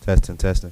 Testing, testing.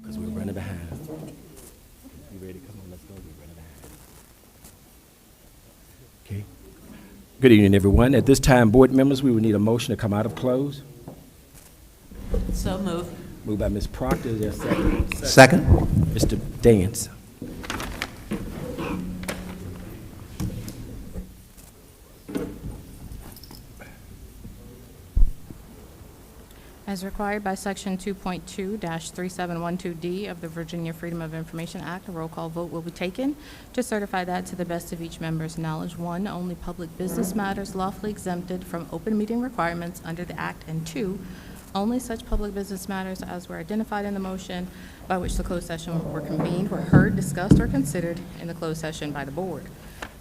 because we're running behind. You ready? Come on, let's go. We're running behind. Okay. Good evening, everyone. At this time, board members, we would need a motion to come out of close. So move. Moved by Ms. Proctor. Is there a second? Second. Mr. Dance. As required by Section 2.2-3712D of the Virginia Freedom of Information Act, a roll call vote will be taken to certify that, to the best of each member's knowledge, 1, only public business matters lawfully exempted from open meeting requirements under the Act, and 2, only such public business matters as were identified in the motion by which the closed session were convened were heard, discussed, or considered in the closed session by the board.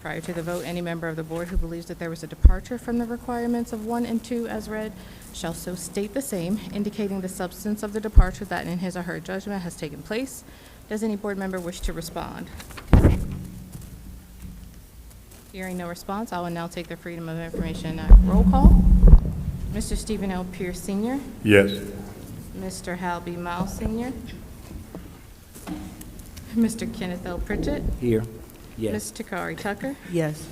Prior to the vote, any member of the board who believes that there was a departure from the requirements of 1 and 2 as read shall so state the same, indicating the substance of the departure that in his or her judgment has taken place. Does any board member wish to respond? Hearing no response, I will now take the Freedom of Information Act roll call. Mr. Stephen L. Pierce Sr., Yes. Mr. Hal B. Miles Sr., Mr. Kenneth L. Pritchett, Here. Yes. Ms. Takari Tucker, Yes.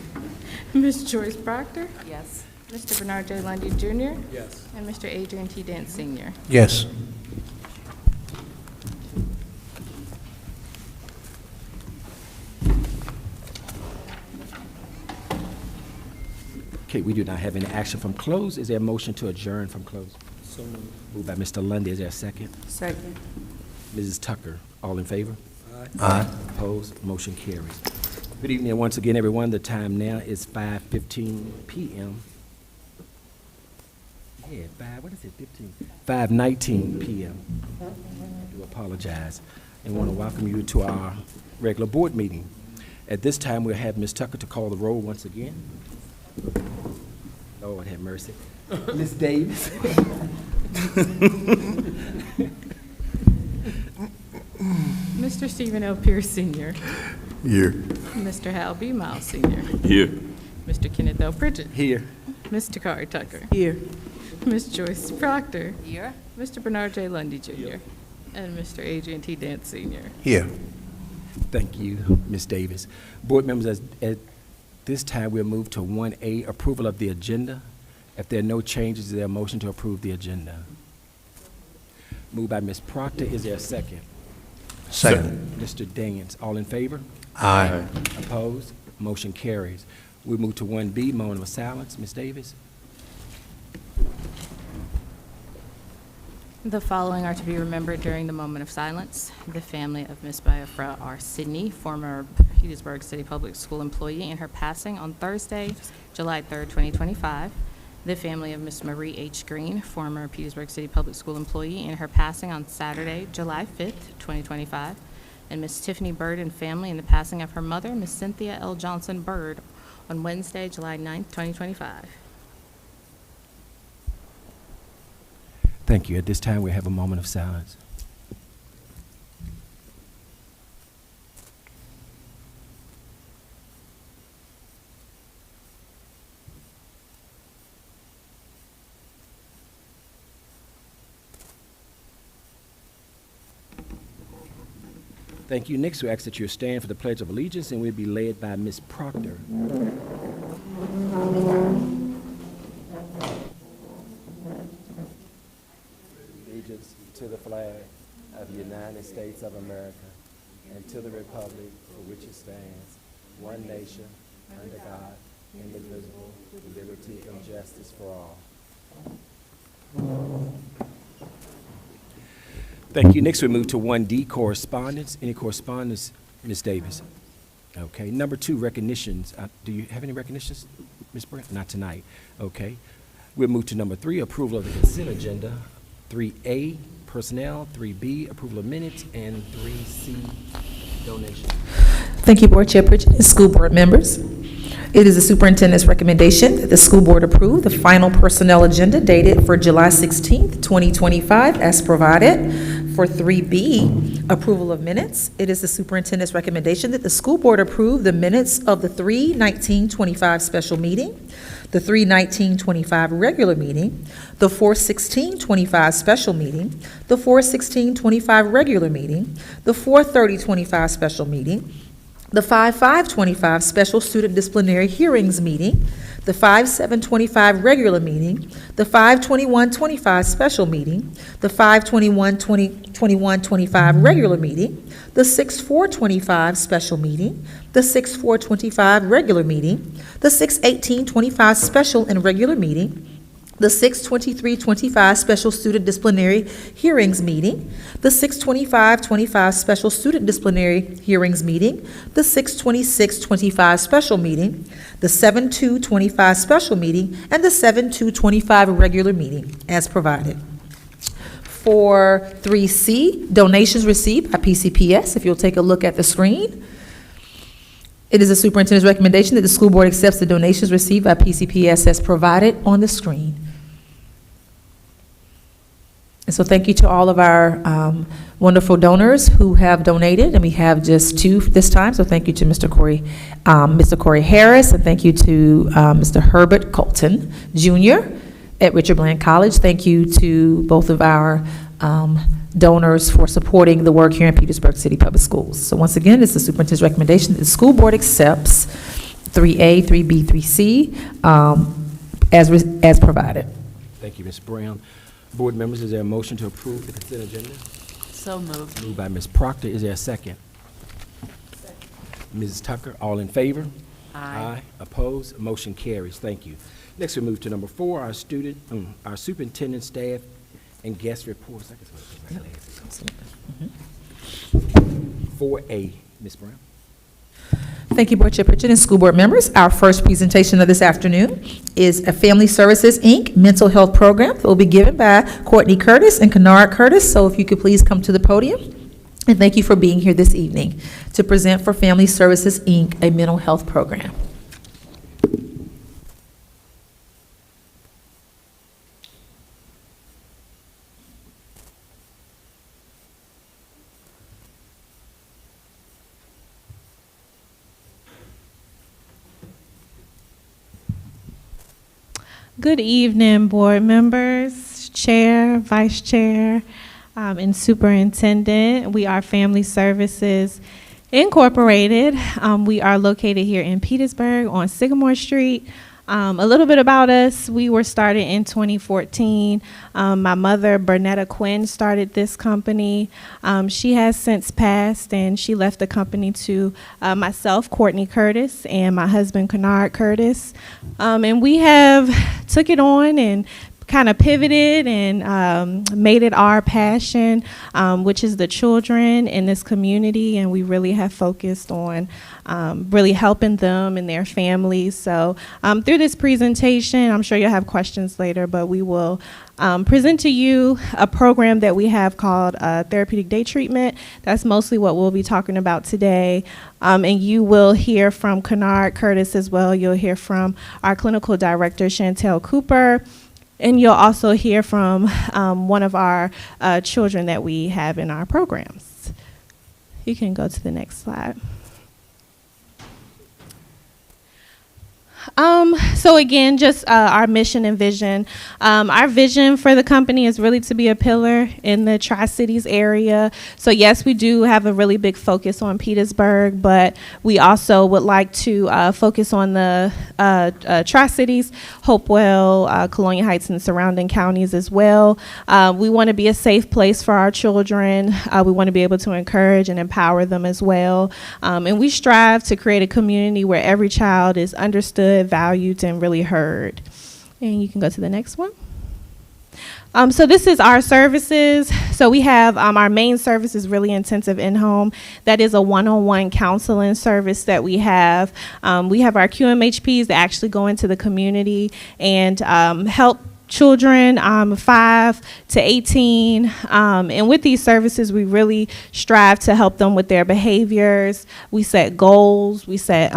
Ms. Joyce Proctor, Yes. Mr. Bernard J. Lundy Jr., Yes. and Mr. Adrian T. Dance Sr. Yes. Okay, we do not have any action from close. Is there a motion to adjourn from close? So moved. Moved by Mr. Lundy. Is there a second? Second. Mrs. Tucker, all in favor? Aye. Opposed? Motion carries. Good evening once again, everyone. The time now is 5:15 p.m. Yeah, what is it, 15? 5:19 p.m. I do apologize, and want to welcome you to our regular board meeting. At this time, we'll have Ms. Tucker to call the roll once again. Lord have mercy. Ms. Davis. Mr. Stephen L. Pierce Sr., Here. Mr. Hal B. Miles Sr., Here. Mr. Kenneth L. Pritchett, Here. Ms. Takari Tucker, Here. Ms. Joyce Proctor, Here. Mr. Bernard J. Lundy Jr., and Mr. Adrian T. Dance Sr. Here. Thank you, Ms. Davis. Board members, at this time, we'll move to 1A, approval of the agenda. If there are no changes, is there a motion to approve the agenda? Moved by Ms. Proctor. Is there a second? Second. Mr. Daniels, all in favor? Aye. Opposed? Motion carries. We move to 1B, moment of silence. Ms. Davis? The following are to be remembered during the moment of silence: the family of Ms. Biafra R. Sidney, former Petersburg City Public School employee, and her passing on Thursday, July 3rd, 2025. The family of Ms. Marie H. Green, former Petersburg City Public School employee, and her passing on Saturday, July 5th, 2025. And Ms. Tiffany Bird and family, and the passing of her mother, Ms. Cynthia L. Johnson Bird, on Wednesday, July 9th, 2025. Thank you. At this time, we have a moment of silence. Thank you. Next, we ask that you stand for the Pledge of Allegiance, and we'll be led by Ms. Proctor. Allegiance to the flag of the United States of America and to the republic for which it stands, one nation, under God, indivisible, with liberty and justice for all. Thank you. Next, we move to 1D, correspondence. Any correspondence, Ms. Davis? Okay. Number 2, recognitions. Do you have any recognitions, Ms. Brent? Not tonight. Okay. We'll move to number 3, approval of the consent agenda. 3A, personnel. 3B, approval of minutes. And 3C, donations. Thank you, Board Chair Pritchett and school board members. It is the superintendent's recommendation that the school board approve the final personnel agenda dated for July 16th, 2025, as provided. For 3B, approval of minutes, it is the superintendent's recommendation that the school board approve the minutes of the 3/19/25 special meeting, the 3/19/25 regular meeting, the 4/16/25 special meeting, the 4/16/25 regular meeting, the 4/30/25 special meeting, the 5/5/25 special student disciplinary hearings meeting, the 5/7/25 regular meeting, the 5/21/25 special meeting, the 5/21/25 regular meeting, the 6/4/25 special meeting, the 6/4/25 regular meeting, the 6/18/25 special and regular meeting, the 6/23/25 special student disciplinary hearings meeting, the 6/25/25 special student disciplinary hearings meeting, the 6/26/25 special meeting, the 7/2/25 special meeting, and the 7/2/25 regular meeting, as provided. For 3C, donations received by PCPS, if you'll take a look at the screen. It is the superintendent's recommendation that the school board accepts the donations received by PCPS as provided on the screen. And so thank you to all of our wonderful donors who have donated, and we have just 2 this time, so thank you to Mr. Corey Harris, and thank you to Mr. Herbert Colton Jr. at Richard Bland College. Thank you to both of our donors for supporting the work here in Petersburg City Public Schools. So once again, it's the superintendent's recommendation that the school board accepts 3A, 3B, 3C as provided. Thank you, Ms. Brown. Board members, is there a motion to approve the consent agenda? So moved. Moved by Ms. Proctor. Is there a second? Mrs. Tucker, all in favor? Aye. Opposed? Motion carries. Thank you. Next, we move to number 4, our superintendent, staff, and guest reports. I guess I'll take my glasses off. 4A, Ms. Brown. Thank you, Board Chair Pritchett and school board members. Our first presentation of this afternoon is a Family Services, Inc. mental health program that will be given by Courtney Curtis and Kennard Curtis. So if you could please come to the podium. And thank you for being here this evening to present for Family Services, Inc., a mental health program. Good evening, board members, chair, vice chair, and superintendent. We are Family Services Incorporated. We are located here in Petersburg on Sycamore Street. A little bit about us: we were started in 2014. My mother, Bernetta Quinn, started this company. She has since passed, and she left the company to myself, Courtney Curtis, and my husband, Kennard Curtis. And we have took it on and kind of pivoted and made it our passion, which is the children in this community, and we really have focused on really helping them and their families. So through this presentation, I'm sure you'll have questions later, but we will present to you a program that we have called Therapeutic Day Treatment. That's mostly what we'll be talking about today. And you will hear from Kennard Curtis as well. You'll hear from our clinical director, Chantel Cooper. And you'll also hear from one of our children that we have in our programs. You can go to the next slide. So again, just our mission and vision. Our vision for the company is really to be a pillar in the Tri-Cities area. So yes, we do have a really big focus on Petersburg, but we also would like to focus on the Tri-Cities, Hopewell, Colonial Heights, and surrounding counties as well. We want to be a safe place for our children. We want to be able to encourage and empower them as well. And we strive to create a community where every child is understood, valued, and really heard. And you can go to the next one. So this is our services. So we have our main service is really intensive in-home. That is a one-on-one counseling service that we have. We have our QMHPs that actually go into the community and help children 5 to 18. And with these services, we really strive to help them with their behaviors. We set goals. We set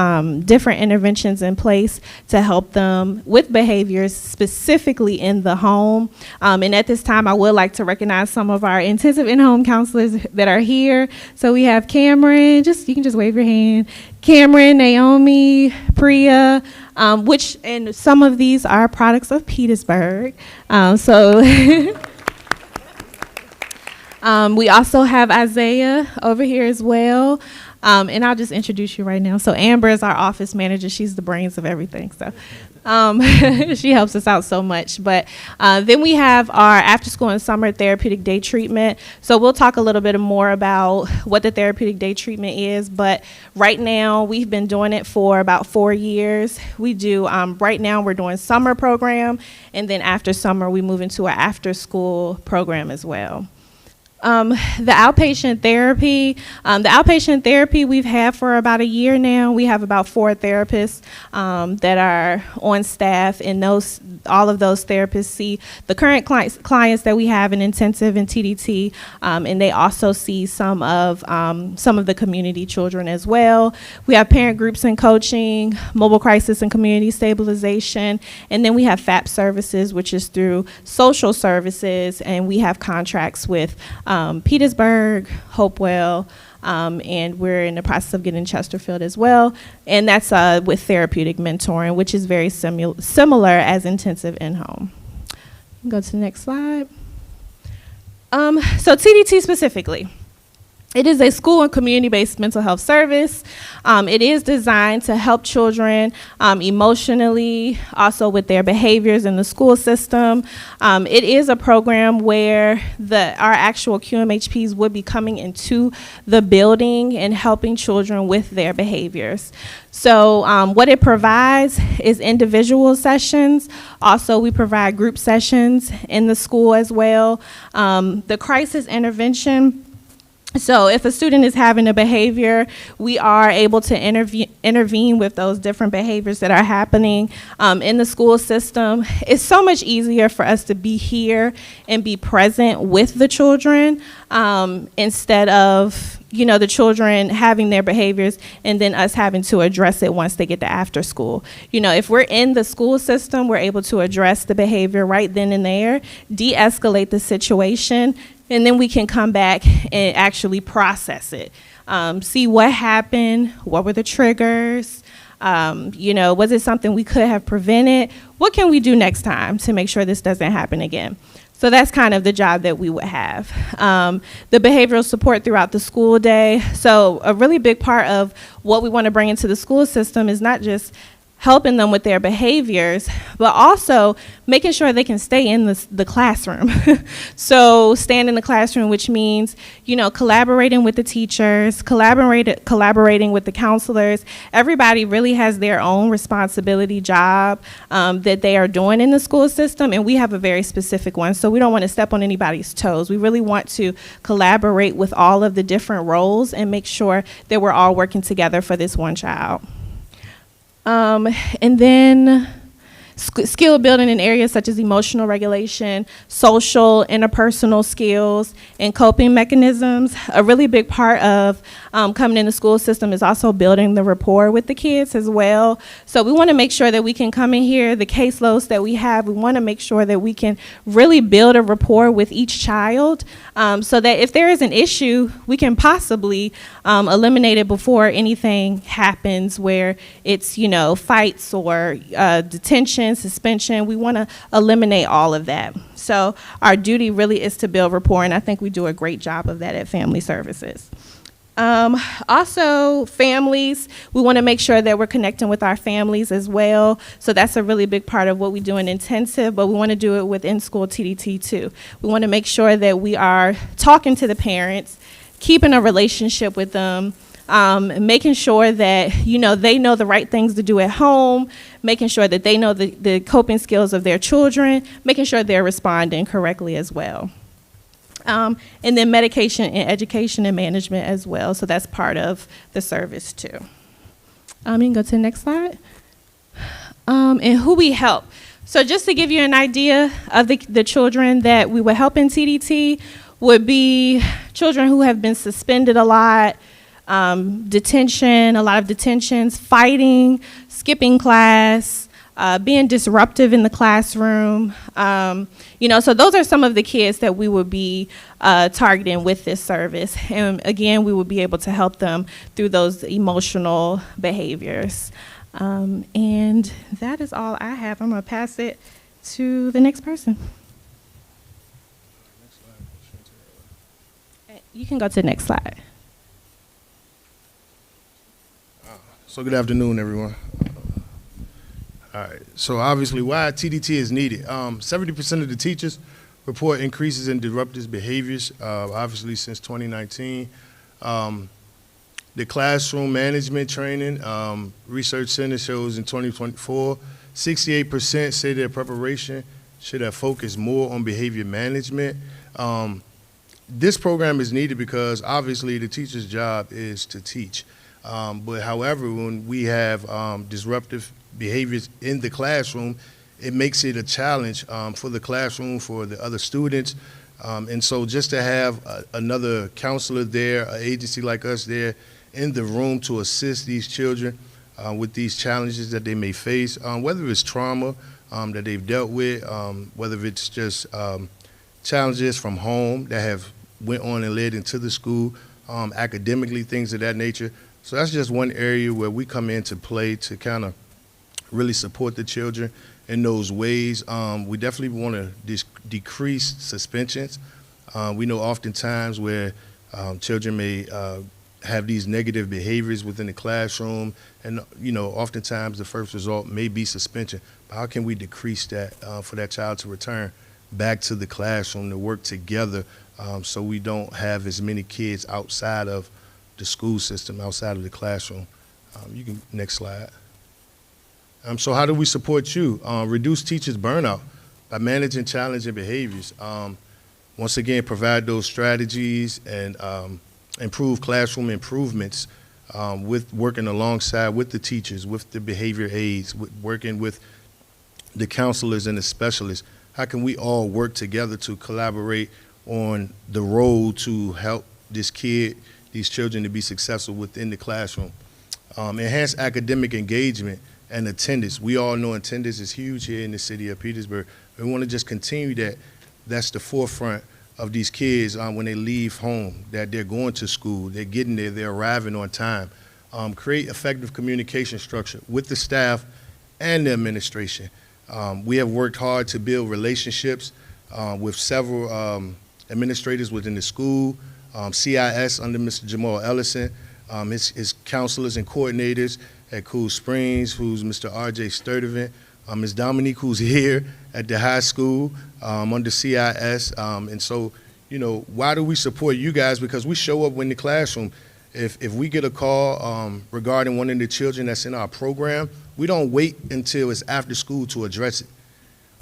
different interventions in place to help them with behaviors specifically in the home. And at this time, I would like to recognize some of our intensive in-home counselors that are here. So we have Cameron, you can just wave your hand. Cameron, Naomi, Priya, and some of these are products of Petersburg. We also have Isaiah over here as well. And I'll just introduce you right now. So Amber is our office manager. She's the brains of everything. So she helps us out so much. But then we have our after school and summer therapeutic day treatment. So we'll talk a little bit more about what the therapeutic day treatment is. But right now, we've been doing it for about 4 years. We do, right now, we're doing summer program. And then after summer, we move into an after school program as well. The outpatient therapy we've had for about a year now. We have about 4 therapists that are on staff, and all of those therapists see the current clients that we have in intensive and TDT, and they also see some of the community children as well. We have parent groups and coaching, mobile crisis and community stabilization, and then we have FAP services, which is through social services, and we have contracts with Petersburg, Hopewell, and we're in the process of getting Chesterfield as well. And that's with therapeutic mentoring, which is very similar as intensive in-home. Go to the next slide. So TDT specifically. It is a school and community-based mental health service. It is designed to help children emotionally, also with their behaviors in the school system. It is a program where our actual QMHPs would be coming into the building and helping children with their behaviors. So what it provides is individual sessions. Also, we provide group sessions in the school as well. The crisis intervention. So if a student is having a behavior, we are able to intervene with those different behaviors that are happening in the school system. It's so much easier for us to be here and be present with the children instead of the children having their behaviors and then us having to address it once they get to after school. If we're in the school system, we're able to address the behavior right then and there, de-escalate the situation, and then we can come back and actually process it. See what happened, what were the triggers, was it something we could have prevented? What can we do next time to make sure this doesn't happen again? So that's kind of the job that we would have. The behavioral support throughout the school day. So a really big part of what we want to bring into the school system is not just helping them with their behaviors, but also making sure they can stay in the classroom. So staying in the classroom, which means, collaborating with the teachers, collaborating with the counselors. Everybody really has their own responsibility job that they are doing in the school system, and we have a very specific one. So we don't want to step on anybody's toes. We really want to collaborate with all of the different roles and make sure that we're all working together for this one child. And then skill building in areas such as emotional regulation, social, interpersonal skills, and coping mechanisms. A really big part of coming in the school system is also building the rapport with the kids as well. So we want to make sure that we can come in here, the caseloads that we have, we want to make sure that we can really build a rapport with each child so that if there is an issue, we can possibly eliminate it before anything happens where it's, fights or detention, suspension. We want to eliminate all of that. So our duty really is to build rapport, and I think we do a great job of that at Family Services. Also, families, we want to make sure that we're connecting with our families as well. So that's a really big part of what we do in intensive, but we want to do it with in-school TDT too. We want to make sure that we are talking to the parents, keeping a relationship with them, making sure that, they know the right things to do at home, making sure that they know the coping skills of their children, making sure they're responding correctly as well. And then medication and education and management as well. So that's part of the service too. You can go to the next slide. And who we help. So just to give you an idea of the children that we would help in TDT would be children who have been suspended a lot, detention, a lot of detentions, fighting, skipping class, being disruptive in the classroom. So those are some of the kids that we would be targeting with this service. And again, we would be able to help them through those emotional behaviors. And that is all I have. I'm going to pass it to the next person. You can go to the next slide. So good afternoon, everyone. All right, so obviously why TDT is needed. 70% of the teachers report increases in disruptive behaviors, obviously since 2019. The classroom management training, Research Center shows in 2024, 68% say their preparation should have focused more on behavior management. This program is needed because obviously the teacher's job is to teach. But however, when we have disruptive behaviors in the classroom, it makes it a challenge for the classroom, for the other students. And so just to have another counselor there, an agency like us there in the room to assist these children with these challenges that they may face, whether it's trauma that they've dealt with, whether it's just challenges from home that have went on and led into the school, academically, things of that nature. So that's just one area where we come into play to kind of really support the children in those ways. We definitely want to decrease suspensions. We know oftentimes where children may have these negative behaviors within the classroom, and oftentimes the first result may be suspension. But how can we decrease that for that child to return back to the classroom to work together, so we don't have as many kids outside of the school system, outside of the classroom? You can, next slide. So how do we support you? Reduce teachers' burnout by managing challenging behaviors. Once again, provide those strategies and improve classroom improvements with working alongside with the teachers, with the behavior aides, working with the counselors and the specialists. How can we all work together to collaborate on the road to help these children to be successful within the classroom? Enhance academic engagement and attendance. We all know attendance is huge here in the city of Petersburg. We want to just continue that. That's the forefront of these kids when they leave home, that they're going to school, they're getting there, they're arriving on time. Create effective communication structure with the staff and the administration. We have worked hard to build relationships with several administrators within the school, CIS under Mr. Jamal Ellison, his counselors and coordinators at Cool Springs, who's Mr. R.J. Sturdivant, Ms. Dominique, who's here at the high school under CIS. And so, why do we support you guys? Because we show up in the classroom. If we get a call regarding one of the children that's in our program, we don't wait until it's after school to address it.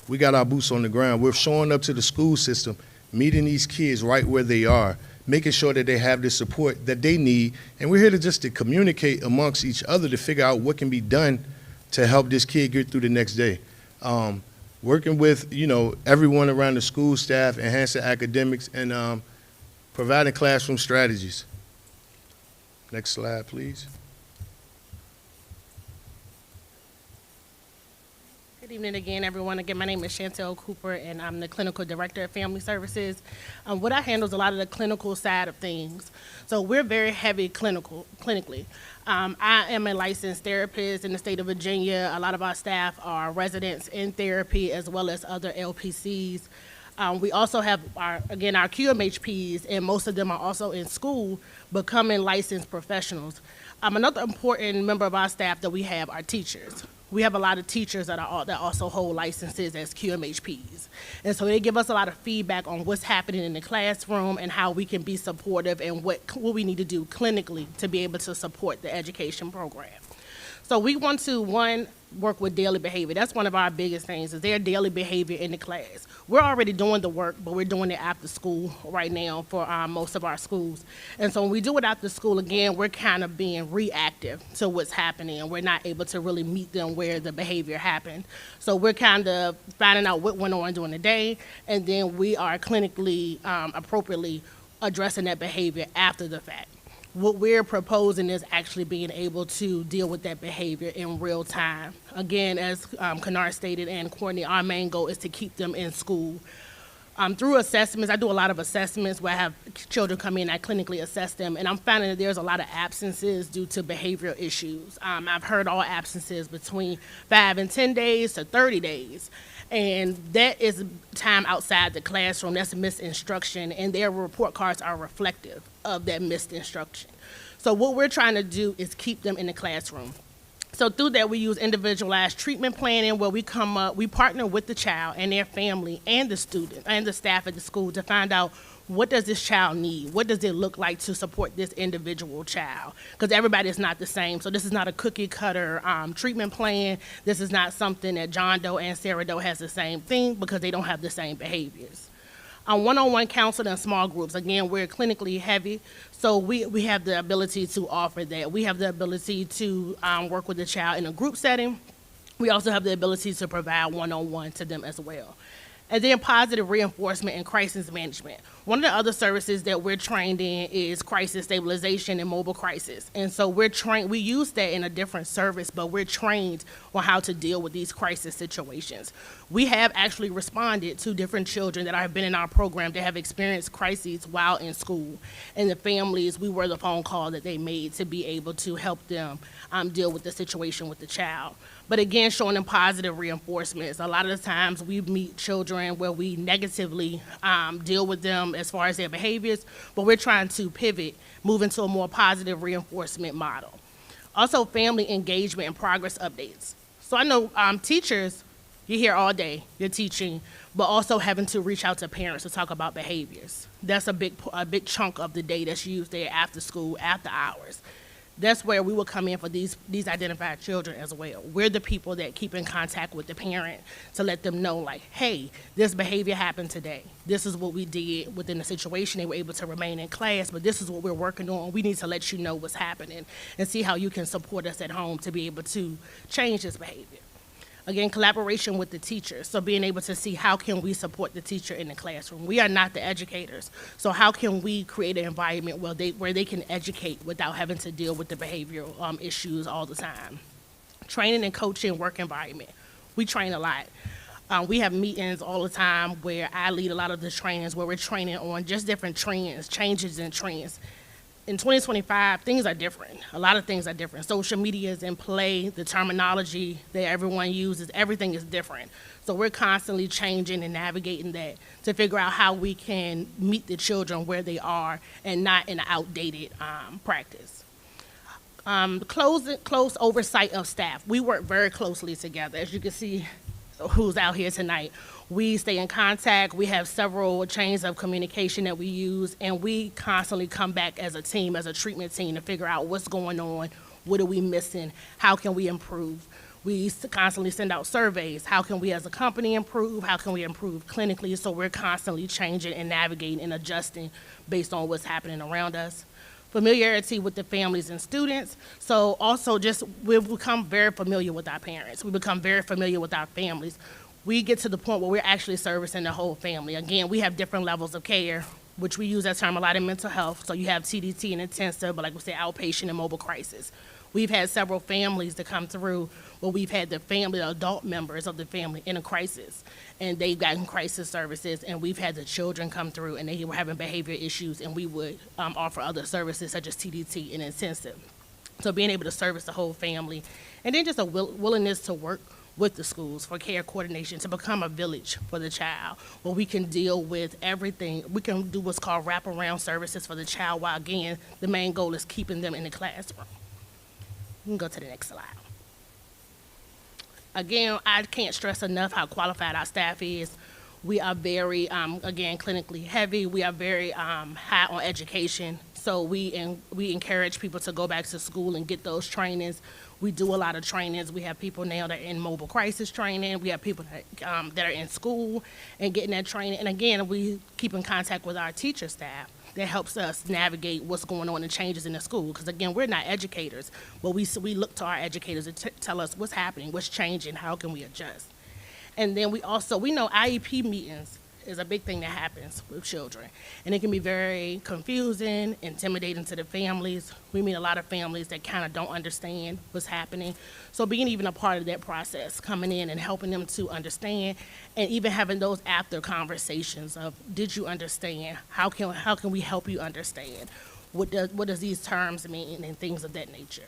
We got our boots on the ground. We're showing up to the school system, meeting these kids right where they are, making sure that they have the support that they need. And we're here to communicate amongst each other to figure out what can be done to help this kid get through the next day. Working with, everyone around the school staff, enhancing academics, and providing classroom strategies. Next slide, please. Good evening again, everyone. Again, my name is Chantel Cooper, and I'm the Clinical Director of Family Services. What I handle is a lot of the clinical side of things. So we're very heavy clinically. I am a licensed therapist in the state of Virginia. A lot of our staff are residents in therapy as well as other LPCs. We also have our QMHPs, and most of them are also in school becoming licensed professionals. Another important member of our staff that we have are teachers. We have a lot of teachers that also hold licenses as QMHPs. And so they give us a lot of feedback on what's happening in the classroom and how we can be supportive and what we need to do clinically to be able to support the education program. So we want to, one, work with daily behavior. That's one of our biggest things, is their daily behavior in the class. We're already doing the work, but we're doing it after school right now for most of our schools. And so when we do it after school, again, we're kind of being reactive to what's happening, and we're not able to really meet them where the behavior happened. So we're kind of finding out what went on during the day, and then we are clinically appropriately addressing that behavior after the fact. What we're proposing is actually being able to deal with that behavior in real time. Again, as Kennard stated and Courtney, our main goal is to keep them in school. Through assessments, I do a lot of assessments where I have children come in, I clinically assess them, and I'm finding that there's a lot of absences due to behavioral issues. I've heard all absences between 5 and 10 days to 30 days. And that is time outside the classroom. That's missed instruction, and their report cards are reflective of that missed instruction. So what we're trying to do is keep them in the classroom. So through that, we use individualized treatment planning, where we partner with the child and their family and the student and the staff at the school to find out, what does this child need? What does it look like to support this individual child? Because everybody is not the same. So this is not a cookie cutter treatment plan. This is not something that John Doe and Sarah Doe has the same thing, because they don't have the same behaviors. One-on-one counseling in small groups. Again, we're clinically heavy, so we have the ability to offer that. We have the ability to work with the child in a group setting. We also have the ability to provide one-on-one to them as well. And then positive reinforcement and crisis management. One of the other services that we're trained in is crisis stabilization and mobile crisis. And so we use that in a different service, but we're trained on how to deal with these crisis situations. We have actually responded to different children that have been in our program that have experienced crises while in school. And the families, we were the phone call that they made to be able to help them deal with the situation with the child. But again, showing them positive reinforcements. A lot of the times we meet children where we negatively deal with them as far as their behaviors, but we're trying to pivot, move into a more positive reinforcement model. Also, family engagement and progress updates. So I know teachers, you're here all day, you're teaching, but also having to reach out to parents to talk about behaviors. That's a big chunk of the day that's used there after school, after hours. That's where we will come in for these identified children as well. We're the people that keep in contact with the parent to let them know, like, hey, this behavior happened today. This is what we did within the situation. They were able to remain in class, but this is what we're working on. We need to let you know what's happening and see how you can support us at home to be able to change this behavior. Again, collaboration with the teachers. So being able to see, how can we support the teacher in the classroom? We are not the educators. So how can we create an environment where they can educate without having to deal with the behavioral issues all the time? Training and coaching work environment. We train a lot. We have meetings all the time where I lead a lot of the trainings, where we're training on just different trends, changes in trends. In 2025, things are different. A lot of things are different. Social media is in play. The terminology that everyone uses, everything is different. So we're constantly changing and navigating that to figure out how we can meet the children where they are and not in an outdated practice. Close oversight of staff. We work very closely together. As you can see, who's out here tonight. We stay in contact. We have several chains of communication that we use, and we constantly come back as a team, as a treatment team, to figure out what's going on, what are we missing, how can we improve. We constantly send out surveys. How can we as a company improve? How can we improve clinically? So we're constantly changing and navigating and adjusting based on what's happening around us. Familiarity with the families and students. So also we've become very familiar with our parents. We become very familiar with our families. We get to the point where we're actually servicing the whole family. Again, we have different levels of care, which we use that term a lot in mental health. So you have TDT and intensive, but like we say, outpatient and mobile crisis. We've had several families that come through where we've had the adult members of the family in a crisis, and they've gotten crisis services, and we've had the children come through and they were having behavior issues, and we would offer other services such as TDT and intensive. So being able to service the whole family, and then just a willingness to work with the schools for care coordination, to become a village for the child, where we can deal with everything. We can do what's called wraparound services for the child, while again, the main goal is keeping them in the classroom. You can go to the next slide. Again, I can't stress enough how qualified our staff is. We are very, again, clinically heavy. We are very high on education. So we encourage people to go back to school and get those trainings. We do a lot of trainings. We have people now that are in mobile crisis training. We have people that are in school and getting that training. And again, we keep in contact with our teacher staff. That helps us navigate what's going on and changes in the school. Because again, we're not educators, but we look to our educators to tell us what's happening, what's changing, how can we adjust. And then we know IEP meetings is a big thing that happens with children. And it can be very confusing, intimidating to the families. We meet a lot of families that kind of don't understand what's happening. So being even a part of that process, coming in and helping them to understand, and even having those after conversations of, did you understand? How can we help you understand? What does these terms mean, and things of that nature.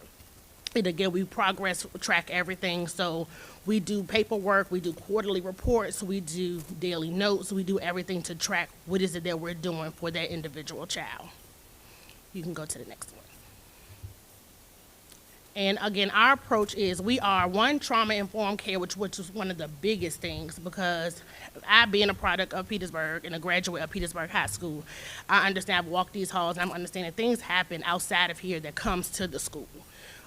And again, we progress track everything. So we do paperwork, we do quarterly reports, we do daily notes, we do everything to track what is it that we're doing for that individual child. You can go to the next one. And again, our approach is we are trauma-informed care, which is one of the biggest things, because I, being a product of Petersburg and a graduate of Petersburg High School, I understand, I've walked these halls, and I'm understanding things happen outside of here that comes to the school.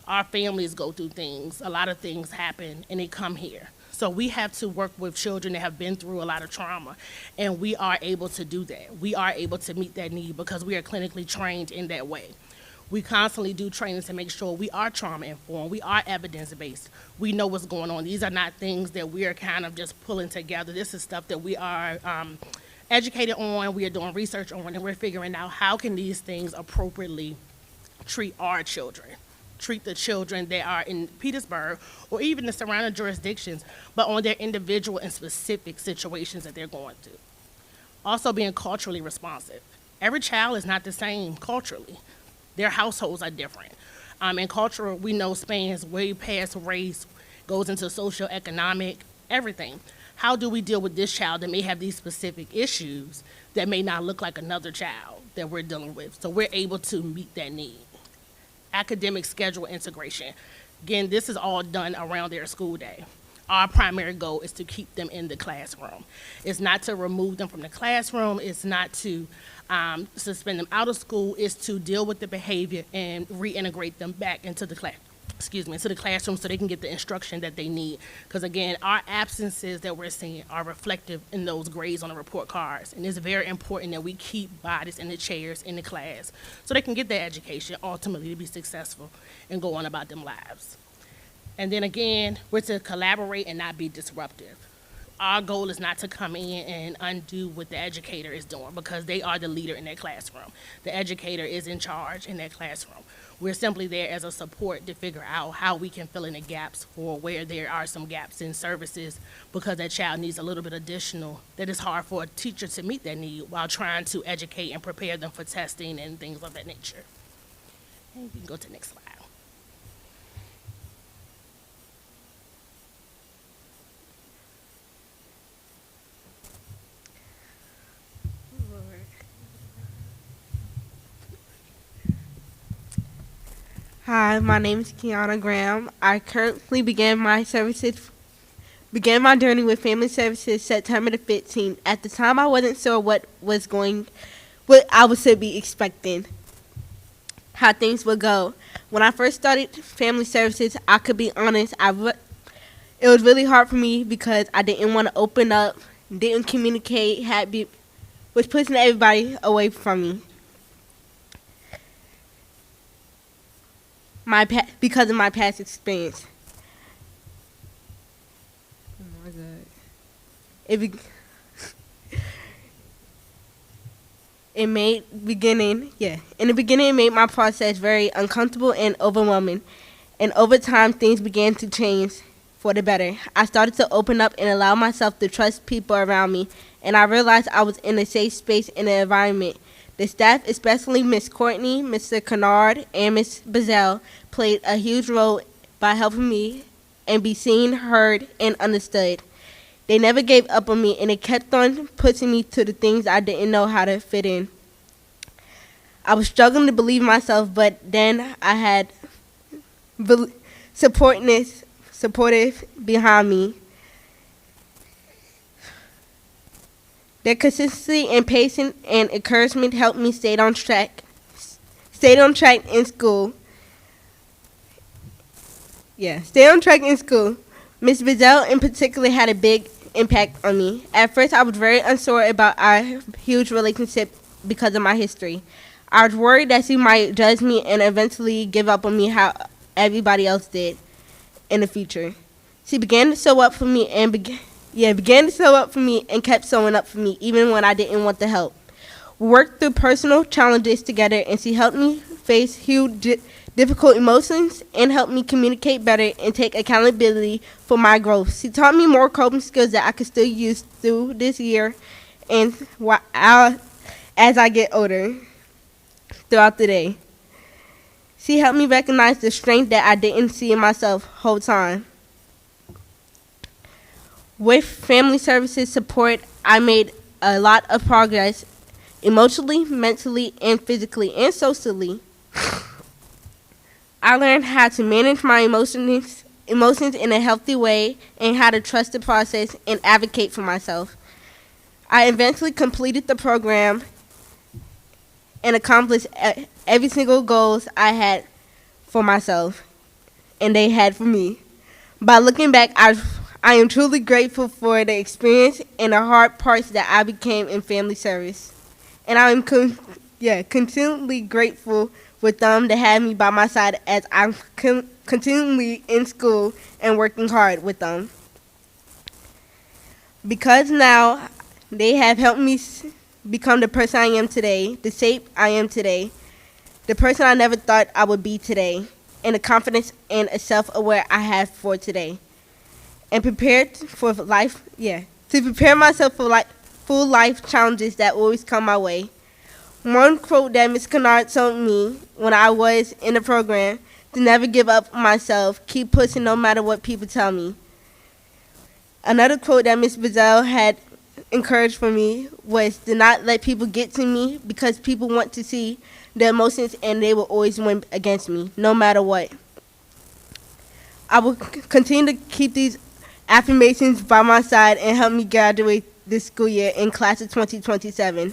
Our families go through things, a lot of things happen, and they come here. So we have to work with children that have been through a lot of trauma, and we are able to do that. We are able to meet that need because we are clinically trained in that way. We constantly do trainings to make sure we are trauma-informed, we are evidence-based, we know what's going on. These are not things that we are kind of just pulling together. This is stuff that we are educated on, we are doing research on, and we're figuring out how can these things appropriately treat our children. Treat the children that are in Petersburg or even the surrounding jurisdictions, but on their individual and specific situations that they're going through. Also being culturally responsive. Every child is not the same culturally. Their households are different. And culture, we know, spans way past race, goes into socioeconomic, everything. How do we deal with this child that may have these specific issues that may not look like another child that we're dealing with? So we're able to meet that need. Academic schedule integration. Again, this is all done around their school day. Our primary goal is to keep them in the classroom. It's not to remove them from the classroom. It's not to suspend them out of school. It's to deal with the behavior and reintegrate them back into the classroom so they can get the instruction that they need. Because again, our absences that we're seeing are reflective in those grades on the report cards. And it's very important that we keep bodies in the chairs in the class so they can get their education ultimately to be successful and go on about them lives. And then again, we're to collaborate and not be disruptive. Our goal is not to come in and undo what the educator is doing because they are the leader in that classroom. The educator is in charge in that classroom. We're simply there as a support to figure out how we can fill in the gaps for where there are some gaps in services because that child needs a little bit additional that is hard for a teacher to meet that need while trying to educate and prepare them for testing and things of that nature. And you can go to the next slide. Hi, my name is Kiana Graham. I currently began my journey with Family Services September the 15th. At the time, I wasn't sure what I was to be expecting, how things would go. When I first started Family Services, I could be honest, it was really hard for me because I didn't want to open up, didn't communicate, was pushing everybody away from me. Because of my past experience. Oh my God. In the beginning, it made my process very uncomfortable and overwhelming. And over time, things began to change for the better. I started to open up and allow myself to trust people around me. And I realized I was in a safe space in an environment. The staff, especially Miss Courtney, Mr. Kennard, and Miss Bazell, played a huge role by helping me and be seen, heard, and understood. They never gave up on me, and they kept on pushing me to the things I didn't know how to fit in. I was struggling to believe myself, but then I had supportive behind me. Their consistency and patience and encouragement helped me stay on track. stayed on track in school. Stayed on track in school. Ms. Bizzell in particular had a big impact on me. At first, I was very unsure about our huge relationship because of my history. I was worried that she might judge me and eventually give up on me how everybody else did in the future. She began to show up for me and began to show up for me and kept showing up for me even when I didn't want the help. We worked through personal challenges together, and she helped me face huge difficult emotions and helped me communicate better and take accountability for my growth. She taught me more coping skills that I could still use through this year and as I get older throughout the day. She helped me recognize the strength that I didn't see in myself whole time. With family services support, I made a lot of progress emotionally, mentally, and physically, and socially. I learned how to manage my emotions in a healthy way and how to trust the process and advocate for myself. I eventually completed the program and accomplished every single goals I had for myself and they had for me. By looking back, I am truly grateful for the experience and the hard parts that I became in family service. And I am continually grateful for them to have me by my side as I'm continually in school and working hard with them. Because now they have helped me become the person I am today, the shape I am today, the person I never thought I would be today, and the confidence and self-aware I have for today. And prepared for life, to prepare myself for full life challenges that always come my way. One quote that Ms. Kennard told me when I was in the program, to never give up on myself, keep pushing no matter what people tell me. Another quote that Ms. Bizzell had encouraged for me was to not let people get to me because people want to see the emotions and they will always win against me, no matter what. I will continue to keep these affirmations by my side and help me graduate this school year in class of 2027.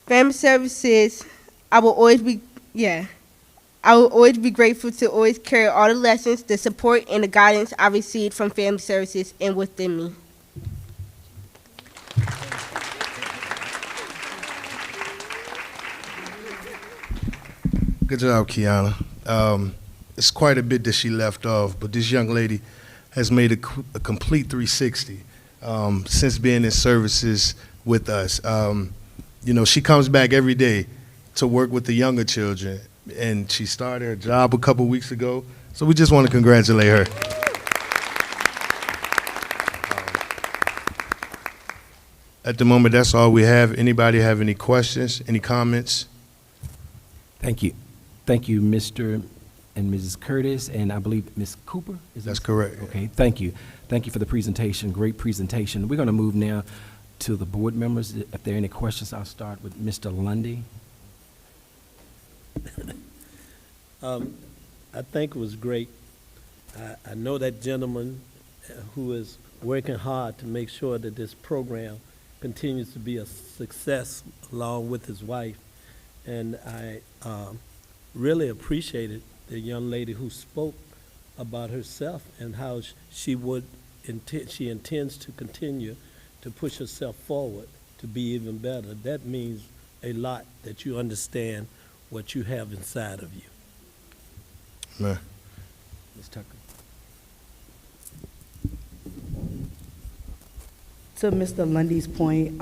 Family services, I will always be grateful to always carry all the lessons, the support, and the guidance I received from family services and within me. Good job, Kiana. It's quite a bit that she left off, but this young lady has made a complete 360 since being in services with us. She comes back every day to work with the younger children, and she started her job a couple weeks ago, so we just want to congratulate her. At the moment, that's all we have. Anybody have any questions, any comments? Thank you. Thank you, Mr. and Mrs. Curtis, and I believe Ms. Cooper? That's correct. Okay, thank you. Thank you for the presentation, great presentation. We're going to move now to the board members. If there are any questions, I'll start with Mr. Lundy. I think it was great. I know that gentleman who is working hard to make sure that this program continues to be a success along with his wife. And I really appreciated the young lady who spoke about herself and how she intends to continue to push herself forward to be even better. That means a lot that you understand what you have inside of you. Man. Ms. Tucker. To Mr. Lundy's point,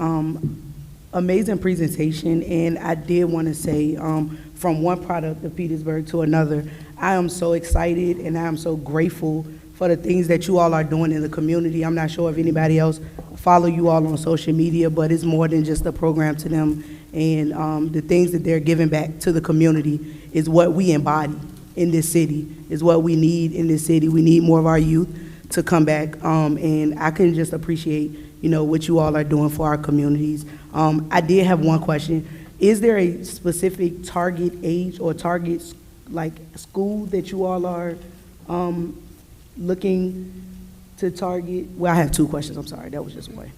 amazing presentation, and I did want to say, from one product of Petersburg to another, I am so excited and I am so grateful for the things that you all are doing in the community. I'm not sure if anybody else follow you all on social media, but it's more than just a program to them, and the things that they're giving back to the community is what we embody in this city, is what we need in this city. We need more of our youth to come back, and I can just appreciate what you all are doing for our communities. I did have one question. Is there a specific target age or target school that you all are looking to target? Well, I have two questions. I'm sorry. That was just one.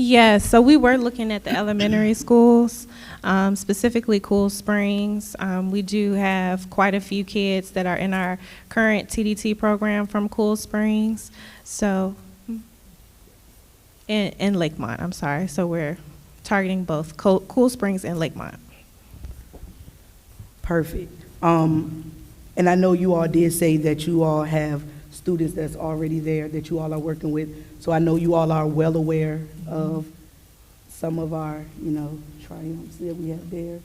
Yes, so we were looking at the elementary schools, specifically Cool Springs. We do have quite a few kids that are in our current TDT program from Cool Springs. So, in Lakemont, I'm sorry. So we're targeting both Cool Springs and Lakemont. Perfect. And I know you all did say that you all have students that's already there that you all are working with. So I know you all are well aware of some of our, triumphs that we have there,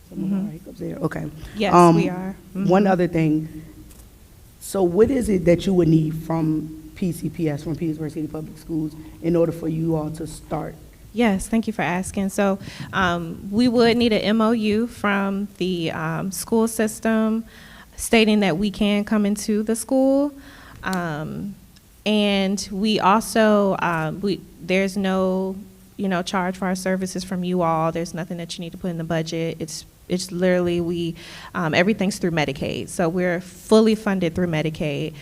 some of our hiccups there. Okay. Yes, we are. One other thing. So what is it that you would need from PCPS, from Petersburg City Public Schools, in order for you all to start? Yes, thank you for asking. So we would need an MOU from the school system stating that we can come into the school. And we also, there's no, charge for our services from you all. There's nothing that you need to put in the budget. It's literally everything's through Medicaid. So we're fully funded through Medicaid.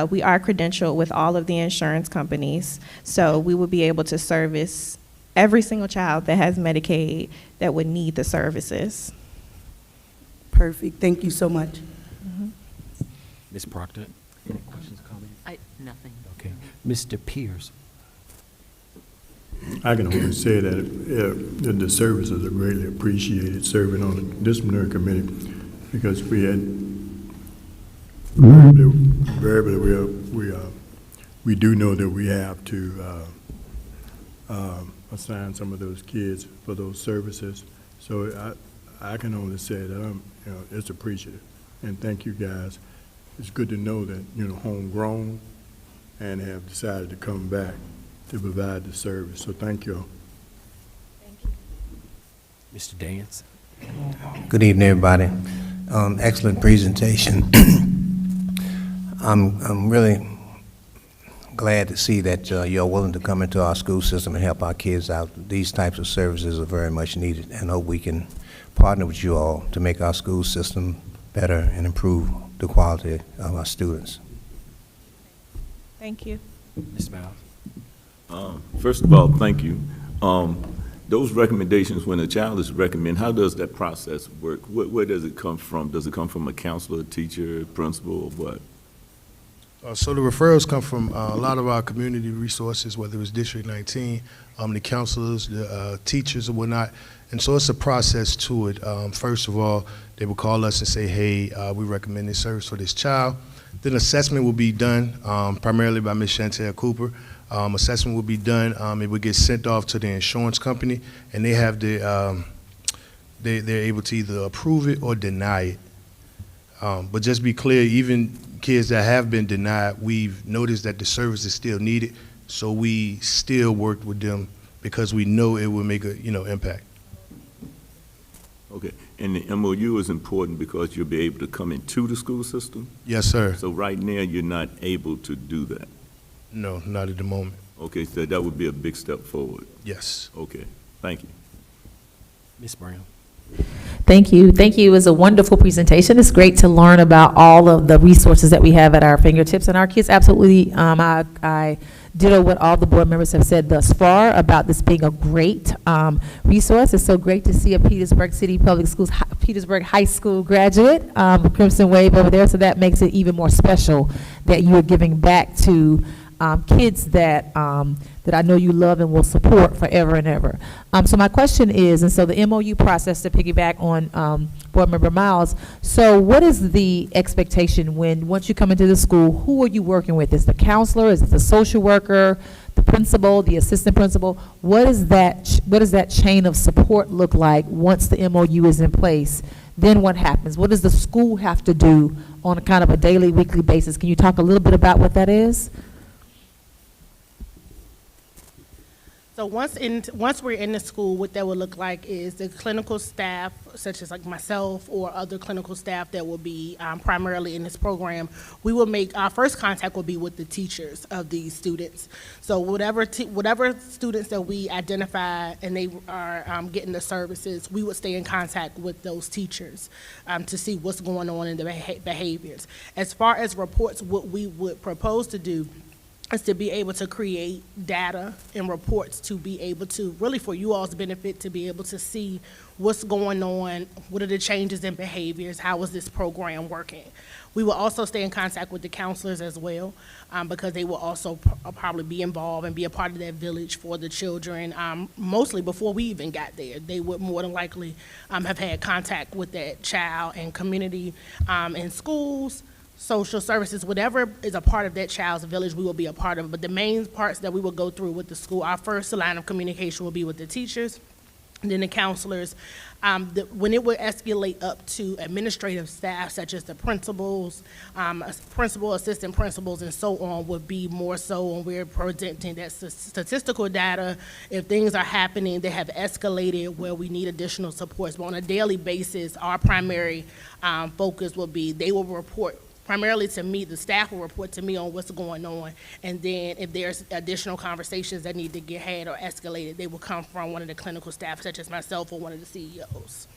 We are credentialed with all of the insurance companies. So we will be able to service every single child that has Medicaid that would need the services. Perfect. Thank you so much. Ms. Proctor, any questions, comments? Nothing. Okay. Mr. Pierce. I can only say that the services are greatly appreciated serving on the disciplinary committee because we had we do know that we have to assign some of those kids for those services. So I can only say that it's appreciated, and thank you guys. It's good to know that homegrown and have decided to come back to provide the service. So thank you. Thank you. Mr. Dance. Good evening, everybody. Excellent presentation. I'm really glad to see that you're willing to come into our school system and help our kids out. These types of services are very much needed, and hope we can partner with you all to make our school system better and improve the quality of our students. Thank you. Ms. Miles. First of all, thank you. Those recommendations, when a child is recommended, how does that process work? Where does it come from? Does it come from a counselor, teacher, principal, or what? So the referrals come from a lot of our community resources, whether it's District 19, the counselors, the teachers, or whatnot. And so it's a process to it. First of all, they will call us and say, hey, we recommend this service for this child. Then assessment will be done primarily by Ms. Chantel Cooper. Assessment will be done. It will get sent off to the insurance company, and they have they're able to either approve it or deny it. But just be clear, even kids that have been denied, we've noticed that the service is still needed, so we still worked with them because we know it will make a impact. Okay, and the MOU is important because you'll be able to come into the school system? Yes, sir. So right now, you're not able to do that? No, not at the moment. Okay, so that would be a big step forward? Yes. Okay, thank you. Ms. Brown. Thank you. Thank you. It was a wonderful presentation. It's great to learn about all of the resources that we have at our fingertips, and our kids absolutely, I ditto what all the board members have said thus far about this being a great resource. It's so great to see a Petersburg City Public Schools, Petersburg High School graduate, Crimson Wave over there, so that makes it even more special that you are giving back to kids that that I know you love and will support forever and ever. So my question is, and so the MOU process, to piggyback on Board Member Miles, so what is the expectation once you come into the school, who are you working with? Is the counselor, is it the social worker, the principal, the assistant principal? What does that chain of support look like once the MOU is in place? Then what happens? What does the school have to do on a kind of a daily, weekly basis? Can you talk a little bit about what that is? So once we're in the school, what that would look like is the clinical staff, such as like myself or other clinical staff that will be primarily in this program, we will make our first contact will be with the teachers of these students. So whatever students that we identify and they are getting the services, we would stay in contact with those teachers to see what's going on in the behaviors. As far as reports, what we would propose to do is to be able to create data and reports to be able to, really for you all's benefit, to be able to see what's going on, what are the changes in behaviors, how is this program working. We will also stay in contact with the counselors as well, because they will also probably be involved and be a part of that village for the children. Mostly before we even got there, they would more than likely have had contact with that child and community in schools, social services, whatever is a part of that child's village, we will be a part of. But the main parts that we will go through with the school, our first line of communication will be with the teachers, and then the counselors. When it would escalate up to administrative staff, such as the principals, principal, assistant principals, and so on, would be more so when we're presenting that statistical data. If things are happening that have escalated where we need additional supports, but on a daily basis, our primary focus will be they will report primarily to me, the staff will report to me on what's going on, and then if there's additional conversations that need to get had or escalated, they will come from one of the clinical staff, such as myself or one of the CEOs.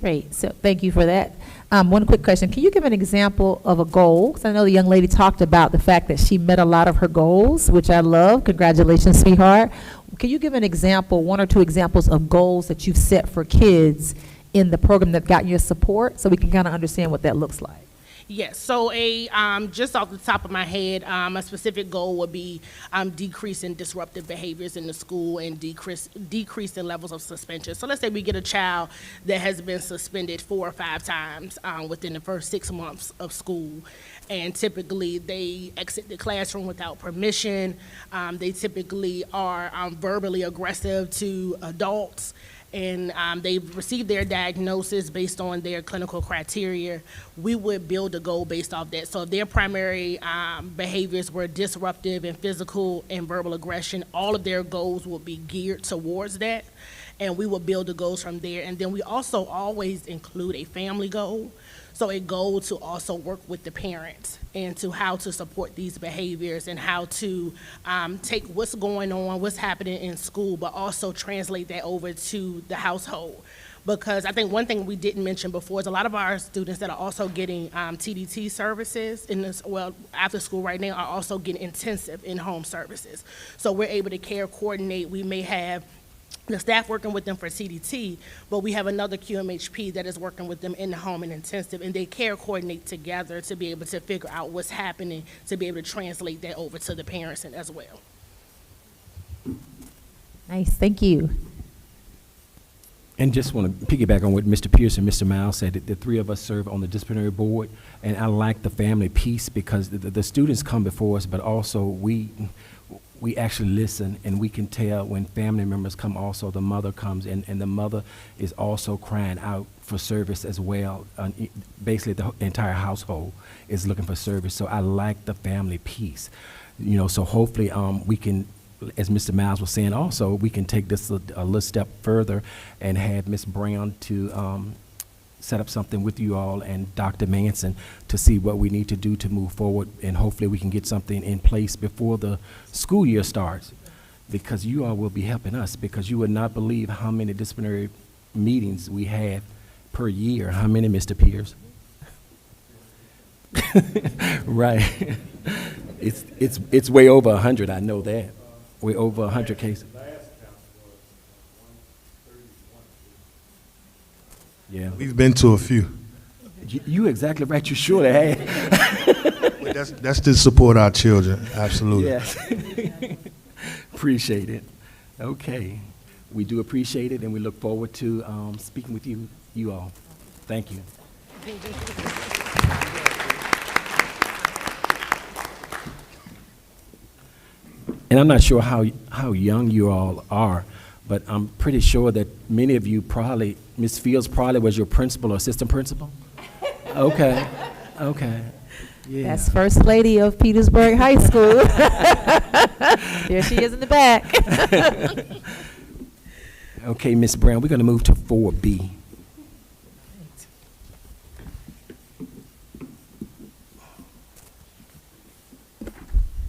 Great, so thank you for that. One quick question, can you give an example of a goal? 'Cause I know the young lady talked about the fact that she met a lot of her goals, which I love. Congratulations, sweetheart. Can you give an example, one or two examples of goals that you've set for kids in the program that got your support, so we can kind of understand what that looks like? Yes, so just off the top of my head, a specific goal would be decreasing disruptive behaviors in the school and decreasing levels of suspension. So let's say we get a child that has been suspended 4 or 5 times within the first 6 months of school, and typically they exit the classroom without permission. They typically are verbally aggressive to adults, and they've received their diagnosis based on their clinical criteria. We would build a goal based off that. So if their primary behaviors were disruptive and physical and verbal aggression, all of their goals will be geared towards that, and we will build the goals from there. And then we also always include a family goal. So a goal to also work with the parents and to how to support these behaviors and how to take what's going on, what's happening in school, but also translate that over to the household. Because I think one thing we didn't mention before is a lot of our students that are also getting TDT services in this, well, after school right now, are also getting intensive in-home services. So we're able to care coordinate. We may have the staff working with them for CDT, but we have another QMHP that is working with them in the home and intensive, and they care coordinate together to be able to figure out what's happening, to be able to translate that over to the parents and as well. Nice, thank you. And just want to piggyback on what Mr. Pierce and Mr. Miles said, that the 3 of us serve on the disciplinary board, and I like the family piece because the students come before us, but also we actually listen, and we can tell when family members come also, the mother comes, and the mother is also crying out for service as well. Basically, the entire household is looking for service, so I like the family piece. So hopefully we can, as Mr. Miles was saying also, we can take this a little step further and have Ms. Brown to set up something with you all and Dr. Manson to see what we need to do to move forward, and hopefully we can get something in place before the school year starts, because you all will be helping us, because you would not believe how many disciplinary meetings we have per year. How many, Mr. Pierce? Right. It's way over 100, I know that. Way over 100 cases. Yeah. We've been to a few. You exactly right. You surely have. But that's to support our children. Absolutely. Yes. Appreciate it. Okay. We do appreciate it, and we look forward to speaking with you all. Thank you. And I'm not sure how young you all are, but I'm pretty sure that many of you probably, Ms. Fields probably was your principal or assistant principal? Okay, okay, yeah. That's First Lady of Petersburg High School. There she is in the back. Okay, Ms. Brown, we're going to move to 4B.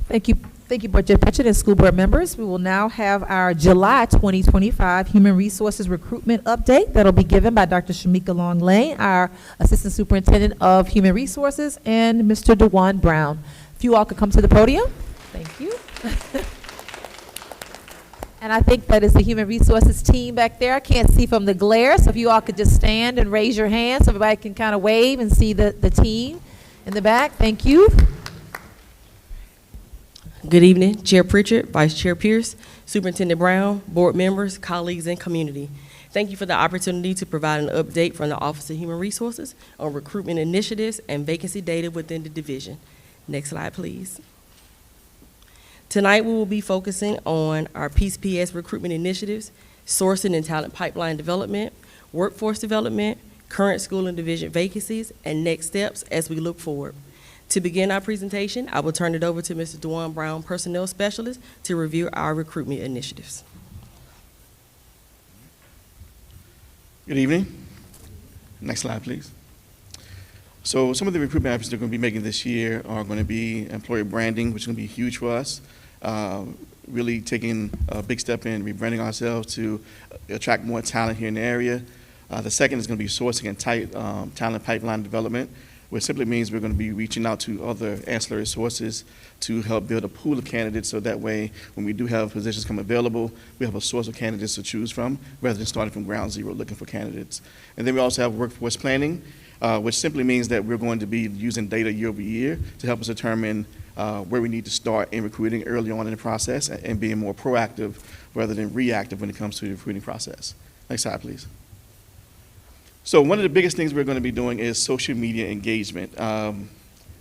Thank you. Thank you, Budget Pritchett and school board members. We will now have our July 2025 Human Resources Recruitment Update that'll be given by Dr. Shamika Long Lane, our Assistant Superintendent of Human Resources, and Mr. DeJuan Brown. If you all could come to the podium. Thank you. And I think that is the Human Resources team back there. I can't see from the glare, so if you all could just stand and raise your hands so everybody can kind of wave and see the team in the back. Thank you. Good evening, Chair Pritchard, Vice Chair Pierce, Superintendent Brown, board members, colleagues, and community. Thank you for the opportunity to provide an update from the Office of Human Resources on recruitment initiatives and vacancy data within the division. Next slide, please. Tonight, we will be focusing on our PCPS recruitment initiatives, sourcing and talent pipeline development, workforce development, current school and division vacancies, and next steps as we look forward. To begin our presentation, I will turn it over to Mr. DeJuan Brown, Personnel Specialist, to review our recruitment initiatives. Good evening. Next slide, please. So some of the recruitment efforts that we're going to be making this year are going to be employer branding, which is going to be huge for us. Really taking a big step in rebranding ourselves to attract more talent here in the area. The second is going to be sourcing and tight talent pipeline development, which simply means we're going to be reaching out to other ancillary sources to help build a pool of candidates so that way when we do have positions come available, we have a source of candidates to choose from rather than starting from ground zero looking for candidates. And then we also have workforce planning, which simply means that we're going to be using data year over year to help us determine where we need to start in recruiting early on in the process and being more proactive rather than reactive when it comes to the recruiting process. Next slide, please. So one of the biggest things we're going to be doing is social media engagement.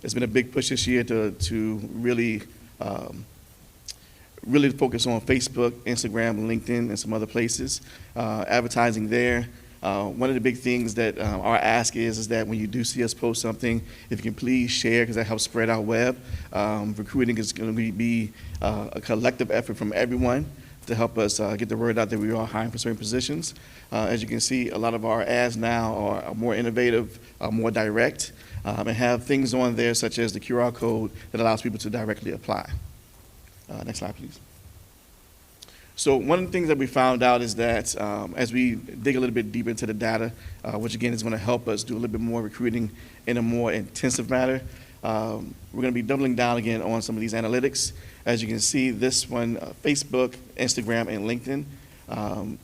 It's been a big push this year to really focus on Facebook, Instagram, LinkedIn, and some other places, advertising there. One of the big things that our ask is that when you do see us post something, if you can please share because that helps spread our web. Recruiting is going to be a collective effort from everyone to help us get the word out that we are hiring for certain positions. As you can see, a lot of our ads now are more innovative, more direct, and have things on there such as the QR code that allows people to directly apply. Next slide, please. So one of the things that we found out is that as we dig a little bit deeper into the data, which again is going to help us do a little bit more recruiting in a more intensive manner, we're going to be doubling down again on some of these analytics. As you can see, this one, Facebook, Instagram, and LinkedIn,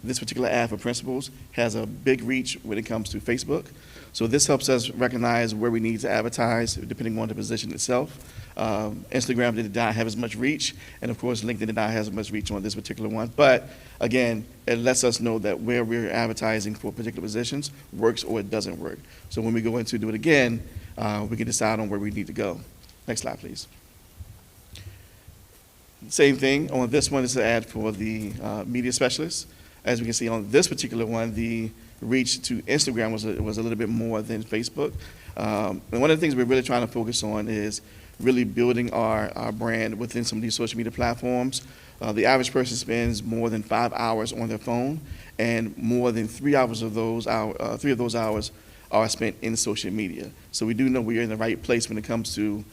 this particular ad for principals has a big reach when it comes to Facebook. So this helps us recognize where we need to advertise depending on the position itself. Instagram did not have as much reach, and of course LinkedIn did not have as much reach on this particular one. But again, it lets us know that where we're advertising for particular positions works or it doesn't work. So when we go in to do it again, we can decide on where we need to go. Next slide, please. Same thing on this one. This is an ad for the media specialist. As we can see on this particular one, the reach to Instagram was a little bit more than Facebook. And one of the things we're really trying to focus on is really building our brand within some of these social media platforms. The average person spends more than 5 hours on their phone, and more than 3 hours of those hours are spent in social media. So we do know we are in the right place when it comes to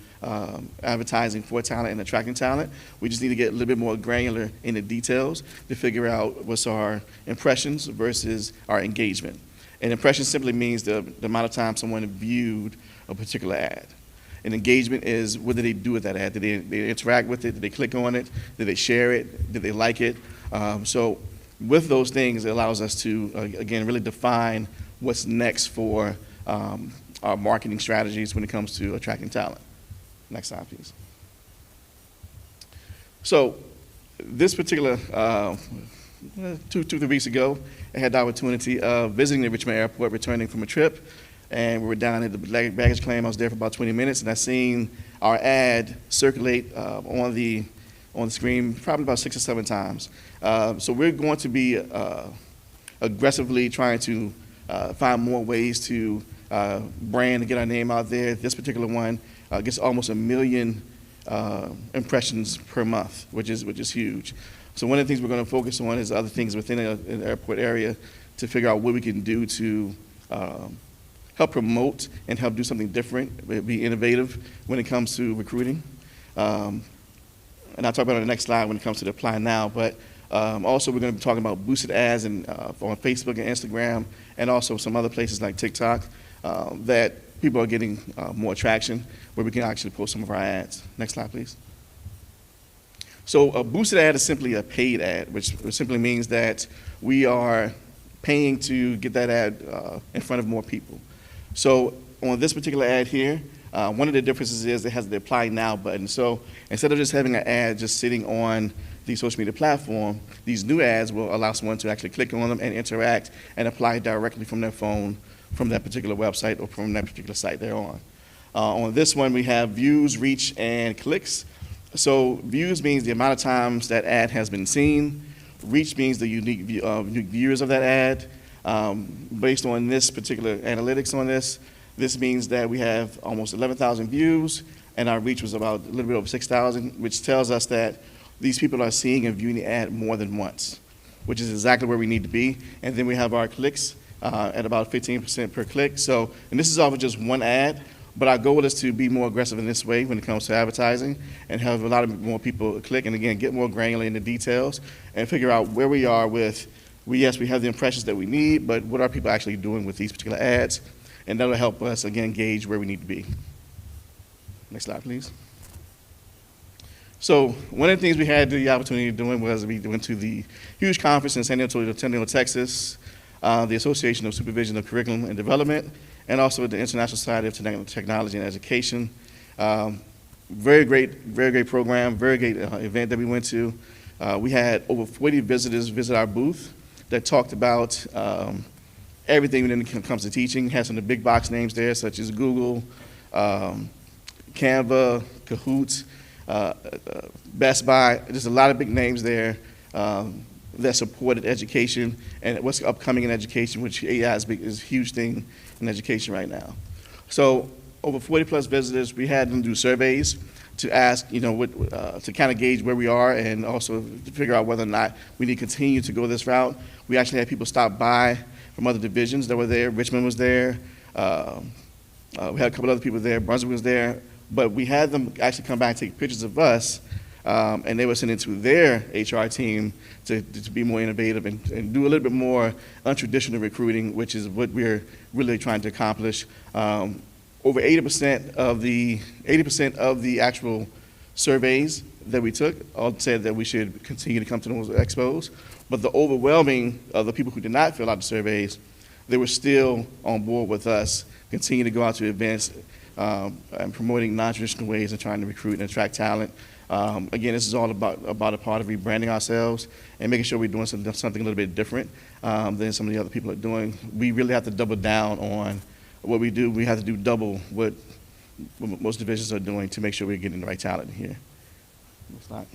advertising for talent and attracting talent. We just need to get a little bit more granular in the details to figure out what's our impressions versus our engagement. And impression simply means the amount of time someone viewed a particular ad. And engagement is what did they do with that ad? Did they interact with it? Did they click on it? Did they share it? Did they like it? So with those things, it allows us to, again, really define what's next for our marketing strategies when it comes to attracting talent. Next slide, please. So this particular, 2-3 weeks ago, I had the opportunity of visiting the Richmond Airport, returning from a trip, and we were down at the baggage claim. I was there for about 20 minutes, and I seen our ad circulate on the screen probably about 6 or 7 times. So we're going to be aggressively trying to find more ways to brand and get our name out there. This particular one gets almost 1 million impressions per month, which is huge. So one of the things we're going to focus on is other things within the airport area to figure out what we can do to help promote and help do something different, be innovative when it comes to recruiting. And I'll talk about it on the next slide when it comes to the apply now, but also we're going to be talking about boosted ads on Facebook and Instagram, and also some other places like TikTok that people are getting more traction where we can actually post some of our ads. Next slide, please. So a boosted ad is simply a paid ad, which simply means that we are paying to get that ad in front of more people. So on this particular ad here, one of the differences is it has the Apply Now button. So instead of just having an ad just sitting on the social media platform, these new ads will allow someone to actually click on them and interact and apply directly from their phone, from that particular website or from that particular site they're on. On this one, we have views, reach, and clicks. So views means the amount of times that ad has been seen. Reach means the unique viewers of that ad. Based on this particular analytics on this means that we have almost 11,000 views, and our reach was about a little bit over 6,000, which tells us that these people are seeing and viewing the ad more than once, which is exactly where we need to be. And then we have our clicks at about 15% per click. So, and this is off of just one ad, but our goal is to be more aggressive in this way when it comes to advertising and have a lot of more people click, and again, get more granular in the details and figure out where we are with, yes, we have the impressions that we need, but what are people actually doing with these particular ads? And that'll help us, again, gauge where we need to be. Next slide, please. So one of the things we had the opportunity of doing was we went to the huge conference in San Antonio, Texas, the Association of Supervision of Curriculum and Development, and also the International Society of Technology and Education. Very great program, very great event that we went to. We had over 40 visitors visit our booth that talked about everything when it comes to teaching. Had some of the big box names there, such as Google, Canva, Kahoot, Best Buy. There's a lot of big names there that supported education and what's upcoming in education, which AI is a huge thing in education right now. So over 40 plus visitors, we had them do surveys to ask, to kind of gauge where we are and also to figure out whether or not we need to continue to go this route. We actually had people stop by from other divisions that were there. Richmond was there. We had a couple other people there. Brunswick was there. But we had them actually come back and take pictures of us, and they were sent into their HR team to be more innovative and do a little bit more untraditional recruiting, which is what we're really trying to accomplish. Over 80% of the actual surveys that we took all said that we should continue to come to those expos. But the overwhelming of the people who did not fill out the surveys, they were still on board with us, continue to go out to events, and promoting non-traditional ways and trying to recruit and attract talent. Again, this is all about a part of rebranding ourselves and making sure we're doing something a little bit different than some of the other people are doing. We really have to double down on what we do. We have to do double what most divisions are doing to make sure we're getting the right talent in here. Next slide.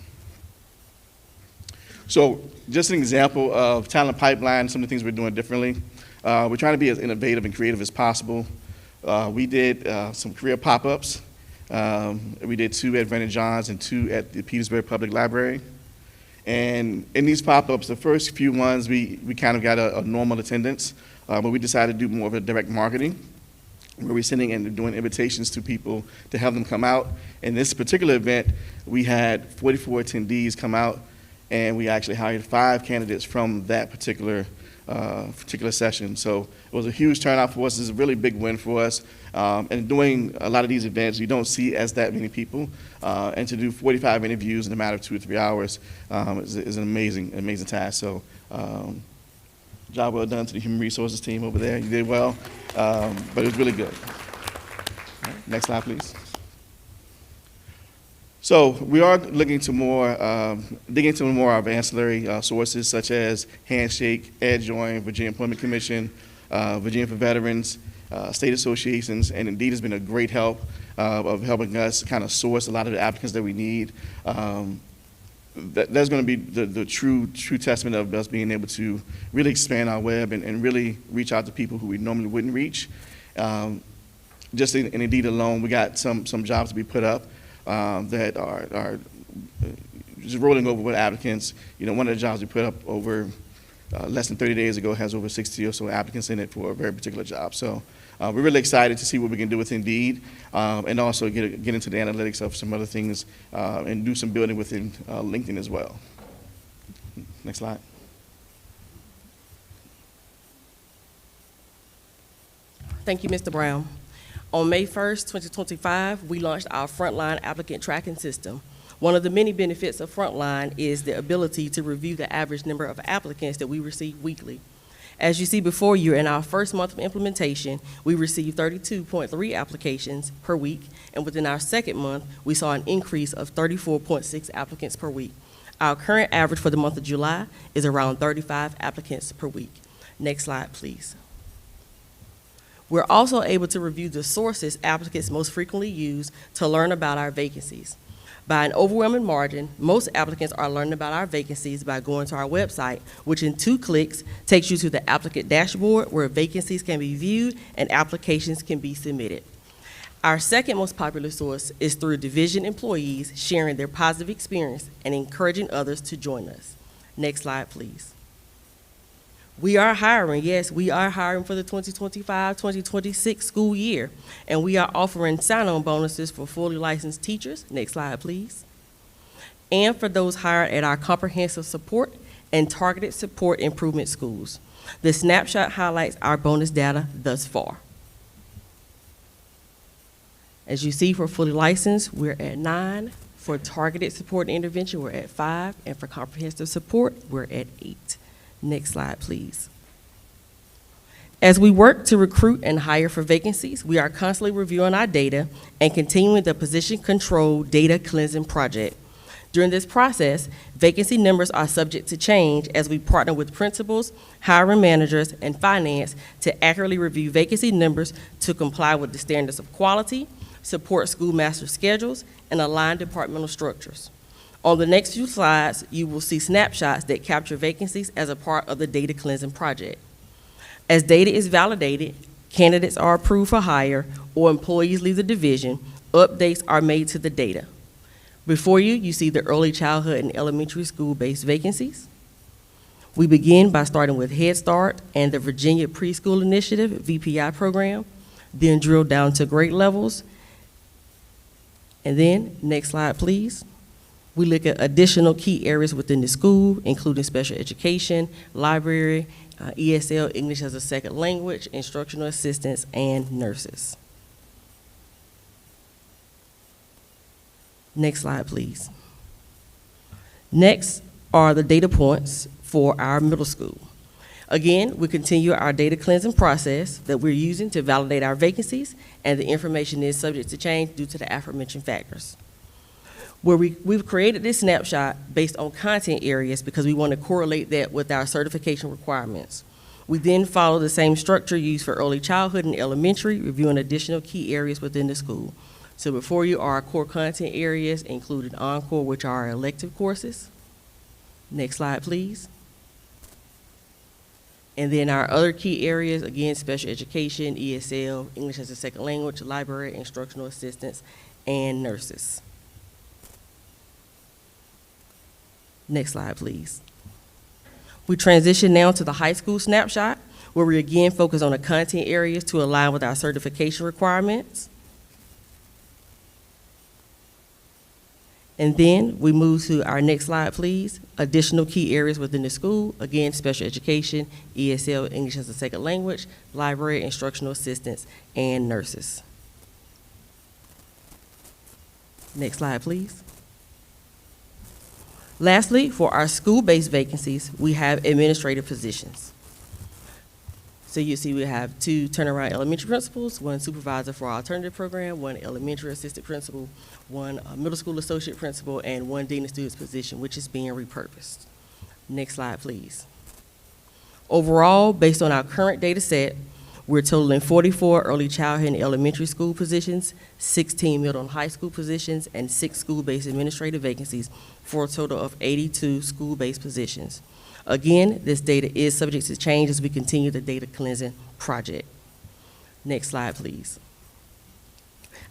So just an example of talent pipeline, some of the things we're doing differently. We're trying to be as innovative and creative as possible. We did some career pop-ups. We did 2 at Vernon Johns and 2 at the Petersburg Public Library. And in these pop-ups, the first few ones, we kind of got a normal attendance, but we decided to do more of a direct marketing, where we're sending and doing invitations to people to have them come out. In this particular event, we had 44 attendees come out, and we actually hired 5 candidates from that particular session. So it was a huge turnout for us. It's a really big win for us. And doing a lot of these events, you don't see as that many people. And to do 45 interviews in a matter of 2 or 3 hours is an amazing task. So job well done to the human resources team over there. You did well, but it was really good. Next slide, please. So we are looking to dig into more of our ancillary sources such as Handshake, EdJoin, Virginia Employment Commission, Virginia for Veterans, state associations, and Indeed has been a great help of helping us kind of source a lot of the applicants that we need. That's going to be the true testament of us being able to really expand our web and really reach out to people who we normally wouldn't reach. Just in Indeed alone, we got some jobs to be put up that are just rolling over with applicants. One of the jobs we put up over less than 30 days ago has over 60 or so applicants in it for a very particular job. So we're really excited to see what we can do with Indeed and also get into the analytics of some other things and do some building within LinkedIn as well. Next slide. Thank you, Mr. Brown. On May 1st, 2025, we launched our frontline applicant tracking system. One of the many benefits of Frontline is the ability to review the average number of applicants that we receive weekly. As you see before you, in our first month of implementation, we received 32.3 applications per week, and within our second month, we saw an increase of 34.6 applicants per week. Our current average for the month of July is around 35 applicants per week. Next slide, please. We're also able to review the sources applicants most frequently use to learn about our vacancies. By an overwhelming margin, most applicants are learning about our vacancies by going to our website, which in 2 clicks takes you to the applicant dashboard where vacancies can be viewed and applications can be submitted. Our second most popular source is through division employees sharing their positive experience and encouraging others to join us. Next slide, please. We are hiring, yes, we are hiring for the 2025-2026 school year, and we are offering sign-on bonuses for fully licensed teachers. Next slide, please. And for those hired at our comprehensive support and targeted support improvement schools. The snapshot highlights our bonus data thus far. As you see, for fully licensed, we're at 9. For targeted support and intervention, we're at 5. And for comprehensive support, we're at 8. Next slide, please. As we work to recruit and hire for vacancies, we are constantly reviewing our data and continuing the position control data cleansing project. During this process, vacancy numbers are subject to change as we partner with principals, hiring managers, and finance to accurately review vacancy numbers to comply with the standards of quality, support school master schedules, and align departmental structures. On the next few slides, you will see snapshots that capture vacancies as a part of the data cleansing project. As data is validated, candidates are approved for hire, or employees leave the division, updates are made to the data. Before you, you see the early childhood and elementary school-based vacancies. We begin by starting with Head Start and the Virginia Preschool Initiative, VPI program, then drill down to grade levels. And then, next slide, please. We look at additional key areas within the school, including special education, library, ESL, English as a second language, instructional assistants, and nurses. Next slide, please. Next are the data points for our middle school. Again, we continue our data cleansing process that we're using to validate our vacancies, and the information is subject to change due to the aforementioned factors. Where we've created this snapshot based on content areas because we want to correlate that with our certification requirements. We then follow the same structure used for early childhood and elementary, reviewing additional key areas within the school. So before you are our core content areas, including Encore, which are our elective courses. Next slide, please. And then our other key areas, again, special education, ESL, English as a second language, library, instructional assistants, and nurses. Next slide, please. We transition now to the high school snapshot, where we again focus on the content areas to align with our certification requirements. And then we move to our next slide, please. Additional key areas within the school, again, special education, ESL, English as a second language, library, instructional assistants, and nurses. Next slide, please. Lastly, for our school-based vacancies, we have administrative positions. So you see we have 2 turnaround elementary principals, 1 supervisor for our alternative program, 1 elementary assistant principal, 1 middle school associate principal, and 1 dean of students position, which is being repurposed. Next slide, please. Overall, based on our current data set, we're totaling 44 early childhood and elementary school positions, 16 middle and high school positions, and 6 school-based administrative vacancies for a total of 82 school-based positions. Again, this data is subject to change as we continue the data cleansing project. Next slide, please.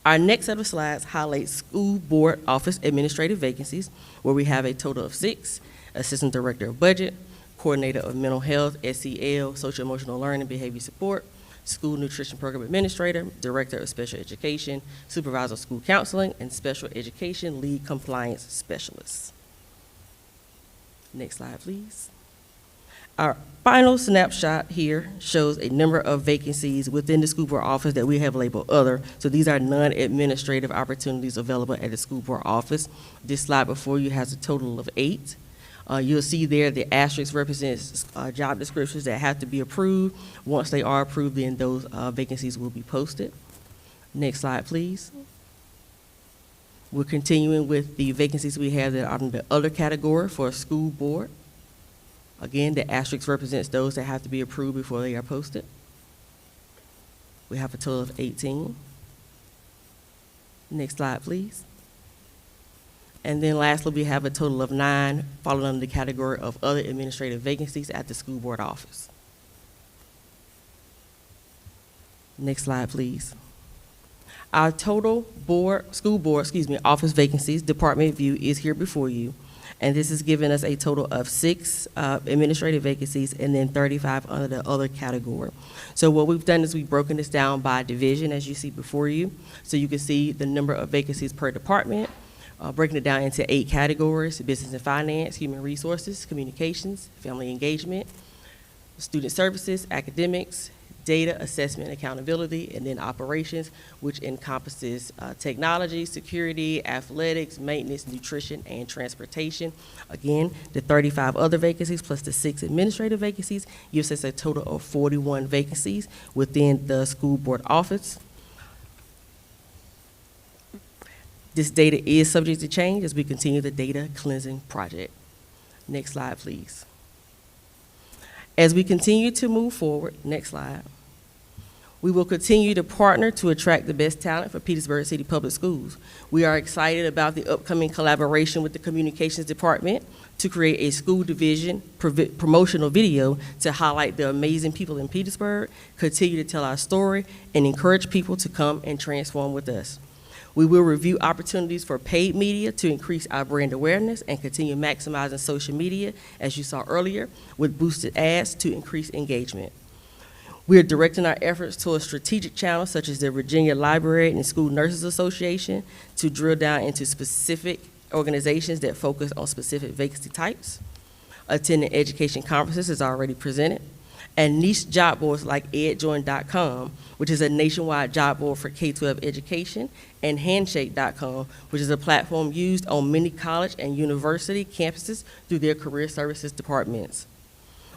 Our next set of slides highlights school board office administrative vacancies, where we have a total of 6, assistant director of budget, coordinator of mental health, SEL, social emotional learning, behavior support, school nutrition program administrator, director of special education, supervisor of school counseling, and special education lead compliance specialist. Next slide, please. Our final snapshot here shows a number of vacancies within the school board office that we have labeled other. So these are non-administrative opportunities available at the school board office. This slide before you has a total of 8. You'll see there the asterisk represents job descriptions that have to be approved. Once they are approved, then those vacancies will be posted. Next slide, please. We're continuing with the vacancies we have that are in the other category for a school board. Again, the asterisk represents those that have to be approved before they are posted. We have a total of 18. Next slide, please. And then lastly, we have a total of 9 falling under the category of other administrative vacancies at the school board office. Next slide, please. Our total school board, office vacancies, department view is here before you. And this is giving us a total of 6 administrative vacancies and then 35 under the other category. So what we've done is we've broken this down by division, as you see before you. So you can see the number of vacancies per department, breaking it down into 8 categories: business and finance, human resources, communications, family engagement, student services, academics, data, assessment, accountability, and then operations, which encompasses technology, security, athletics, maintenance, nutrition, and transportation. Again, the 35 other vacancies plus the 6 administrative vacancies gives us a total of 41 vacancies within the school board office. This data is subject to change as we continue the data cleansing project. Next slide, please. As we continue to move forward, next slide, we will continue to partner to attract the best talent for Petersburg City Public Schools. We are excited about the upcoming collaboration with the Communications Department to create a school division promotional video to highlight the amazing people in Petersburg, continue to tell our story, and encourage people to come and transform with us. We will review opportunities for paid media to increase our brand awareness and continue maximizing social media, as you saw earlier, with boosted ads to increase engagement. We are directing our efforts to a strategic channel such as the Virginia Library and School Nurses Association to drill down into specific organizations that focus on specific vacancy types. Attending education conferences is already presented. And niche job boards like edjoin.com, which is a nationwide job board for K-12 education, and handshake.com, which is a platform used on many college and university campuses through their career services departments.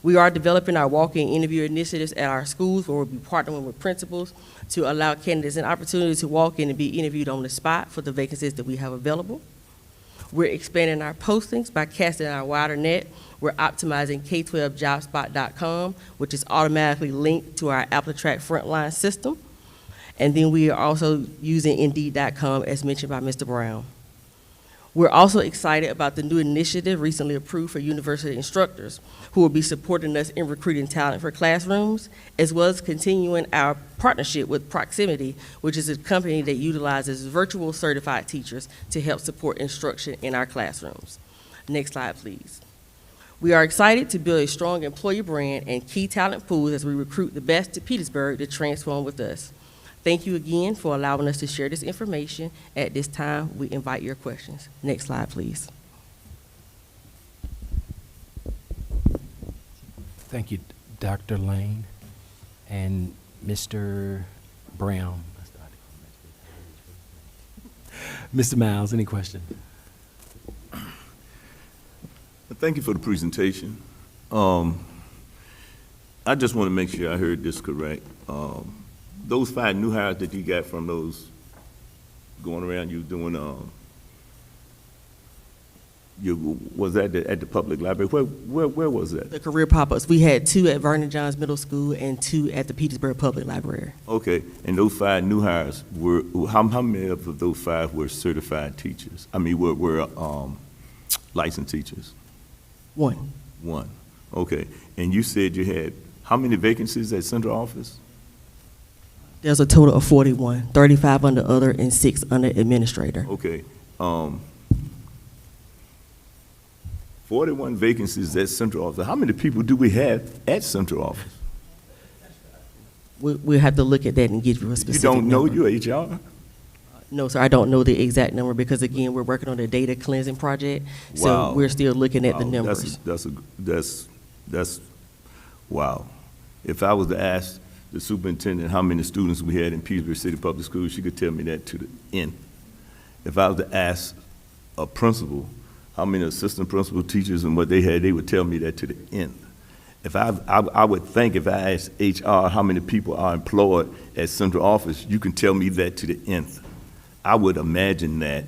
We are developing our walk-in interview initiatives at our schools, where we'll be partnering with principals to allow candidates an opportunity to walk in and be interviewed on the spot for the vacancies that we have available. We're expanding our postings by casting our wider net. We're optimizing K12jobspot.com, which is automatically linked to our AppleTrack frontline system. And then we are also using Indeed.com, as mentioned by Mr. Brown. We're also excited about the new initiative recently approved for university instructors, who will be supporting us in recruiting talent for classrooms, as well as continuing our partnership with Proximity, which is a company that utilizes virtual certified teachers to help support instruction in our classrooms. Next slide, please. We are excited to build a strong employer brand and key talent pools as we recruit the best to Petersburg to transform with us. Thank you again for allowing us to share this information. At this time, we invite your questions. Next slide, please. Thank you, Dr. Lane and Mr. Brown. Mr. Miles, any questions? Thank you for the presentation. I just want to make sure I heard this correct. Those 5 new hires that you got from those going around, you doing, was that at the public library? Where was that? The career pop-ups, we had 2 at Vernon Johns Middle School and 2 at the Petersburg Public Library. Okay, and those 5 new hires were, how many of those 5 were certified teachers? I mean, were licensed teachers? 1. 1, okay. And you said you had how many vacancies at central office? There's a total of 41, 35 under other and 6 under administrator. Okay. 41 vacancies at central office. How many people do we have at central office? We'll have to look at that and give you a specific You don't know number. your HR? No, sir, I don't know the exact number because, again, we're working on the data cleansing project. Wow. So we're still looking at the Wow, numbers. That's Wow. If I was to ask the superintendent how many students we had in Petersburg City Public Schools, she could tell me that to the end. If I was to ask a principal how many assistant principal teachers and what they had, they would tell me that to the end. If I would think if I asked HR how many people are employed at central office, you can tell me that to the nth. I would imagine that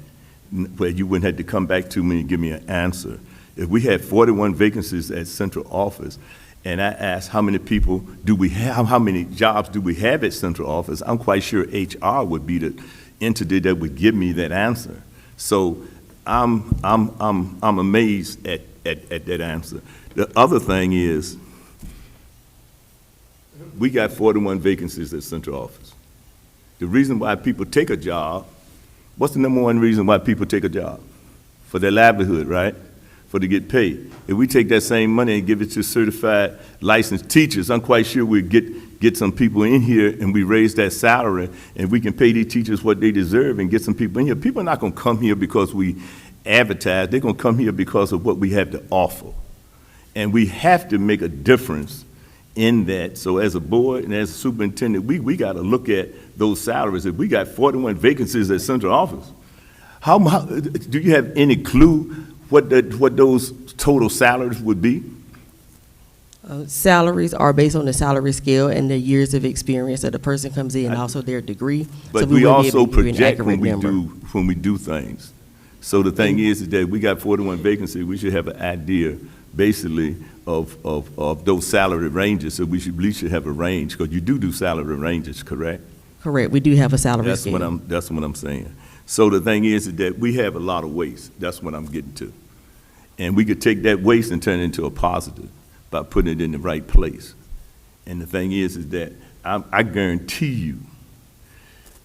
where you wouldn't have to come back to me and give me an answer. If we had 41 vacancies at central office, and I asked how many people do we have, how many jobs do we have at central office, I'm quite sure HR would be the entity that would give me that answer. So I'm amazed at that answer. The other thing is, we got 41 vacancies at central office. The reason why people take a job, what's the number one reason why people take a job? For their livelihood, right? For to get paid. If we take that same money and give it to certified licensed teachers, I'm quite sure we'd get some people in here and we raise that salary and we can pay these teachers what they deserve and get some people in here. People are not gonna come here because we advertise, they're gonna come here because of what we have to offer. And we have to make a difference in that. So as a board and as a superintendent, we gotta look at those salaries. If we got 41 vacancies at central office, how do you have any clue what those total salaries would be? Salaries are based on the salary scale and the years of experience that a person comes in, and also their degree. But So we wouldn't be able also to give you an project accurate number. when we do things. So the thing is that we got 41 vacancies. We should have an idea, basically, of those salary ranges. So we should at least have a range, because you do salary ranges, correct? Correct. We do have a salary scale. That's what I'm saying. So the thing is that we have a lot of waste. That's what I'm getting to. And we could take that waste and turn it into a positive by putting it in the right place. And the thing is that I guarantee you,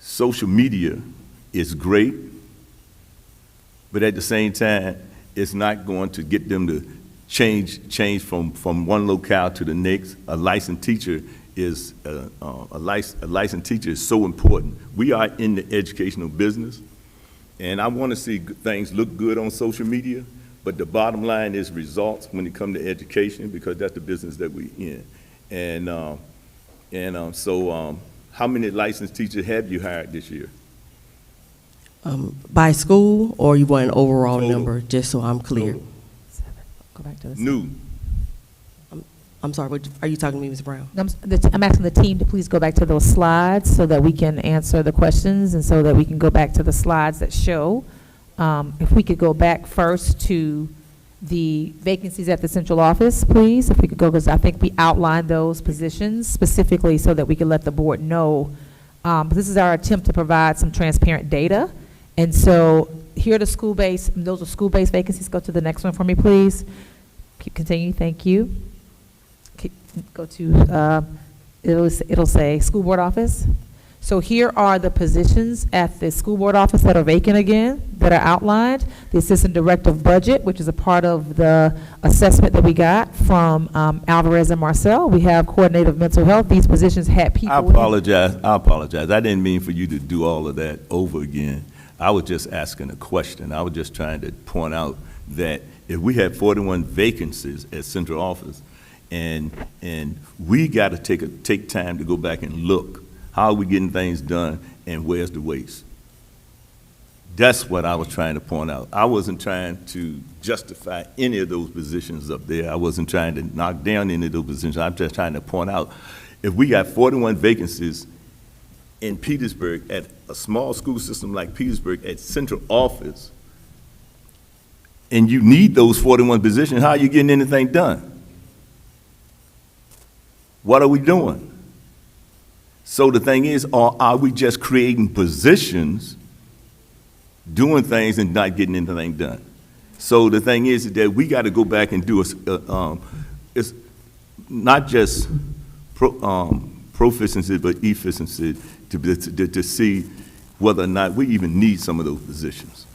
social media is great, but at the same time, it's not going to get them to change from one locale to the next. A licensed teacher is a licensed teacher is so important. We are in the educational business, and I want to see things look good on social media, but the bottom line is results when it comes to education, because that's the business that we're in. So how many licensed teachers have you hired this year? By school, or you want an overall Total. number, just so I'm clear? Total. Go back to the. New. I'm sorry, are you talking to me, Ms. Brown? I'm asking the team to please go back to those slides so that we can answer the questions and so that we can go back to the slides that show. If we could go back first to the vacancies at the central office, please, if we could go, because I think we outlined those positions specifically so that we could let the board know. But this is our attempt to provide some transparent data. And so here are the school-based, those are school-based vacancies. Go to the next one for me, please. Keep continuing, thank you. Go to, it'll say school board office. So here are the positions at the school board office that are vacant again, that are outlined. The assistant director of budget, which is a part of the assessment that we got from Alvarez and Marcel. We have coordinator of mental health. These positions had people. I apologize. I didn't mean for you to do all of that over again. I was just asking a question. I was just trying to point out that if we have 41 vacancies at central office, and we got to take time to go back and look, how are we getting things done, and where's the waste? That's what I was trying to point out. I wasn't trying to justify any of those positions up there. I wasn't trying to knock down any of those positions. I'm just trying to point out, if we got 41 vacancies in Petersburg, at a small school system like Petersburg, at central office, and you need those 41 positions, how are you getting anything done? What are we doing? So the thing is, are we just creating positions, doing things and not getting anything done? So the thing is that we got to go back and do it's not just proficiency, but efficiency to see whether or not we even need some of those positions.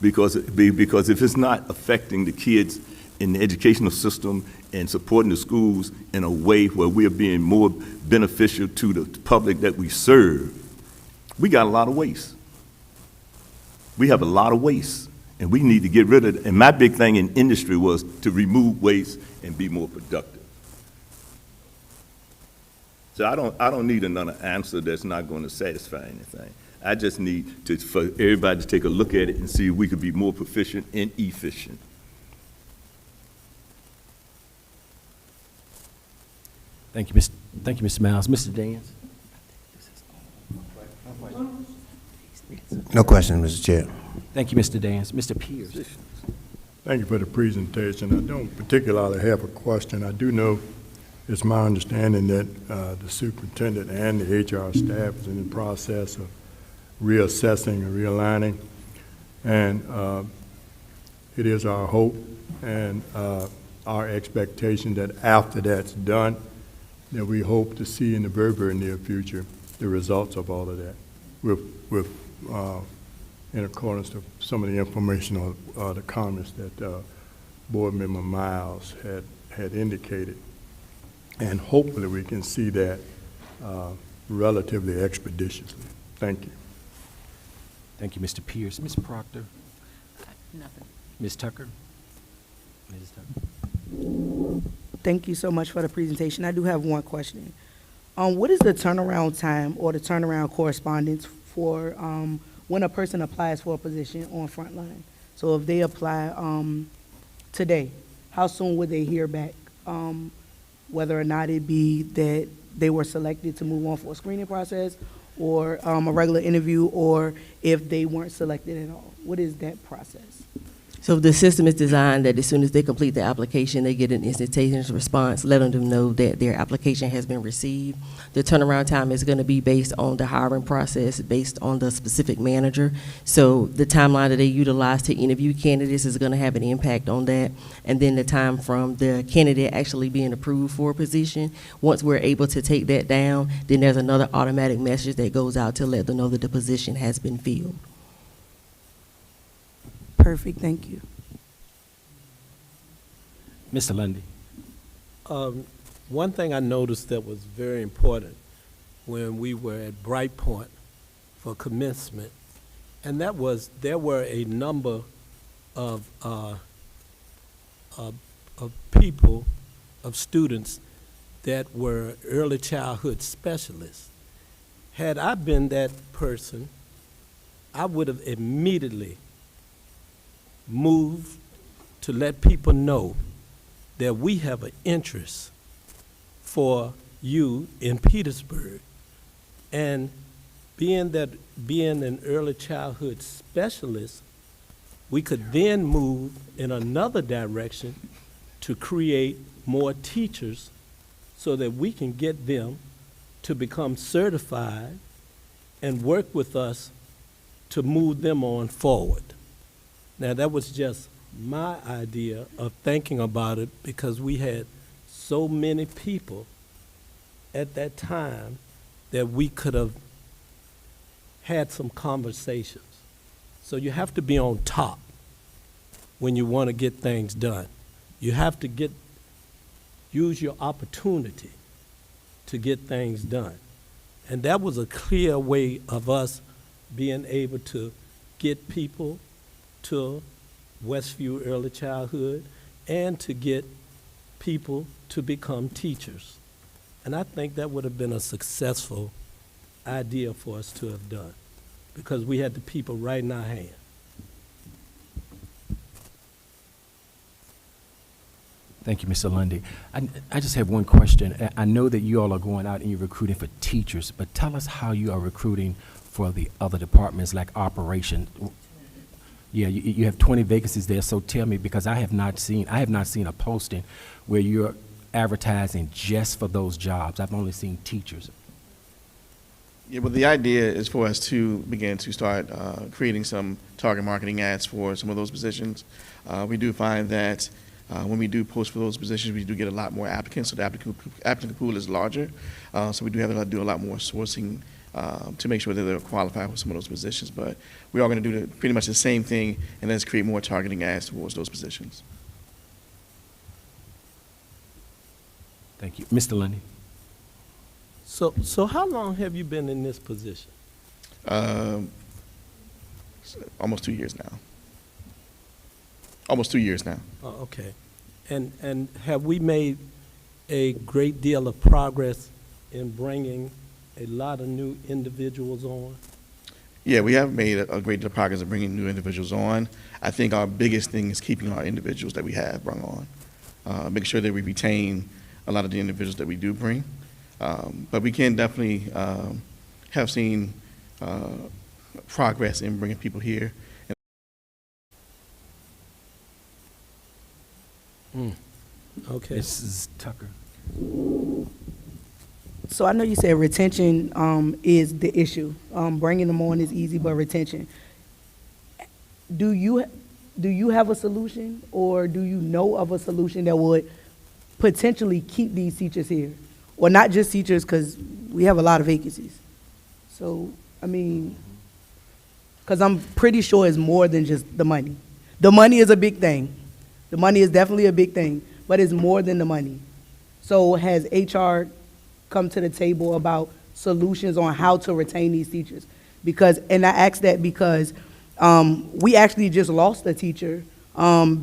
Because if it's not affecting the kids in the educational system and supporting the schools in a way where we are being more beneficial to the public that we serve, we got a lot of waste. We have a lot of waste, and we need to get rid of it. And my big thing in industry was to remove waste and be more productive. So I don't need another answer that's not going to satisfy anything. I just need for everybody to take a look at it and see if we could be more proficient and efficient. Thank you, Mr. Miles. Mr. Dance? No question, Mr. Chair. Thank you, Mr. Dance. Mr. Pierce? Thank you for the presentation. I don't particularly have a question. I do know it's my understanding that the superintendent and the HR staff is in the process of reassessing and realigning. And it is our hope and our expectation that after that's done, that we hope to see in the very, very near future the results of all of that in accordance to some of the information or the comments that Board Member Miles had indicated. And hopefully we can see that relatively expeditiously. Thank you. Thank you, Mr. Pierce. Ms. Proctor? Nothing. Ms. Tucker? Ms. Tucker? Thank you so much for the presentation. I do have one question. What is the turnaround time or the turnaround correspondence for when a person applies for a position on Frontline? So if they apply today, how soon would they hear back? Whether or not it be that they were selected to move on for a screening process or a regular interview, or if they weren't selected at all. What is that process? So the system is designed that as soon as they complete the application, they get an instantaneous response, letting them know that their application has been received. The turnaround time is going to be based on the hiring process, based on the specific manager. So the timeline that they utilize to interview candidates is going to have an impact on that. And then the time from the candidate actually being approved for a position. Once we're able to take that down, then there's another automatic message that goes out to let them know that the position has been filled. Perfect, thank you. Mr. Lundy? One thing I noticed that was very important when we were at Bright Point for commencement, and that was there were a number of people, of students that were early childhood specialists. Had I been that person, I would have immediately moved to let people know that we have an interest for you in Petersburg. And being an early childhood specialist, we could then move in another direction to create more teachers so that we can get them to become certified and work with us to move them on forward. Now, that was just my idea of thinking about it because we had so many people at that time that we could have had some conversations. So you have to be on top when you want to get things done. You have to use your opportunity to get things done. And that was a clear way of us being able to get people to Westview Early Childhood and to get people to become teachers. And I think that would have been a successful idea for us to have done because we had the people right in our hand. Thank you, Mr. Lundy. I just have one question. I know that you all are going out and you're recruiting for teachers, but tell us how you are recruiting for the other departments like operation. Yeah, you have 20 vacancies there, so tell me, because I have not seen a posting where you're advertising just for those jobs. I've only seen teachers. Yeah, well, the idea is for us to begin to start creating some target marketing ads for some of those positions. We do find that when we do post for those positions, we do get a lot more applicants, so the applicant pool is larger. So we do have to do a lot more sourcing to make sure that they're qualified for some of those positions. But we are going to do pretty much the same thing, and let's create more targeting ads towards those positions. Thank you. Mr. Lundy? So how long have you been in this position? Almost 2 years now. Almost 2 years now. Oh, okay. And have we made a great deal of progress in bringing a lot of new individuals on? Yeah, we have made a great deal of progress in bringing new individuals on. I think our biggest thing is keeping our individuals that we have brought on, making sure that we retain a lot of the individuals that we do bring. But we can definitely have seen progress in bringing people here. Okay. Mrs. Tucker. So I know you said retention is the issue. Bringing them on is easy, but retention. Do you have a solution, or do you know of a solution that would potentially keep these teachers here? Or not just teachers, because we have a lot of vacancies. So, I mean, because I'm pretty sure it's more than just the money. The money is a big thing. The money is definitely a big thing, but it's more than the money. So has HR come to the table about solutions on how to retain these teachers? Because, and I ask that because we actually just lost a teacher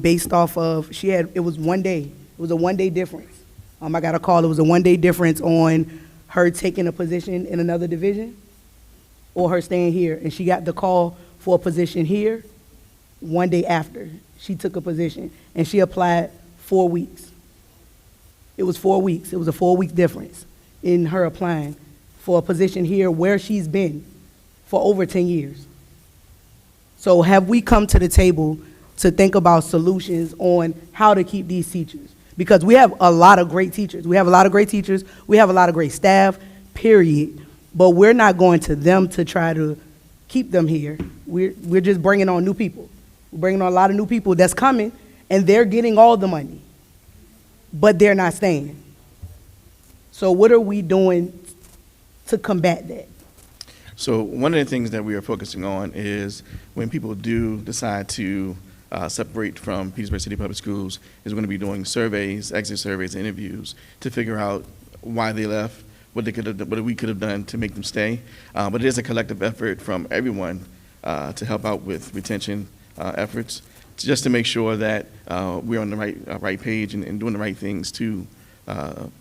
based off of, it was 1 day. It was a 1 day difference. I got a call, it was a 1 day difference on her taking a position in another division or her staying here. And she got the call for a position here 1 day after she took a position, and she applied 4 weeks. It was 4 weeks. It was a 4-week difference in her applying for a position here where she's been for over 10 years. So have we come to the table to think about solutions on how to keep these teachers? Because we have a lot of great teachers. We have a lot of great teachers. We have a lot of great staff, period. But we're not going to them to try to keep them here. We're just bringing on new people. We're bringing on a lot of new people that's coming, and they're getting all the money, but they're not staying. So what are we doing to combat that? So one of the things that we are focusing on is when people do decide to separate from Petersburg City Public Schools, is going to be doing surveys, exit surveys, interviews to figure out why they left, what we could have done to make them stay. But it is a collective effort from everyone to help out with retention efforts, just to make sure that we're on the right page and doing the right things to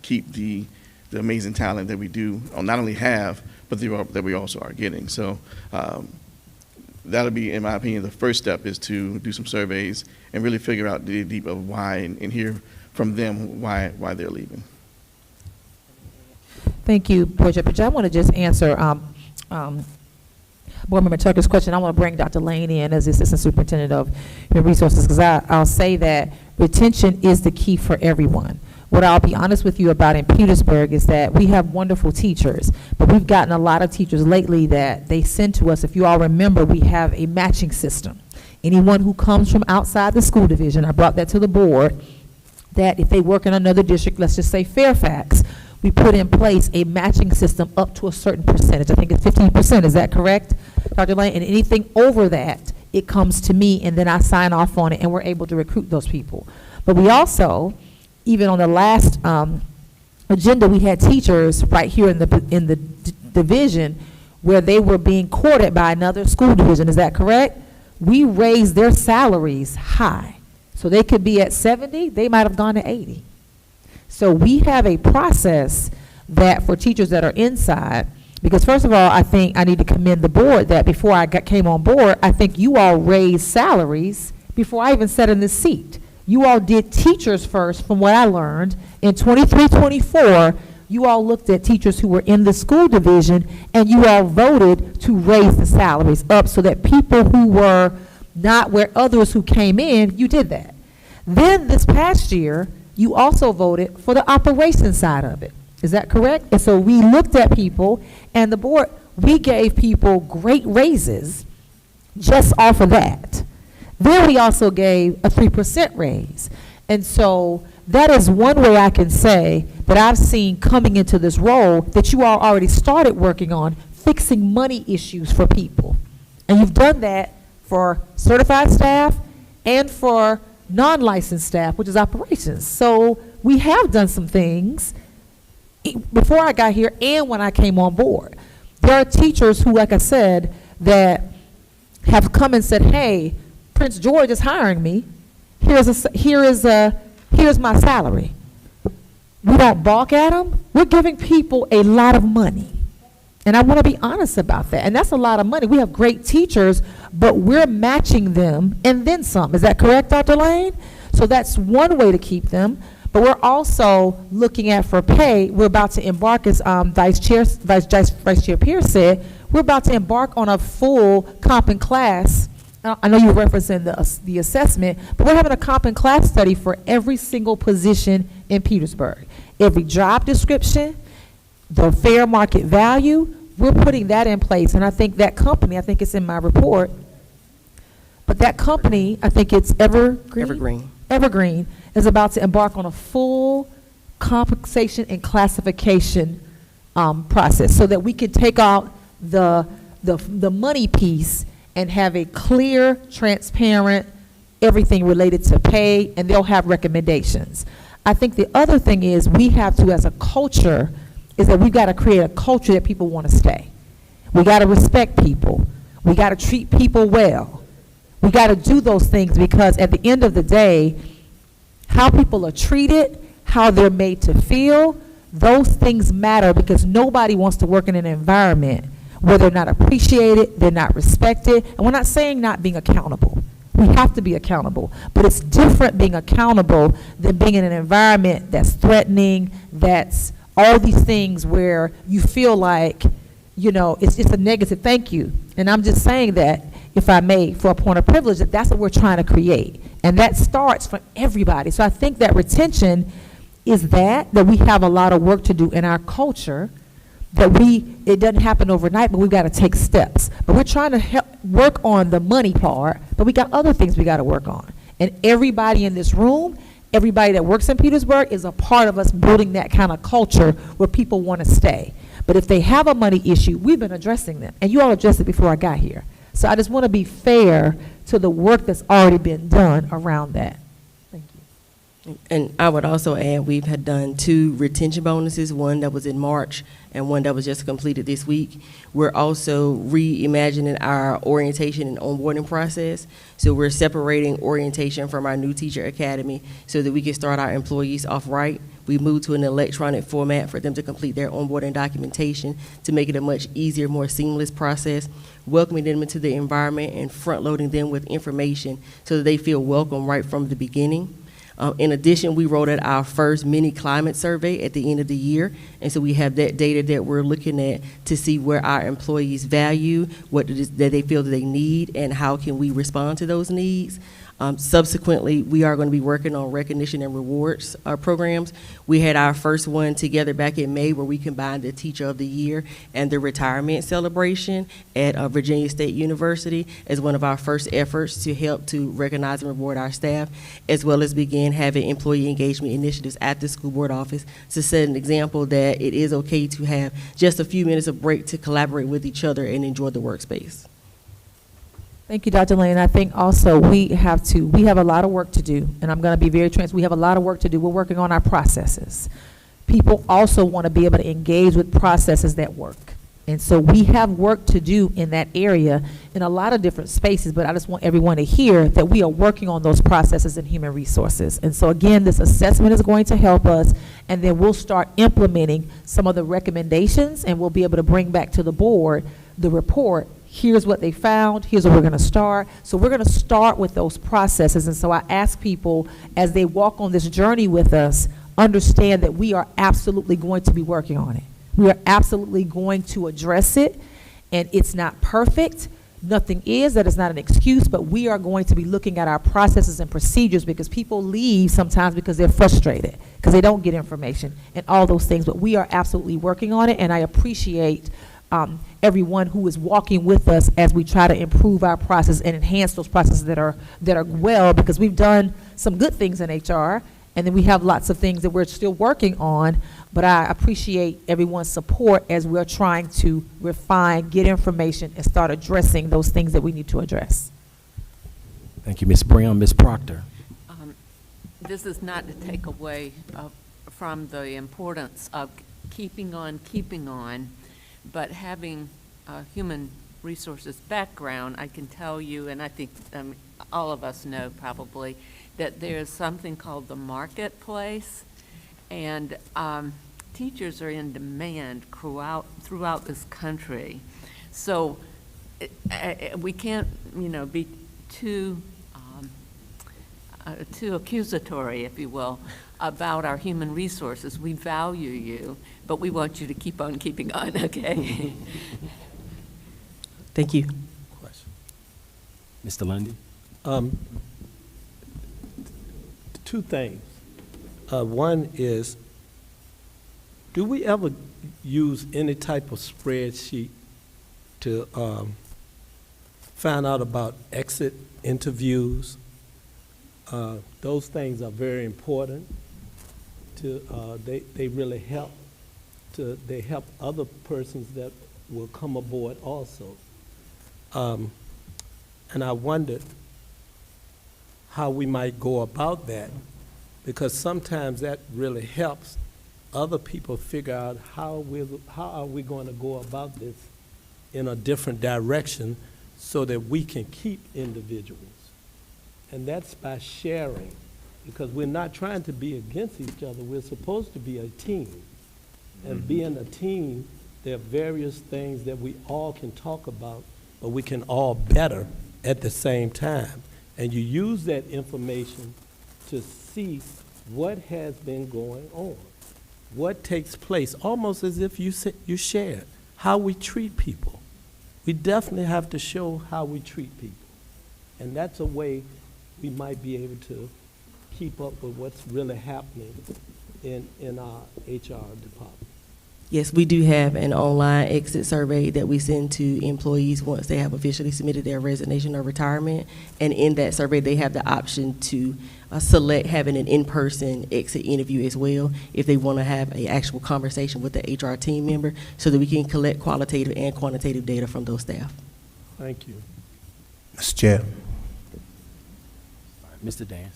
keep the amazing talent that we do not only have, but that we also are getting. So that'll be, in my opinion, the first step, is to do some surveys and really figure out the deep of why, and hear from them why they're leaving. Thank you, Board Chair Pritchett. I want to just answer Board Member Tucker's question. I want to bring Dr. Lane in as the Assistant Superintendent of Human Resources, because I'll say that retention is the key for everyone. What I'll be honest with you about in Petersburg is that we have wonderful teachers, but we've gotten a lot of teachers lately that they send to us. If you all remember, we have a matching system. Anyone who comes from outside the school division, I brought that to the board, that if they work in another district, let's just say Fairfax, we put in place a matching system up to a certain percentage. I think it's 15%, is that correct, Dr. Lane? And anything over that, it comes to me, and then I sign off on it, and we're able to recruit those people. But we also, even on the last agenda, we had teachers right here in the division where they were being courted by another school division, is that correct? We raised their salaries high. So they could be at 70, they might have gone to 80. So we have a process that for teachers that are inside, because first of all, I think I need to commend the board that before I came on board, I think you all raised salaries before I even sat in this seat. You all did teachers first, from what I learned. In 23-24, you all looked at teachers who were in the school division, and you all voted to raise the salaries up so that people who were not where others who came in, you did that. Then this past year, you also voted for the operations side of it. Is that correct? And so we looked at people, and the board, we gave people great raises just off of that. Then we also gave a 3% raise. And so that is one way I can say that I've seen coming into this role that you all already started working on fixing money issues for people. And you've done that for certified staff and for non-licensed staff, which is operations. So we have done some things before I got here and when I came on board. There are teachers who, like I said, that have come and said, hey, Prince George is hiring me. Here's my salary. We don't balk at them. we're giving people a lot of money. And I want to be honest about that. And that's a lot of money. We have great teachers, but we're matching them and then some. Is that correct, Dr. Lane? So that's one way to keep them. But we're also looking at for pay. We're about to embark, as Vice Chair Pierce said, we're about to embark on a full comp and class. I know you're referencing the assessment, but we're having a comp and class study for every single position in Petersburg. Every job description, the fair market value, we're putting that in place. And I think that company, I think it's in my report, but that company, I think it's Evergreen is about to embark on a full compensation and classification process so that we can take out the money piece and have a clear, transparent, everything related to pay, and they'll have recommendations. I think the other thing is we have to, as a culture, is that we've got to create a culture that people want to stay. We got to respect people. We got to treat people well. We got to do those things because at the end of the day, how people are treated, how they're made to feel, those things matter because nobody wants to work in an environment where they're not appreciated, they're not respected. And we're not saying not being accountable. We have to be accountable. But it's different being accountable than being in an environment that's threatening, that's all these things where you feel like, you know, it's a negative thank you. And I'm just saying that, if I may, for a point of privilege, that's what we're trying to create. And that starts from everybody. So I think that retention is that we have a lot of work to do in our culture, that it doesn't happen overnight, but we've got to take steps. But we're trying to work on the money part, but we got other things we got to work on. And everybody in this room, everybody that works in Petersburg is a part of us building that kind of culture where people want to stay. But if they have a money issue, we've been addressing them. And you all addressed it before I got here. So I just want to be fair to the work that's already been done around that. Thank you. And I would also add, we've had done 2 retention bonuses, one that was in March and one that was just completed this week. We're also reimagining our orientation and onboarding process. So we're separating orientation from our new teacher academy so that we can start our employees off right. We moved to an electronic format for them to complete their onboarding documentation to make it a much easier, more seamless process, welcoming them into the environment and front-loading them with information so that they feel welcome right from the beginning. In addition, we rolled out our first mini climate survey at the end of the year, and so we have that data that we're looking at to see where our employees value, what it is that they feel that they need, and how can we respond to those needs. Subsequently, we are going to be working on recognition and rewards programs. We had our first one together back in May where we combined the Teacher of the Year and the retirement celebration at Virginia State University as one of our first efforts to help to recognize and reward our staff, as well as begin having employee engagement initiatives at the school board office to set an example that it is okay to have just a few minutes of break to collaborate with each other and enjoy the workspace. Thank you, Dr. Lane. I think also we have a lot of work to do, and I'm going to be very transparent. We have a lot of work to do. We're working on our processes. People also want to be able to engage with processes that work. And so we have work to do in that area in a lot of different spaces, but I just want everyone to hear that we are working on those processes in human resources. And so again, this assessment is going to help us, and then we'll start implementing some of the recommendations, and we'll be able to bring back to the board the report. Here's what they found, here's where we're going to start. So we're going to start with those processes. And so I ask people, as they walk on this journey with us, understand that we are absolutely going to be working on it. We are absolutely going to address it, and it's not perfect. Nothing is. That is not an excuse, but we are going to be looking at our processes and procedures because people leave sometimes because they're frustrated, because they don't get information and all those things. But we are absolutely working on it, and I appreciate everyone who is walking with us as we try to improve our process and enhance those processes that are well, because we've done some good things in HR, and then we have lots of things that we're still working on. But I appreciate everyone's support as we're trying to refine, get information, and start addressing those things that we need to address. Thank you, Ms. Brown. Ms. Proctor. This is not to take away from the importance of keeping on, but having a human resources background, I can tell you, and I think all of us know probably, that there's something called the marketplace. And teachers are in demand throughout this country. So we can't, be too accusatory, if you will, about our human resources. We value you, but we want you to keep on keeping on, okay? Thank you. Mr. Lundy? Two things. One is, do we ever use any type of spreadsheet to find out about exit interviews? Those things are very important. They really help. They help other persons that will come aboard also. And I wondered how we might go about that, because sometimes that really helps other people figure out how are we going to go about this in a different direction so that we can keep individuals. And that's by sharing, because we're not trying to be against each other. We're supposed to be a team. And being a team, there are various things that we all can talk about, but we can all better at the same time. And you use that information to see what has been going on, what takes place, almost as if you shared how we treat people. We definitely have to show how we treat people. And that's a way we might be able to keep up with what's really happening in our HR department. Yes, we do have an online exit survey that we send to employees once they have officially submitted their resignation or retirement. And in that survey, they have the option to select having an in-person exit interview as well if they want to have an actual conversation with the HR team member, so that we can collect qualitative and quantitative data from those staff. Thank you. Mr. Chair. Mr. Dance?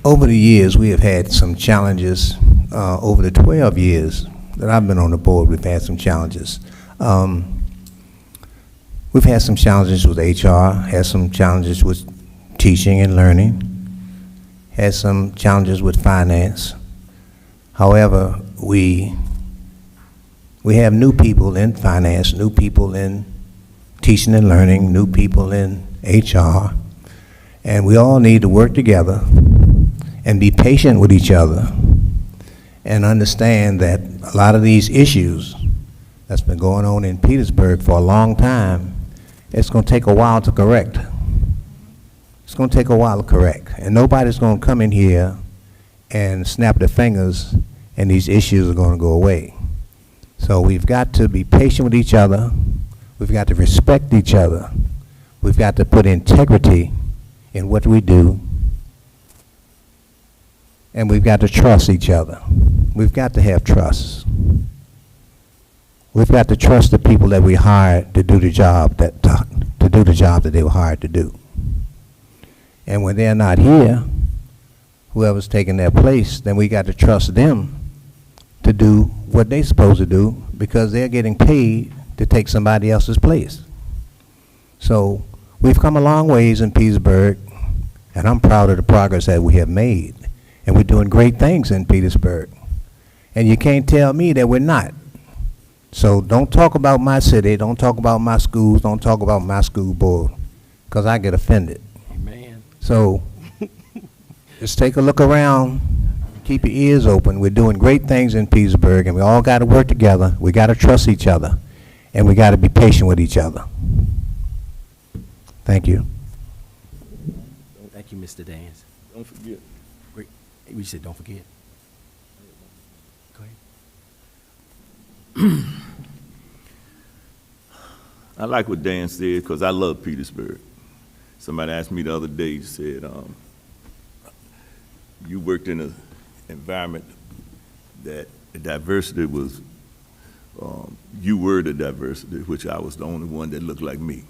Over the years, we have had some challenges. Over the 12 years that I've been on the board, we've had some challenges. We've had some challenges with HR, had some challenges with teaching and learning, had some challenges with finance. However, we have new people in finance, new people in teaching and learning, new people in HR, and we all need to work together and be patient with each other and understand that a lot of these issues that's been going on in Petersburg for a long time, it's going to take a while to correct. It's going to take a while to correct. And nobody's going to come in here and snap their fingers and these issues are going to go away. So we've got to be patient with each other. We've got to respect each other. We've got to put integrity in what we do. And we've got to trust each other. We've got to have trust. We've got to trust the people that we hired to do the job that they were hired to do. And when they're not here, whoever's taking their place, then we got to trust them to do what they're supposed to do, because they're getting paid to take somebody else's place. So we've come a long ways in Petersburg, and I'm proud of the progress that we have made. And we're doing great things in Petersburg. And you can't tell me that we're not. So don't talk about my city, don't talk about my schools, don't talk about my school board, because I get offended. Amen. So just take a look around, keep your ears open. We're doing great things in Petersburg, and we all got to work together. We got to trust each other, and we got to be patient with each other. Thank you. Thank you, Mr. Dance. Don't forget. We said don't forget. Go ahead. I like what Dan said, because I love Petersburg. Somebody asked me the other day, said, you worked in an environment that the diversity was, you were the diversity, which I was the only one that looked like me.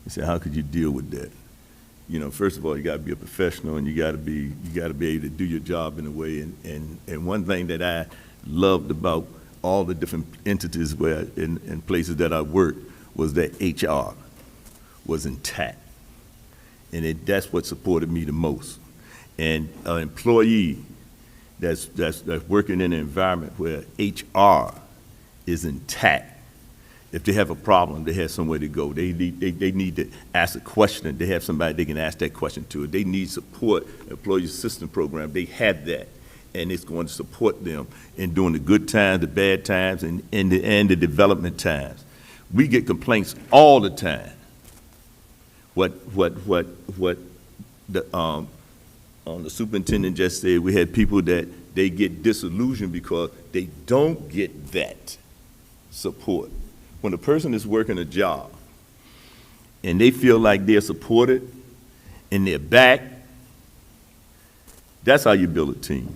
He said, how could you deal with that? You know, first of all, you got to be a professional, and you got to be able to do your job in a way. And one thing that I loved about all the different entities where in places that I worked was that HR was intact, and that's what supported me the most. And an employee that's working in an environment where HR is intact. If they have a problem, they have somewhere to go. They need to ask a question. They have somebody they can ask that question to. If they need support, employee assistance program, they have that. And it's going to support them in doing the good times, the bad times, and the development times. We get complaints all the time. What the superintendent just said, we had people that they get disillusioned because they don't get that support. When a person is working a job and they feel like they're supported and they're back, that's how you build a team.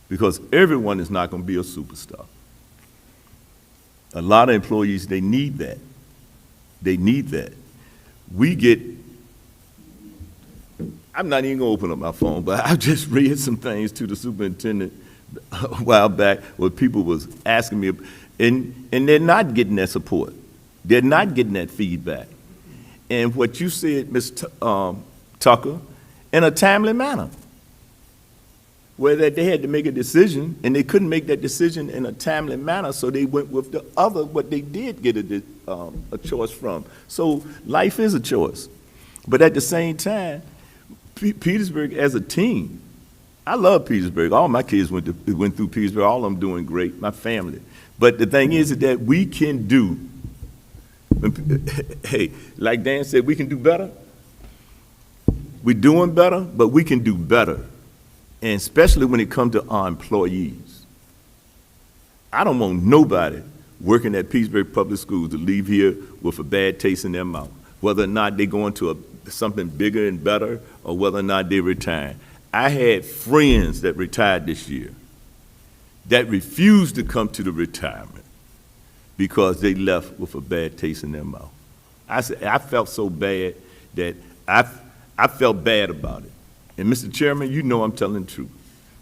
Because everyone is not going to be a superstar. A lot of employees, they need that. They need that. I'm not even going to open up my phone, but I just read some things to the superintendent a while back where people was asking me, and they're not getting that support. They're not getting that feedback. And what you said, Ms. Tucker, in a timely manner, where that they had to make a decision, and they couldn't make that decision in a timely manner, so they went with the other, what they did get a choice from. So life is a choice. But at the same time, Petersburg as a team, I love Petersburg. All my kids went through Petersburg. All of them doing great, my family. But the thing is that we can do, hey, like Dan said, we can do better. We're doing better, but we can do better. And especially when it comes to our employees. I don't want nobody working at Petersburg Public Schools to leave here with a bad taste in their mouth, whether or not they're going to something bigger and better or whether or not they retire. I had friends that retired this year that refused to come to the retirement because they left with a bad taste in their mouth. I felt so bad that I felt bad about it. And Mr. Chairman, you know I'm telling the truth.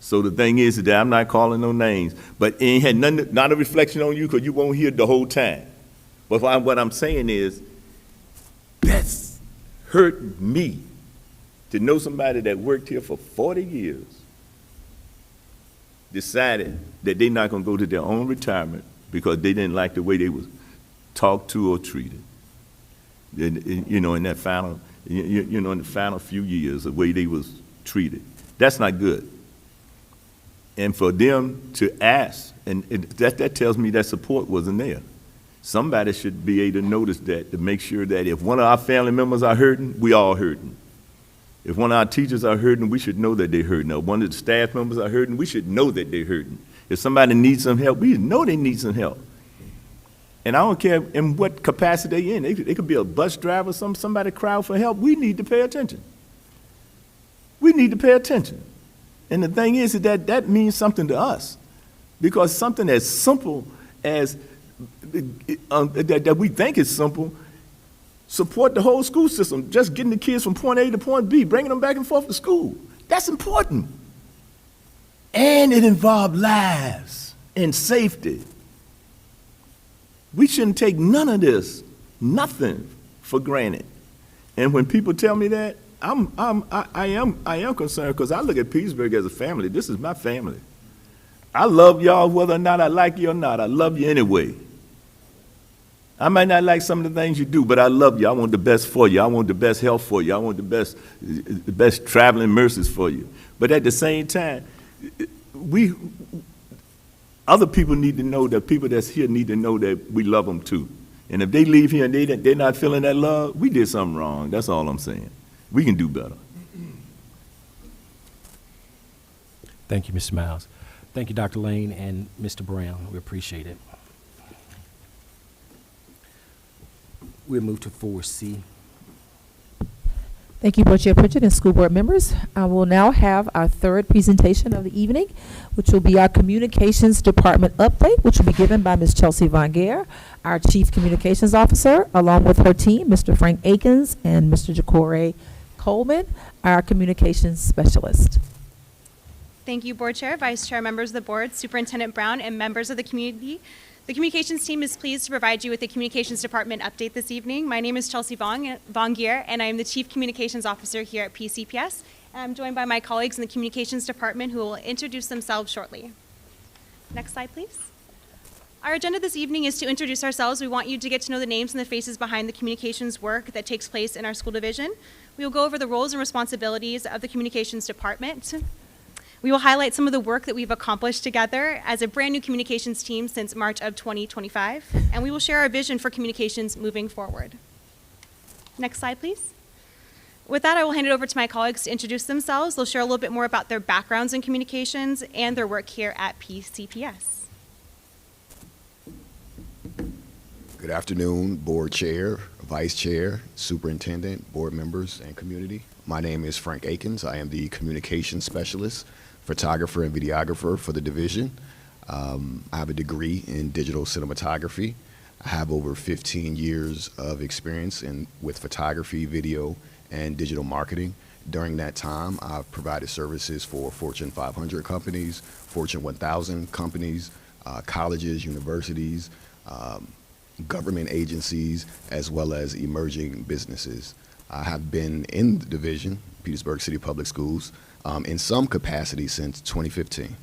So the thing is that I'm not calling no names, but it ain't had nothing, not a reflection on you because you won't hear the whole time. But what I'm saying is, that's hurt me to know somebody that worked here for 40 years decided that they're not going to go to their own retirement because they didn't like the way they was talked to or treated. You know, in that final, you know, in the final few years, the way they was treated. That's not good. And for them to ask, and that tells me that support wasn't there. Somebody should be able to notice that, to make sure that if one of our family members are hurting, we all hurting. If one of our teachers are hurting, we should know that they're hurting. If one of the staff members are hurting, we should know that they're hurting. If somebody needs some help, we know they need some help. And I don't care in what capacity they're in. They could be a bus driver, somebody cry out for help. We need to pay attention. We need to pay attention. And the thing is that means something to us. Because something as simple as, that we think is simple, support the whole school system, just getting the kids from point A to point B, bringing them back and forth to school. That's important. And it involved lives and safety. We shouldn't take none of this, nothing, for granted. And when people tell me that, I am concerned because I look at Petersburg as a family. This is my family. I love y'all whether or not I like you or not. I love you anyway. I might not like some of the things you do, but I love you. I want the best for you. I want the best health for you. I want the best traveling mercies for you. But at the same time, other people need to know that people that's here need to know that we love them too. And if they leave here and they're not feeling that love, we did something wrong. That's all I'm saying. We can do better. Thank you, Mr. Miles. Thank you, Dr. Lane and Mr. Brown. We appreciate it. We'll move to 4C. Thank you, Board Chair Pritchett and school board members. I will now have our third presentation of the evening, which will be our Communications Department update, which will be given by Ms. Chelsea Von Geer, our Chief Communications Officer, along with her team, Mr. Frank Akins and Mr. Jacore Coleman, our Communications Specialist. Thank you, Board Chair, Vice Chair, members of the board, Superintendent Brown, and members of the community. The communications team is pleased to provide you with the Communications Department update this evening. My name is Chelsea Von Geer, and I am the Chief Communications Officer here at PCPS, I'm joined by my colleagues in the Communications Department who will introduce themselves shortly. Next slide, please. Our agenda this evening is to introduce ourselves. We want you to get to know the names and the faces behind the communications work that takes place in our school division. We will go over the roles and responsibilities of the Communications Department. We will highlight some of the work that we've accomplished together as a brand new communications team since March of 2025, and we will share our vision for communications moving forward. Next slide, please. With that, I will hand it over to my colleagues to introduce themselves. They'll share a little bit more about their backgrounds in communications and their work here at PCPS. Good afternoon, board chair, vice chair, superintendent, board members, and community. My name is Frank Akins. I am the communications specialist, photographer, and videographer for the division. I have a degree in digital cinematography. I have over 15 years of experience with photography, video, and digital marketing. During that time, I've provided services for Fortune 500 companies, Fortune 1000 companies, colleges, universities, government agencies, as well as emerging businesses. I have been in the division, Petersburg City Public Schools, in some capacity since 2015.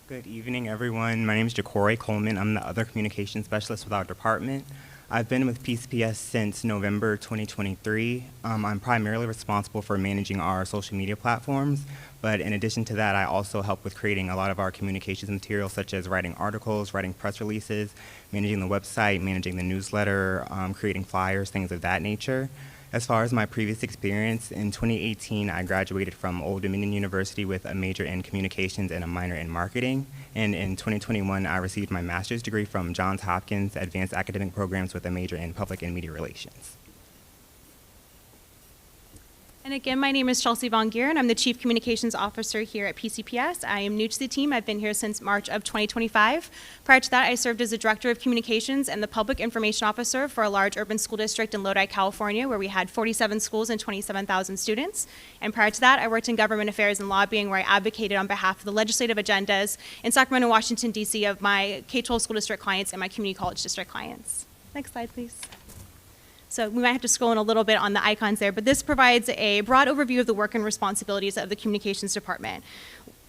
Good evening, everyone. My name is Jacory Coleman. I'm the other communications specialist with our department. I've been with PCPS since November 2023. I'm primarily responsible for managing our social media platforms, but in addition to that, I also help with creating a lot of our communications materials, such as writing articles, writing press releases, managing the website, managing the newsletter, creating flyers, things of that nature. As far as my previous experience, in 2018, I graduated from Old Dominion University with a major in communications and a minor in marketing. And in 2021, I received my master's degree from Johns Hopkins Advanced Academic Programs with a major in public and media relations. And again, my name is Chelsea Von Gier, and I'm the Chief Communications Officer here at PCPS. I am new to the team. I've been here since March of 2025. Prior to that, I served as the Director of Communications and the Public Information Officer for a large urban school district in Lodi, California, where we had 47 schools and 27,000 students. And prior to that, I worked in government affairs and lobbying, where I advocated on behalf of the legislative agendas in Sacramento, Washington, D.C. of my K-12 school district clients and my community college district clients. Next slide, please. So we might have to scroll in a little bit on the icons there, but this provides a broad overview of the work and responsibilities of the Communications Department.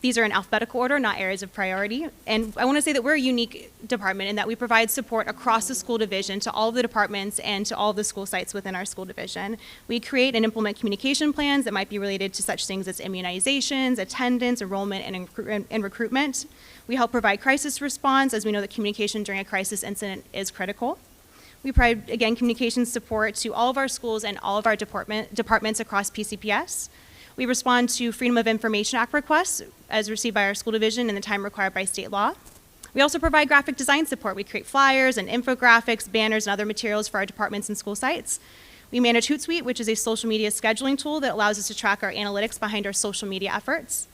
These are in alphabetical order, not areas of priority. And I want to say that we're a unique department in that we provide support across the school division to all of the departments and to all of the school sites within our school division. We create and implement communication plans that might be related to such things as immunizations, attendance, enrollment, and recruitment. We help provide crisis response, as we know that communication during a crisis incident is critical. We provide, again, communication support to all of our schools and all of our departments across PCPS. We respond to Freedom of Information Act requests as received by our school division in the time required by state law. We also provide graphic design support. We create flyers and infographics, banners, and other materials for our departments and school sites. We manage Hootsuite, which is a social media scheduling tool that allows us to track our analytics behind our social media efforts.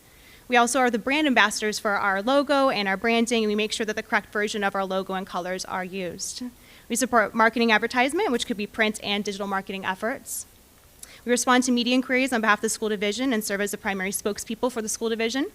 We also are the brand ambassadors for our logo and our branding, and we make sure that the correct version of our logo and colors are used. We support marketing advertisement, which could be print and digital marketing efforts. We respond to media inquiries on behalf of the school division and serve as the primary spokespeople for the school division.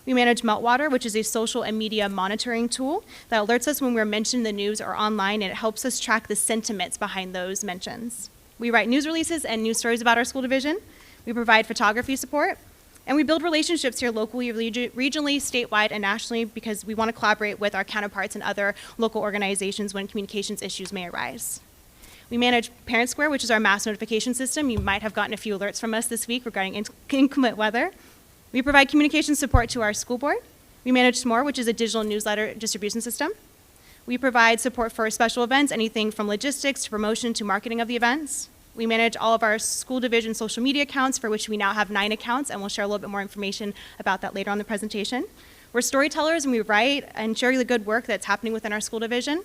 We manage Meltwater, which is a social and media monitoring tool that alerts us when we're mentioned in the news or online, and it helps us track the sentiments behind those mentions. We write news releases and news stories about our school division. We provide photography support. And we build relationships here locally, regionally, statewide, and nationally because we want to collaborate with our counterparts and other local organizations when communications issues may arise. We manage Parent Square, which is our mass notification system. You might have gotten a few alerts from us this week regarding inclement weather. We provide communication support to our school board. We manage SMORE, which is a digital newsletter distribution system. We provide support for special events, anything from logistics to promotion to marketing of the events. We manage all of our school division social media accounts, for which we now have 9 accounts, and we'll share a little bit more information about that later on in the presentation. We're storytellers, and we write and share the good work that's happening within our school division.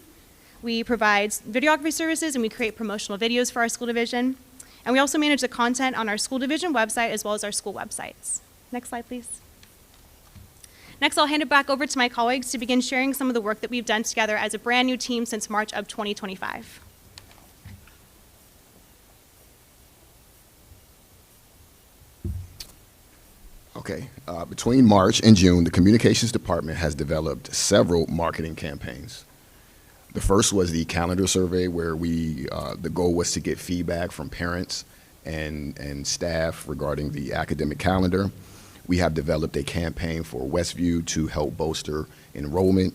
We provide videography services, and we create promotional videos for our school division. And we also manage the content on our school division website as well as our school websites. Next slide, please. Next, I'll hand it back over to my colleagues to begin sharing some of the work that we've done together as a brand new team since March of 2025. Okay, between March and June, the Communications Department has developed several marketing campaigns. The first was the calendar survey, where the goal was to get feedback from parents and staff regarding the academic calendar. We have developed a campaign for Westview to help bolster enrollment.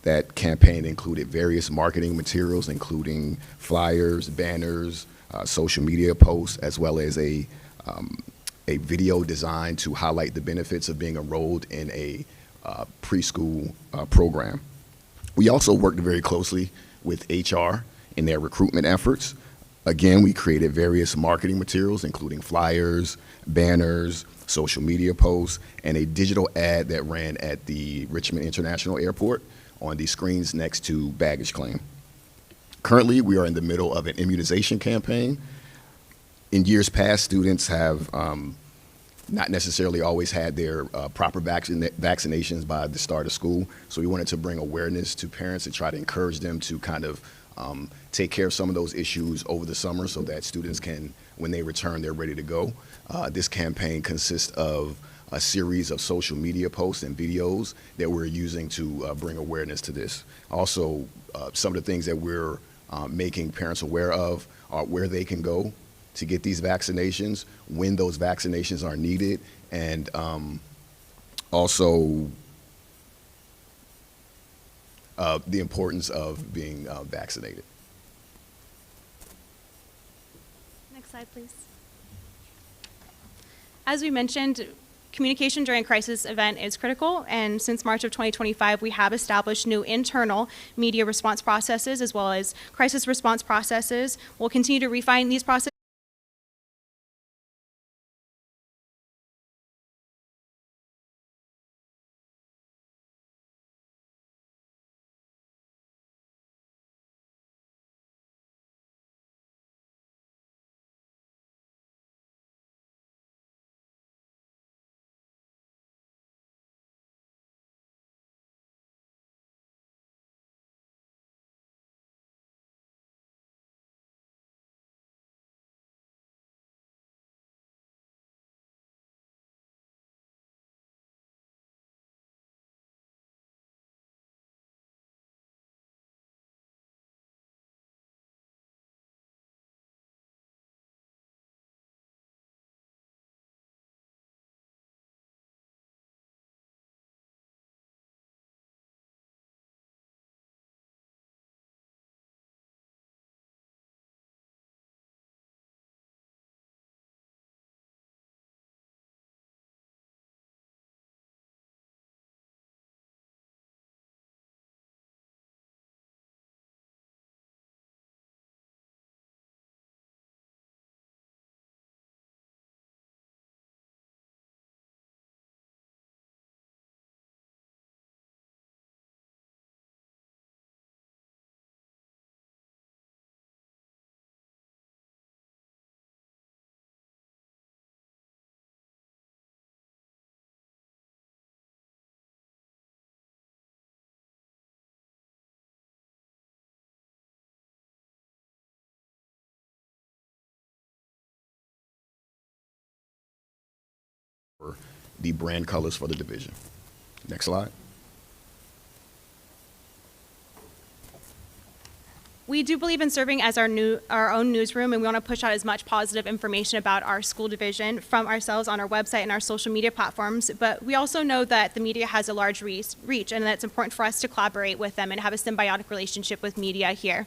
That campaign included various marketing materials, including flyers, banners, social media posts, as well as a video designed to highlight the benefits of being enrolled in a preschool program. We also worked very closely with HR in their recruitment efforts. Again, we created various marketing materials, including flyers, banners, social media posts, and a digital ad that ran at the Richmond International Airport on the screens next to baggage claim. Currently, we are in the middle of an immunization campaign. In years past, students have not necessarily always had their proper vaccinations by the start of school, so we wanted to bring awareness to parents and try to encourage them to kind of take care of some of those issues over the summer so that students can, when they return, they're ready to go. This campaign consists of a series of social media posts and videos that we're using to bring awareness to this. Also, some of the things that we're making parents aware of are where they can go to get these vaccinations, when those vaccinations are needed, and also the importance of being vaccinated. Next slide, please. As we mentioned, communication during a crisis event is critical, and since March of 2025, we have established new internal media response processes as well as crisis response processes. We'll continue to refine these processes. The brand colors for the division. Next slide. We do believe in serving as our own newsroom, and we want to push out as much positive information about our school division from ourselves on our website and our social media platforms. But we also know that the media has a large reach, and that it's important for us to collaborate with them and have a symbiotic relationship with media here.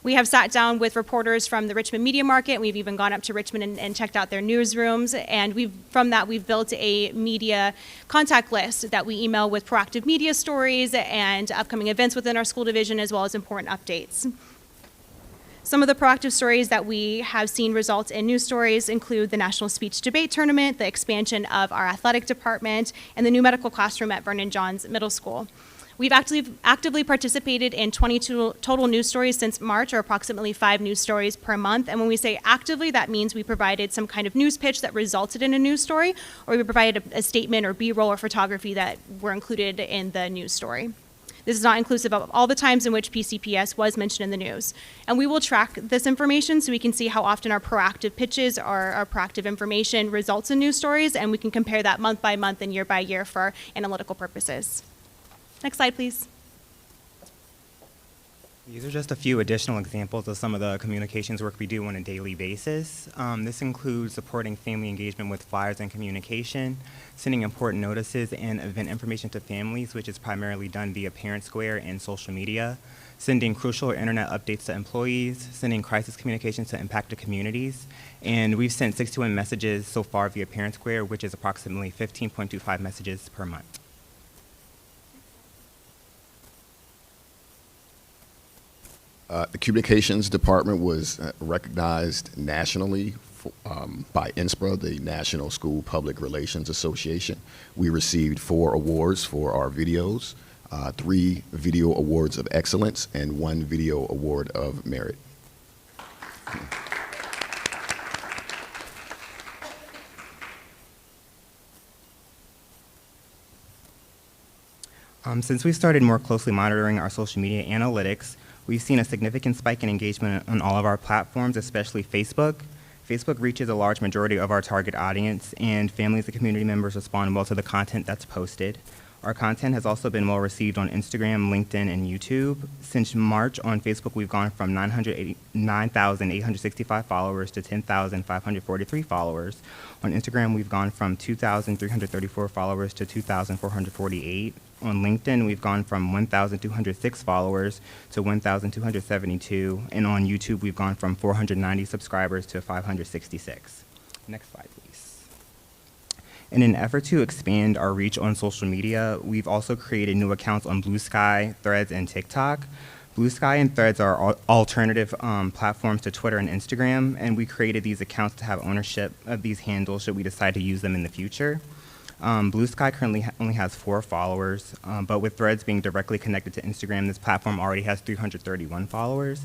We have sat down with reporters from the Richmond media market. We've even gone up to Richmond and checked out their newsrooms. And from that, we've built a media contact list that we email with proactive media stories and upcoming events within our school division, as well as important updates. Some of the proactive stories that we have seen result in news stories include the National Speech Debate Tournament, the expansion of our athletic department, and the new medical classroom at Vernon Johns Middle School. We've actively participated in 22 total news stories since March, or approximately 5 news stories per month. And when we say actively, that means we provided some kind of news pitch that resulted in a news story, or we provided a statement or B-roll or photography that were included in the news story. This is not inclusive of all the times in which PCPS was mentioned in the news. And we will track this information so we can see how often our proactive pitches or our proactive information results in news stories, and we can compare that month by month and year by year for analytical purposes. Next slide, please. These are just a few additional examples of some of the communications work we do on a daily basis. This includes supporting family engagement with flyers and communication, sending important notices and event information to families, which is primarily done via Parent Square and social media, sending crucial internet updates to employees, sending crisis communications to impacted communities, and we've sent 61 messages so far via Parent Square, which is approximately 15.25 messages per month. The communications department was recognized nationally by INSPRA, the National School Public Relations Association. We received 4 awards for our videos, 3 video awards of excellence, and 1 video award of merit. Since we started more closely monitoring our social media analytics, we've seen a significant spike in engagement on all of our platforms, especially Facebook. Facebook reaches a large majority of our target audience, and families and community members respond well to the content that's posted. Our content has also been well received on Instagram, LinkedIn, and YouTube. Since March on Facebook, we've gone from 9,865 followers to 10,543 followers. On Instagram, we've gone from 2,334 followers to 2,448. On LinkedIn, we've gone from 1,206 followers to 1,272. And on YouTube, we've gone from 490 subscribers to 566. Next slide, please. In an effort to expand our reach on social media, we've also created new accounts on Blue Sky, Threads, and TikTok. Blue Sky and Threads are alternative platforms to Twitter and Instagram, and we created these accounts to have ownership of these handles should we decide to use them in the future. Blue Sky currently only has 4 followers, but with Threads being directly connected to Instagram, this platform already has 331 followers.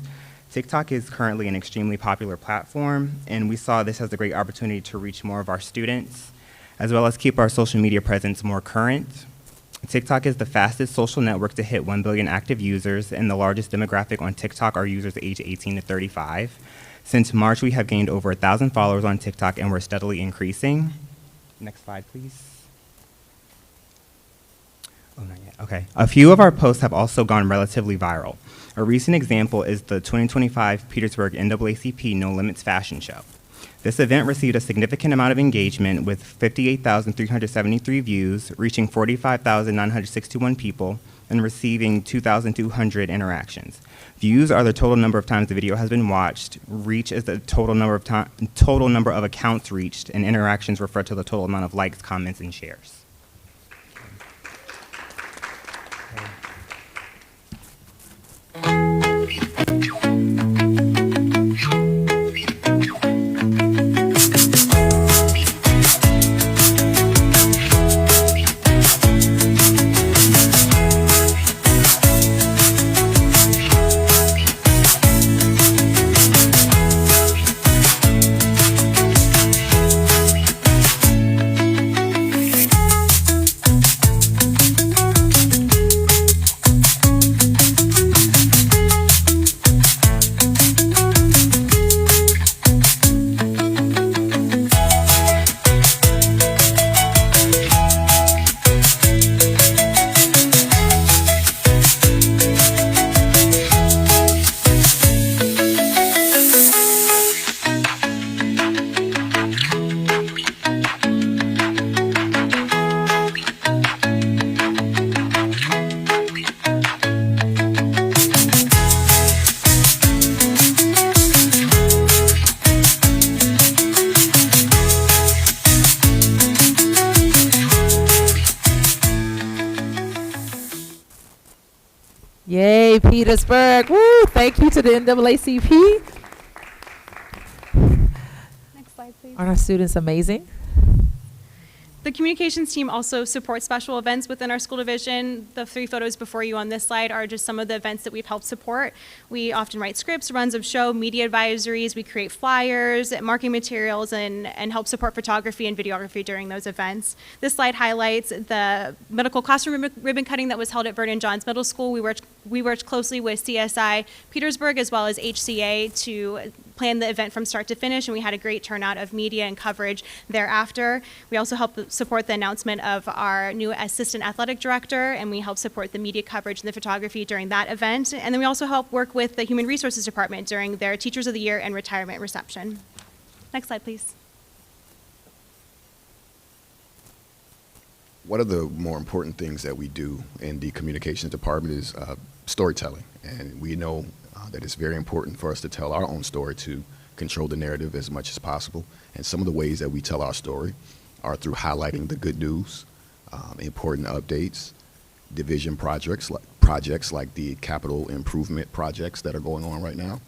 TikTok is currently an extremely popular platform, and we saw this as a great opportunity to reach more of our students, as well as keep our social media presence more current. TikTok is the fastest social network to hit 1 billion active users, and the largest demographic on TikTok are users aged 18 to 35. Since March, we have gained over 1,000 followers on TikTok, and we're steadily increasing. Next slide, please. Oh, not yet. Okay. A few of our posts have also gone relatively viral. A recent example is the 2025 Petersburg NAACP No Limits Fashion Show. This event received a significant amount of engagement with 58,373 views, reaching 45,961 people, and receiving 2,200 interactions. Views are the total number of times the video has been watched. Reach is the total number of accounts reached, and interactions refer to the total amount of likes, comments, and shares. Yay, Petersburg. Woo, thank you to the NAACP. Next slide, please. Aren't our students amazing? The communications team also supports special events within our school division. The 3 photos before you on this slide are just some of the events that we've helped support. We often write scripts, runs of show, media advisories, we create flyers, marketing materials, and help support photography and videography during those events. This slide highlights the medical classroom ribbon cutting that was held at Vernon Johns Middle School. We worked closely with CSI Petersburg as well as HCA to planned the event from start to finish, and we had a great turnout of media and coverage thereafter. We also helped support the announcement of our new assistant athletic director, and we helped support the media coverage and the photography during that event. And then we also helped work with the Human Resources Department during their Teachers of the Year and retirement reception. Next slide, please. One of the more important things that we do in the communications department is storytelling. And we know that it's very important for us to tell our own story, to control the narrative as much as possible. And some of the ways that we tell our story are through highlighting the good news, important updates, division projects like the capital improvement projects that are going on right now.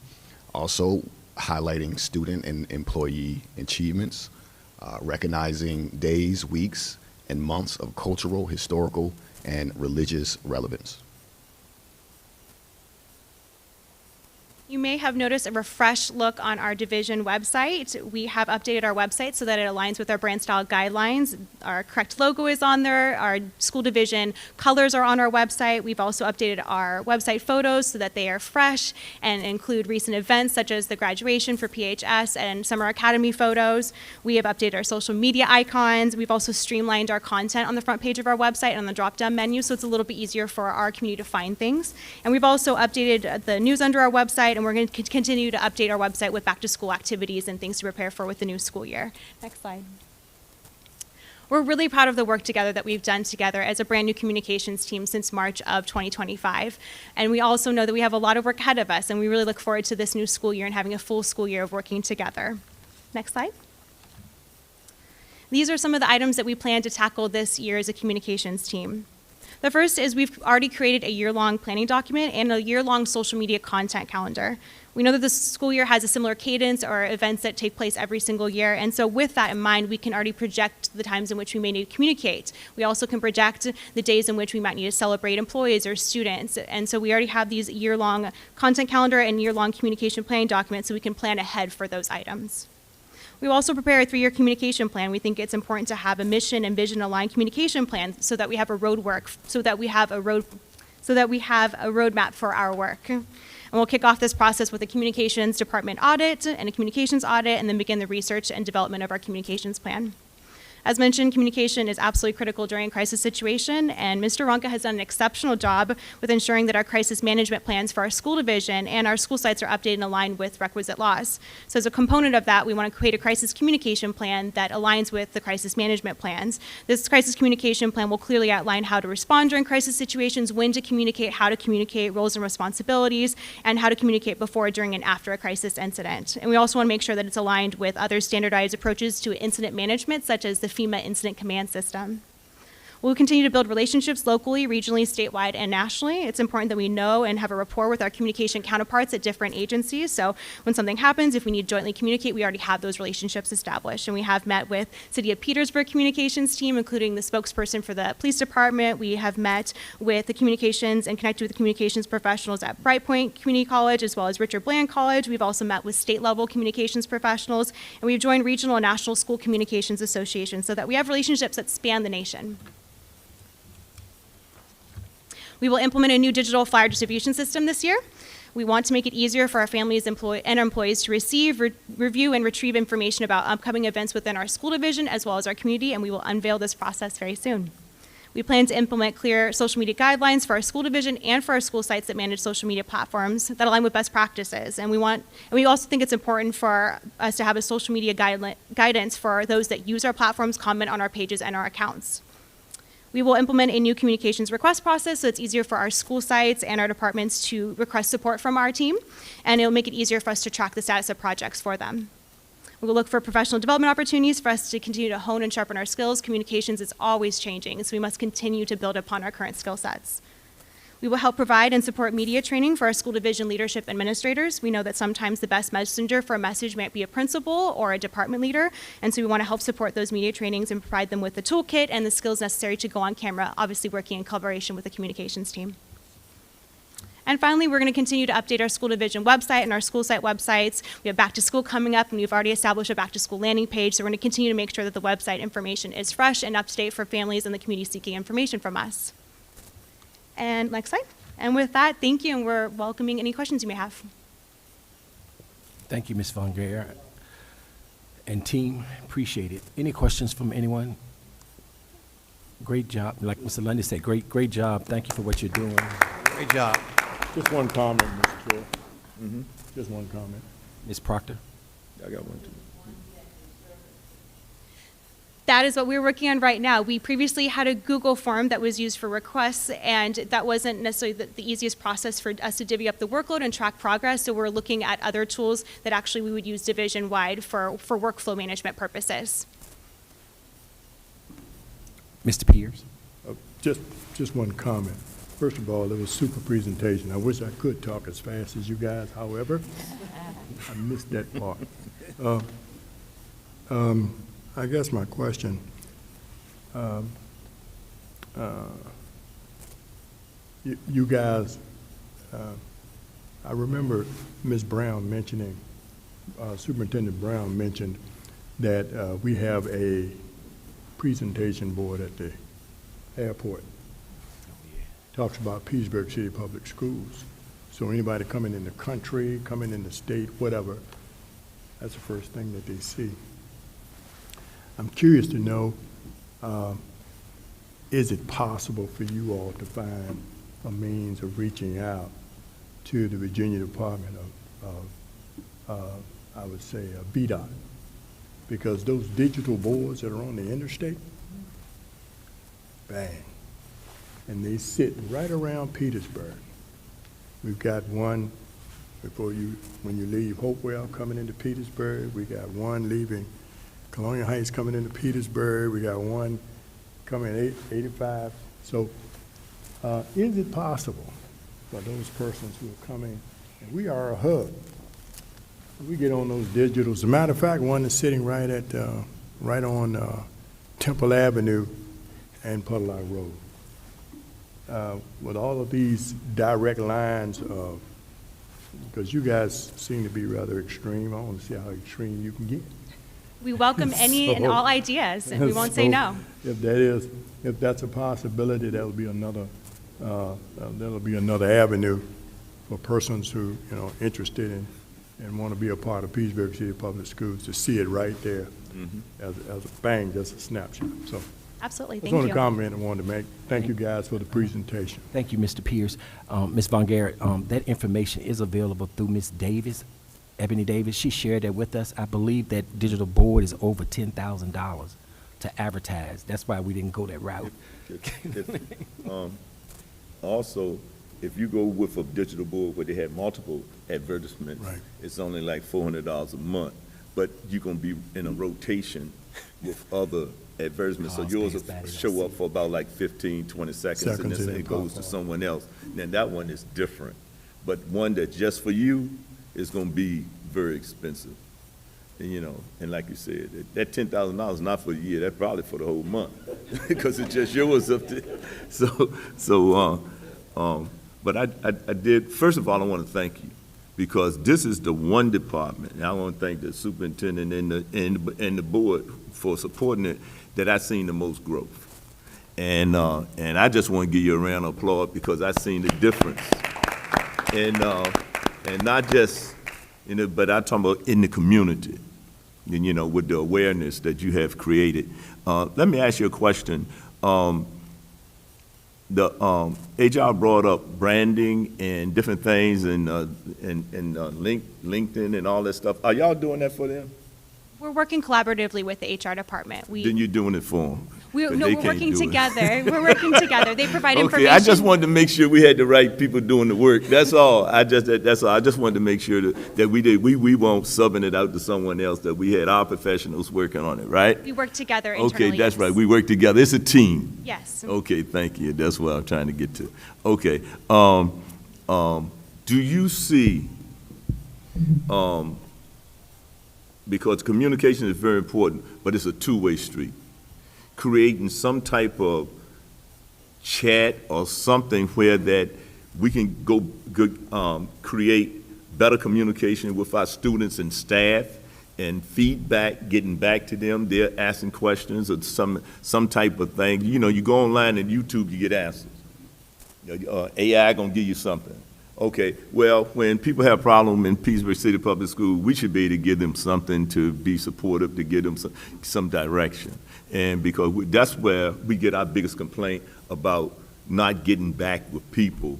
Also highlighting student and employee achievements, recognizing days, weeks, and months of cultural, historical, and religious relevance. You may have noticed a refreshed look on our division website. We have updated our website so that it aligns with our brand style guidelines. Our correct logo is on there. Our school division colors are on our website. We've also updated our website photos so that they are fresh and include recent events such as the graduation for PHS and summer academy photos. We have updated our social media icons. We've also streamlined our content on the front page of our website and on the drop-down menu, so it's a little bit easier for our community to find things. And we've also updated the news under our website, and we're going to continue to update our website with back-to-school activities and things to prepare for with the new school year. Next slide. We're really proud of the work together that we've done together as a brand new communications team since March of 2025. And we also know that we have a lot of work ahead of us, and we really look forward to this new school year and having a full school year of working together. Next slide. These are some of the items that we plan to tackle this year as a communications team. The first is we've already created a year-long planning document and a year-long social media content calendar. We know that the school year has a similar cadence or events that take place every single year, and so with that in mind, we can already project the times in which we may need to communicate. We also can project the days in which we might need to celebrate employees or students, and so we already have these year-long content calendar and year-long communication planning documents so we can plan ahead for those items. We will also prepare a 3-year communication plan. We think it's important to have a mission and vision aligned communication plan so that we have a roadmap for our work. And we'll kick off this process with a communications department audit and a communications audit, and then begin the research and development of our communications plan. As mentioned, communication is absolutely critical during a crisis situation, and Mr. Ronka has done an exceptional job with ensuring that our crisis management plans for our school division and our school sites are updated and aligned with requisite laws. So as a component of that, we want to create a crisis communication plan that aligns with the crisis management plans. This crisis communication plan will clearly outline how to respond during crisis situations, when to communicate, how to communicate, roles and responsibilities, and how to communicate before, during, and after a crisis incident. And we also want to make sure that it's aligned with other standardized approaches to incident management, such as the FEMA Incident Command System. We'll continue to build relationships locally, regionally, statewide, and nationally. It's important that we know and have a rapport with our communication counterparts at different agencies. So when something happens, if we need to jointly communicate, we already have those relationships established. And we have met with City of Petersburg communications team, including the spokesperson for the police department. We have met with the communications and connected with the communications professionals at Brightpoint Community College, as well as Richard Bland College. We've also met with state-level communications professionals, and we've joined regional and national school communications associations so that we have relationships that span the nation. We will implement a new digital flyer distribution system this year. We want to make it easier for our families and our employees to receive, review, and retrieve information about upcoming events within our school division as well as our community, and we will unveil this process very soon. We plan to implement clear social media guidelines for our school division and for our school sites that manage social media platforms that align with best practices. And we also think it's important for us to have a social media guidance for those that use our platforms, comment on our pages and our accounts. We will implement a new communications request process so it's easier for our school sites and our departments to request support from our team, and it will make it easier for us to track the status of projects for them. We will look for professional development opportunities for us to continue to hone and sharpen our skills. Communications is always changing, so we must continue to build upon our current skill sets. We will help provide and support media training for our school division leadership administrators. We know that sometimes the best messenger for a message might be a principal or a department leader, and so we want to help support those media trainings and provide them with the toolkit and the skills necessary to go on camera, obviously working in collaboration with the communications team. And finally, we're going to continue to update our school division website and our school site websites. We have back to school coming up, and we've already established a back to school landing page, so we're going to continue to make sure that the website information is fresh and up to date for families and the community seeking information from us. And next slide. And with that, thank you, and we're welcoming any questions you may have. Thank you, Ms. Von Gare. And team, appreciate it. Any questions from anyone? Great job. Like Mr. Lundy said, great job. Thank you for what you're doing. Great job. Just one comment, Mr. Chair. Just one comment. Ms. Proctor? I got one too. That is what we're working on right now. We previously had a Google form that was used for requests, and that wasn't necessarily the easiest process for us to divvy up the workload and track progress. So we're looking at other tools that actually we would use division-wide for workflow management purposes. Mr. Pierce? Just one comment. First of all, it was a super presentation. I wish I could talk as fast as you guys. However, I missed that part. I guess my question, you guys, I remember Ms. Brown mentioning, Superintendent Brown mentioned that we have a presentation board at the airport. Talks about Petersburg City Public Schools. So anybody coming in the country, coming in the state, whatever, that's the first thing that they see. I'm curious to know, is it possible for you all to find a means of reaching out to the Virginia Department of I would say, VDOT? Because those digital boards that are on the interstate, bang, and they sit right around Petersburg. We've got one when you leave Hopewell coming into Petersburg. We got one leaving Colonial Heights coming into Petersburg. We got one coming 85. So is it possible for those persons who are coming, and we are a hub, we get on those digitals. As a matter of fact, one is sitting right on Temple Avenue and Puddlelock Road. With all of these direct lines of, because you guys seem to be rather extreme, I want to see how extreme you can get. We welcome any and all ideas, and we won't say no. If that's a possibility, that'll be another avenue for persons who interested in and want to be a part of Petersburg City Public Schools to see it right there as a bang, just a snapshot. So. Absolutely, That's thank one you. comment I wanted to make. Thank you guys for the presentation. Thank you, Mr. Pierce. Ms. Von Garrett, that information is available through Ms. Davis, Ebony Davis. She shared that with us. I believe that digital board is over $10,000 to advertise. That's why we didn't go that route. Also, if you go with a digital board where they have multiple advertisements, it's only like $400 a month, but you're going to be in a rotation with other advertisements, so yours will show up for about like 15, 20 seconds, and then it goes to someone else. Then that one is different. But one that's just for you is going to be very expensive. And like you said, that $10,000 is not for the year, that's probably for the whole month, because it's just yours up there. But I did, first of all, I want to thank you, because this is the one department, and I want to thank the superintendent and the board for supporting it, that I've seen the most growth. And I just want to give you a round of applause, because I've seen the difference. And not just, but I'm talking about in the community, and, with the awareness that you have created. Let me ask you a question. The HR brought up branding and different things, and LinkedIn and all that stuff. Are y'all doing that for them? We're working collaboratively with the HR department. Then you're doing it for them. We're working together. We're working together. They provide information. Okay, I just wanted to make sure we had the right people doing the work. That's all. That's all. I just wanted to make sure that we won't subbing it out to someone else, that we had our professionals working on it, right? We work together internally. Okay, that's right. We work together. It's a team. Yes. Okay, thank you. That's what I'm trying to get to. Okay. Do you see, because communication is very important, but it's a two-way street, creating some type of chat or something where that we can create better communication with our students and staff, and feedback, getting back to them, they're asking questions or some type of thing. You go online and YouTube, you get answers. AI gonna give you something. Okay, well, when people have a problem in Petersburg City Public School, we should be able to give them something to be supportive, to give them some direction. And because that's where we get our biggest complaint about not getting back with people,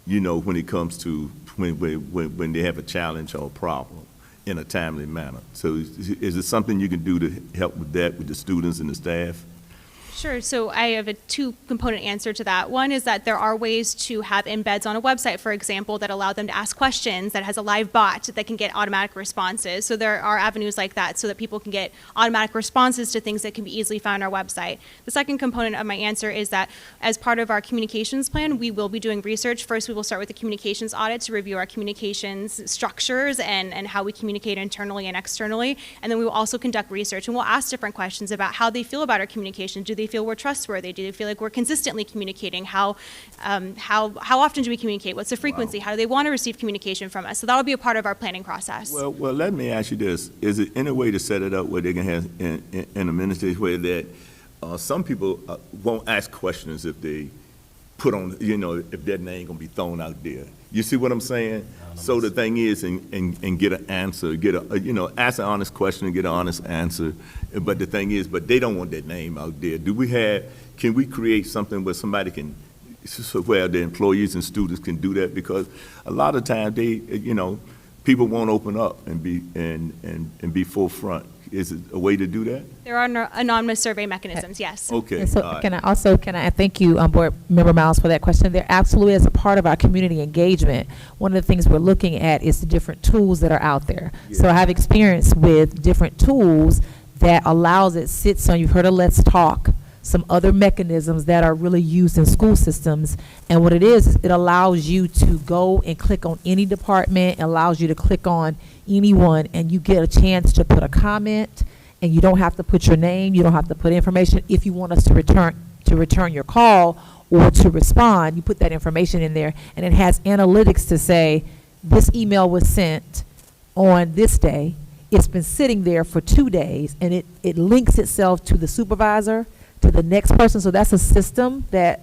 you know, when it comes to when they have a challenge or a problem in a timely manner. So is it something you can do to help with that with the students and the staff? Sure. So I have a two-component answer to that. One is that there are ways to have embeds on a website, for example, that allow them to ask questions, that has a live bot that can get automatic responses. So there are avenues like that so that people can get automatic responses to things that can be easily found on our website. The second component of my answer is that as part of our communications plan, we will be doing research. First, we will start with the communications audit to review our communications structures and how we communicate internally and externally. And then we will also conduct research, and we'll ask different questions about how they feel about our communication. Do they feel we're trustworthy? Do they feel like we're consistently communicating? How often do we communicate? What's the frequency? How do they want to receive communication from us? So that will be a part of our planning process. Well, let me ask you this. Is it any way to set it up where they can have in a administrative way that some people won't ask questions if they put on, you know, if their name going to be thrown out there? You see what I'm saying? So the thing is, and get an answer, get a, you know, ask an honest question and get an honest answer. But the thing is, but they don't want their name out there. Can we create something where somebody can, so where the employees and students can do that? Because a lot of times they, you know, people won't open up and be forefront. Is it a way to do that? There are anonymous survey mechanisms, yes. Okay. And so can I thank you, Board Member Miles, for that question. There absolutely is a part of our community engagement. One of the things we're looking at is the different tools that are out there. Yeah. So I have experience with different tools that allows it sits on, you've heard of Let's Talk, some other mechanisms that are really used in school systems. And what it is it allows you to go and click on any department, allows you to click on anyone, and you get a chance to put a comment, and you don't have to put your name, you don't have to put information. If you want us to return your call or to respond, you put that information in there, and it has analytics to say, this email was sent on this day, it's been sitting there for 2 days, and it links itself to the supervisor, to the next person. So that's a system that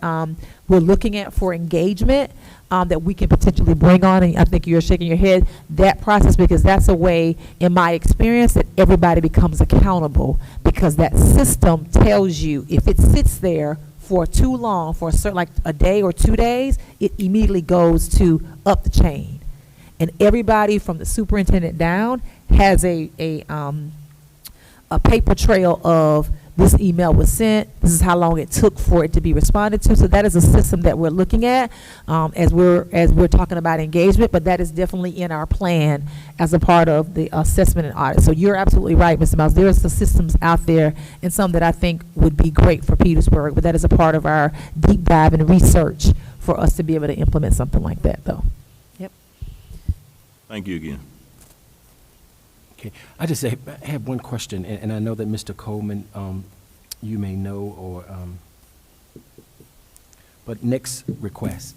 we're looking at for engagement that we can potentially bring on. And I think you're shaking your head, that process, because that's a way, in my experience, that everybody becomes accountable, because that system tells you if it sits there for too long, for a certain, like a day or 2 days, it immediately goes to up the chain. And everybody from the superintendent down has a paper trail of this email was sent, this is how long it took for it to be responded to. So that is a system that we're looking at as we're talking about engagement, but that is definitely in our plan as a part of the assessment and audit. So you're absolutely right, Mr. Miles. There are some systems out there and some that I think would be great for Petersburg, but that is a part of our deep dive and research for us to be able to implement something like that, though. Yep. Thank you again. Okay, I just have one question, and I know that Mr. Coleman, you may know, or but next request.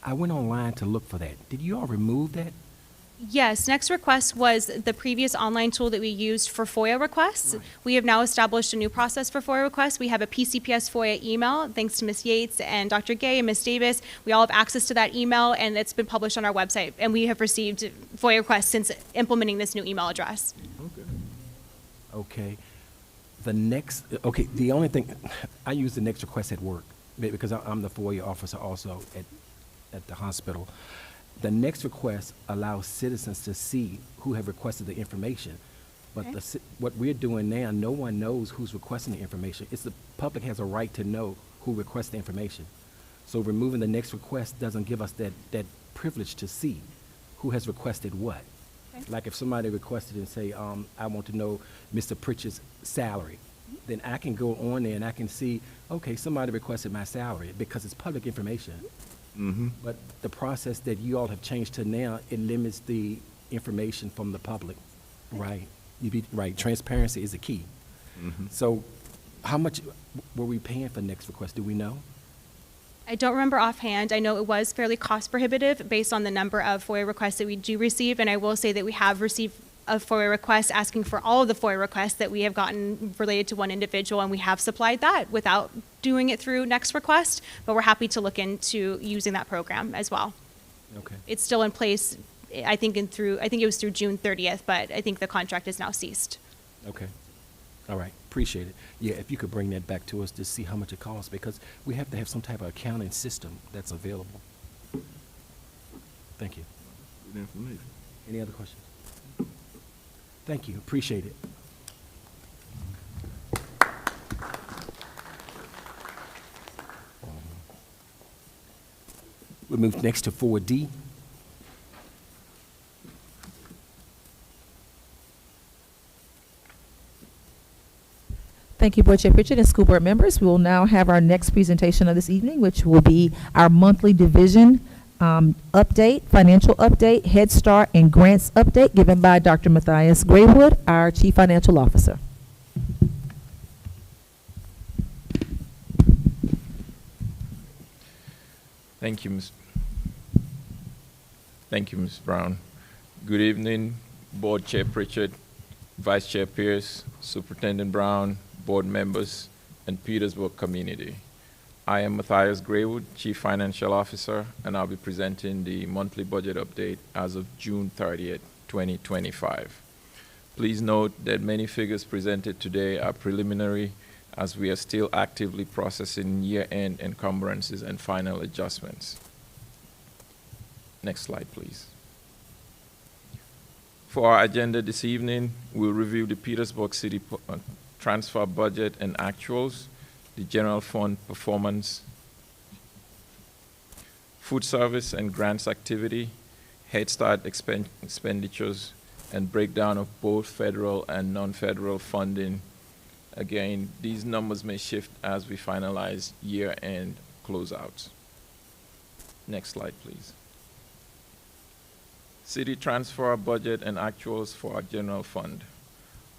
I went online to look for that. Did you all remove that? Yes, Next Request was the previous online tool that we used for FOIA requests. Right. We have now established a new process for FOIA requests. We have a PCPS FOIA email, thanks to Ms. Yates and Dr. Gay and Ms. Davis. We all have access to that email, and it's been published on our website. And we have received FOIA requests since implementing this new email address. Okay. The only thing, I use the Next Request at work, because I'm the FOIA officer also at the hospital. The Next Request allows citizens to see who have requested the information. But okay. What we're doing now, no one knows who's requesting the information. The public has a right to know who requests the information. So removing the Next Request doesn't give us that privilege to see who has requested what. Okay. Like if somebody requested and say, I want to know Mr. Pritchard's salary, then I can go on there and I can see, okay, somebody requested my salary because it's public information. Mm-hmm. But the process that you all have changed to now, it limits the information from the public, right? Right, transparency is the key. Mm-hmm. So how much were we paying for Next Request, do we know? I don't remember offhand. I know it was fairly cost prohibitive based on the number of FOIA requests that we do receive, and I will say that we have received a FOIA request asking for all of the FOIA requests that we have gotten related to one individual, and we have supplied that without doing it through Next Request, but we're happy to look into using that program as well. Okay. It's still in place, I think it was through June 30th, but I think the contract is now ceased. Okay. All right. Appreciate it. Yeah, if you could bring that back to us to see how much it costs, because we have to have some type of accounting system that's available. Thank you. Good information. Any other questions? Thank you. Appreciate it. We'll move next to 4D. Thank you, Board Chair Pritchett and school board members. We will now have our next presentation of this evening, which will be our monthly division update, financial update, Head Start, and grants update given by Dr. Matthias Graywood, our Chief Financial Officer. Thank you, Ms. Brown. Good evening, Board Chair Pritchett, Vice Chair Pierce, Superintendent Brown, board members, and Petersburg community. I am Matthias Graywood, Chief Financial Officer, and I'll be presenting the monthly budget update as of June 30th, 2025. Please note that many figures presented today are preliminary, as we are still actively processing year-end encumbrances and final adjustments. Next slide, please. For our agenda this evening, we'll review the Petersburg City transfer budget and actuals, the general fund performance, food service and grants activity, Head Start expenditures, and breakdown of both federal and non-federal funding. Again, these numbers may shift as we finalize year-end closeouts. Next slide, please. City transfer budget and actuals for our general fund.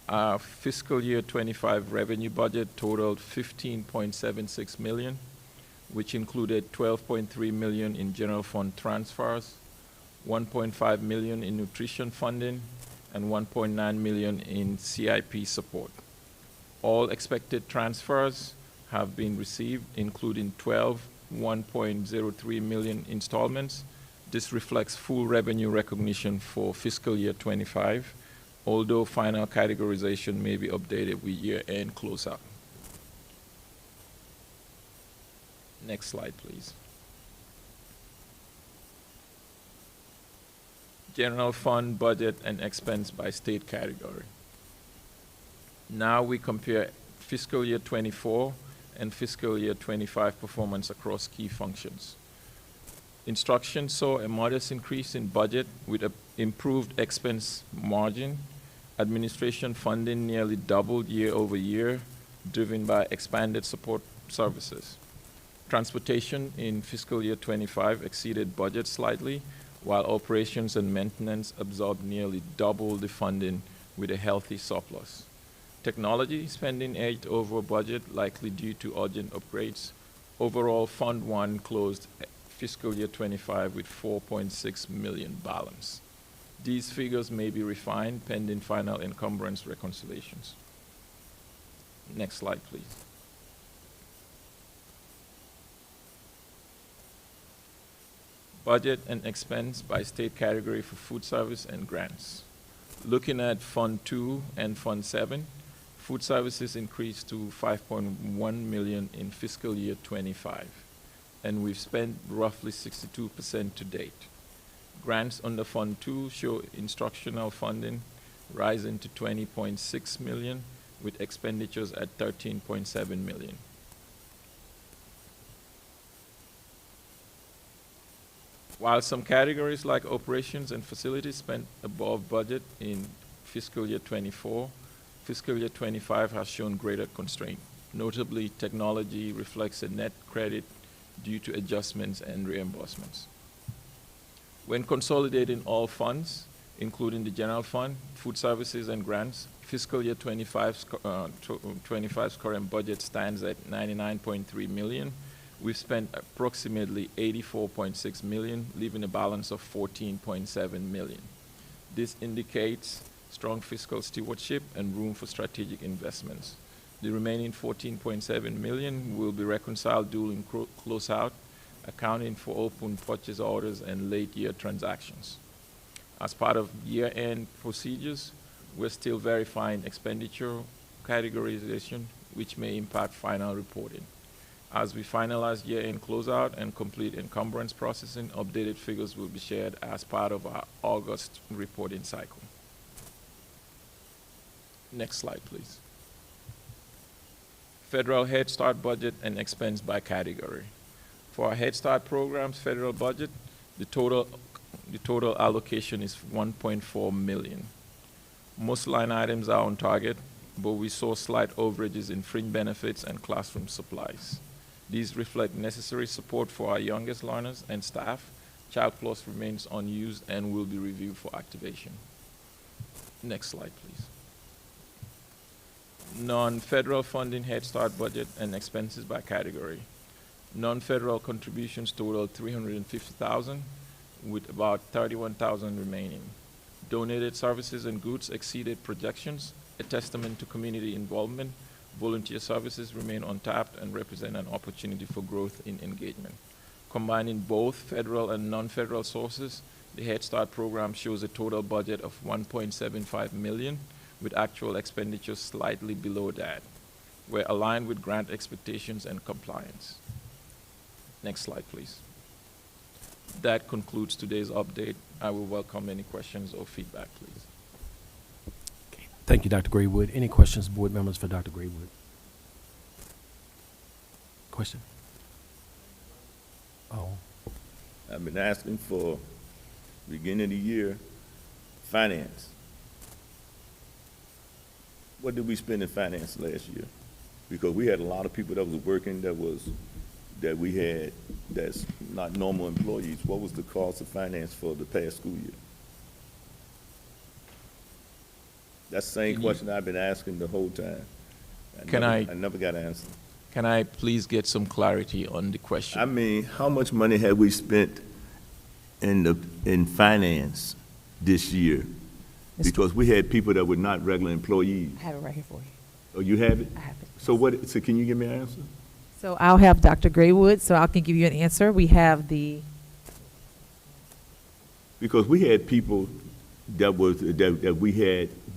Our fiscal year 25 revenue budget totaled $15.76 million, which included $12.3 million in general fund transfers, $1.5 million in nutrition funding, and $1.9 million in CIP support. All expected transfers have been received, including 12 $1.03 million installments. This reflects full revenue recognition for fiscal year 25, although final categorization may be updated with year-end closeout. Next slide, please. General fund budget and expense by state category. Now we compare fiscal year 24 and fiscal year 25 performance across key functions. Instruction saw a modest increase in budget with an improved expense margin. Administration funding nearly doubled year over year, driven by expanded support services. Transportation in fiscal year 25 exceeded budget slightly, while operations and maintenance absorbed nearly double the funding with a healthy surplus. Technology spending edged over budget, likely due to urgent upgrades. Overall, Fund 1 closed fiscal year 25 with $4.6 million balance. These figures may be refined pending final encumbrance reconciliations. Next slide, please. Budget and expense by state category for food service and grants. Looking at Fund 2 and Fund 7, food services increased to $5.1 million in fiscal year 25, and we've spent roughly 62% to date. Grants under Fund 2 show instructional funding rising to $20.6 million, with expenditures at $13.7 million. While some categories like operations and facilities spent above budget in fiscal year 24, fiscal year 25 has shown greater constraint. Notably, technology reflects a net credit due to adjustments and reimbursements. When consolidating all funds, including the general fund, food services, and grants, fiscal year 25's current budget stands at $99.3 million. We've spent approximately $84.6 million, leaving a balance of $14.7 million. This indicates strong fiscal stewardship and room for strategic investments. The remaining $14.7 million will be reconciled during closeout accounting for open purchase orders and late year transactions. As part of year-end procedures, we're still verifying expenditure categorization, which may impact final reporting. As we finalize year-end closeout and complete encumbrance processing, updated figures will be shared as part of our August reporting cycle. Next slide, please. Federal Head Start budget and expense by category. For our Head Start program's federal budget, the total allocation is $1.4 million. Most line items are on target, but we saw slight overages in fringe benefits and classroom supplies. These reflect necessary support for our youngest learners and staff. Child Plus remains unused and will be reviewed for activation. Next slide, please. Non-federal funding Head Start budget and expenses by category. Non-federal contributions total $350,000, with about $31,000 remaining. Donated services and goods exceeded projections, a testament to community involvement. Volunteer services remain untapped and represent an opportunity for growth in engagement. Combining both federal and non-federal sources, the Head Start program shows a total budget of $1.75 million, with actual expenditures slightly below that. We're aligned with grant expectations and compliance. Next slide, please. That concludes today's update. I will welcome any questions or feedback, please. Thank you, Dr. Graywood. Any questions, board members, for Dr. Graywood? Question? Oh. I've been asking for beginning of the year finance. What did we spend in finance last year? Because we had a lot of people that was working that we had that's not normal employees. What was the cost of finance for the past school year? That's the same question I've been asking the whole time. I never got an answer. Can I please get some clarity on the question? I mean, how much money have we spent in finance this year? Because we had people that were not regular employees. I have it right here for you. Oh, you have it? I have it. So can you give me an answer? So I'll have Dr. Graywood, so I can give you an answer. We have the... Because we had people that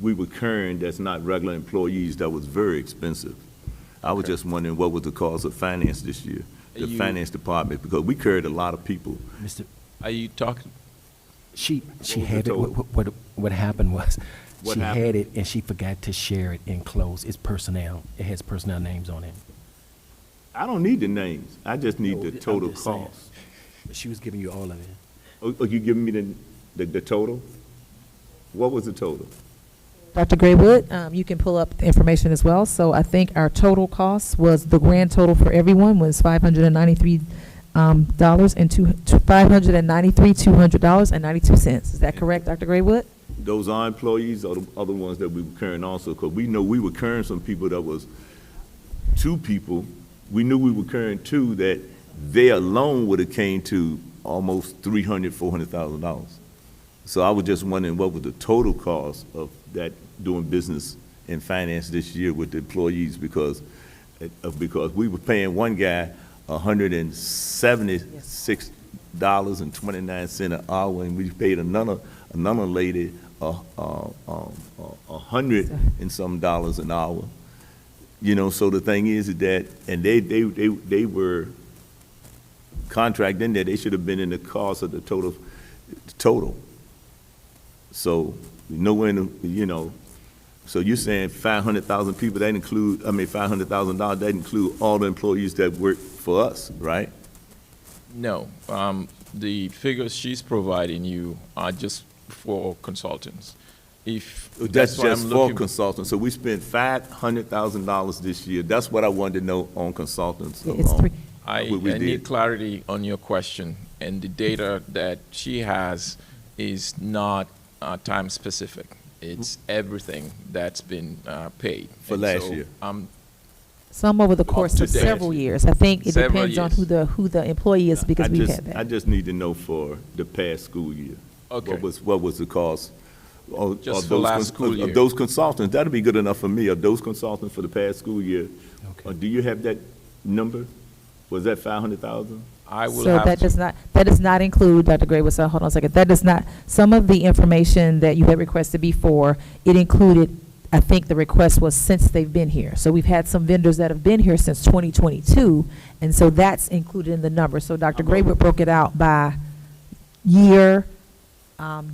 we were carrying that's not regular employees that was very expensive. I was just wondering what was the cost of finance this year, the finance department, because we carried a lot of people. Are you talking? She had it. What happened was she had it and she forgot to share it in close. It's personnel. It has personnel names on it. I don't need the names. I just need the total cost. She was giving you all of it. Oh, you giving me the total? What was the total? Dr. Graywood, you can pull up the information as well. So I think our total cost was, the grand total for everyone was $593 $200.92. Is that correct, Dr. Graywood? Those are employees or the other ones that we were carrying also? Because we know we were carrying some people that was two people. We knew we were carrying two that they alone would have came to almost $300,000, $400,000. So I was just wondering what was the total cost of that doing business in finance this year with the employees, because we were paying one guy $176.29 an hour, and we paid another lady $100 and some dollars an hour. You know, so the thing is that, and they were contracted in there. They should have been in the cost of the total. So so you're saying 500,000 people, that include, $500,000, that include all the employees that work for us, right? No, the figures she's providing you are just for consultants. That's just for consultants. So we spent $500,000 this year. That's what I wanted to know on consultants alone. I need clarity on your question, and the data that she has is not time specific. It's everything that's been paid. For last year? Some over the course of several years. I think it depends on who the employee is, because we've had that. I just need to know for the past school year. Okay. What was the cost? Just for last school year. Of those consultants, that'll be good enough for me. Of those consultants for the past school year, do you have that number? Was that 500,000? I will So have that to. does not include, Dr. Gray, hold on a second, that does not, some of the information that you had requested before, it included, I think the request was since they've been here. So we've had some vendors that have been here since 2022, and so that's included in the number. So Dr. Graywood broke it out by year,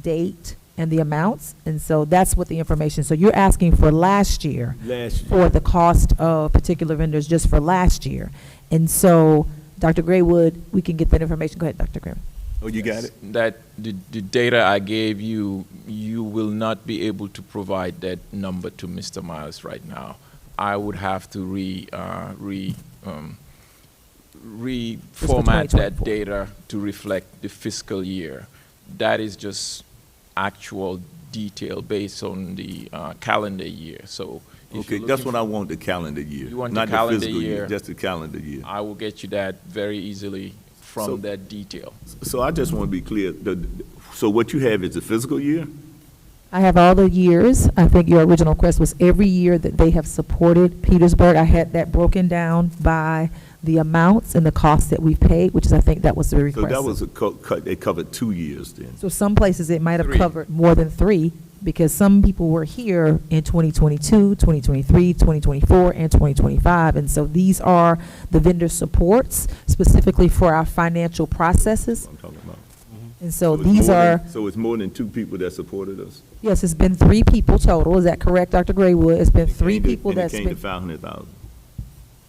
date, and the amounts, and so that's what the information, so you're asking for last year. Last year. For the cost of particular vendors just for last year. And so, Dr. Graywood, we can get that information. Go ahead, Dr. Graywood. Oh, you got it? That the data I gave you, you will not be able to provide that number to Mr. Miles right now. I would have to reformat that data to reflect the fiscal year. That is just actual detail based on the calendar year. So Okay, that's what I want, the calendar year. You want not the calendar fiscal year, just the calendar year. I will get you that very easily from that detail. So I just want to be clear. So what you have is the fiscal year? I have all the years. I think your original request was every year that they have supported Petersburg. I had that broken down by the amounts and the costs that we've paid, which is, I think that was the request. So that was they covered 2 years then. So some places it might have 3. covered more than 3, because some people were here in 2022, 2023, 2024, and 2025. And so these are the vendor supports specifically for our financial processes. I'm talking about. And so it's these are, so it's more than 2 people that supported us. yes, it's been 3 people total. Is that correct, Dr. Graywood? It's been 3 people and that's it came been, to 500,000.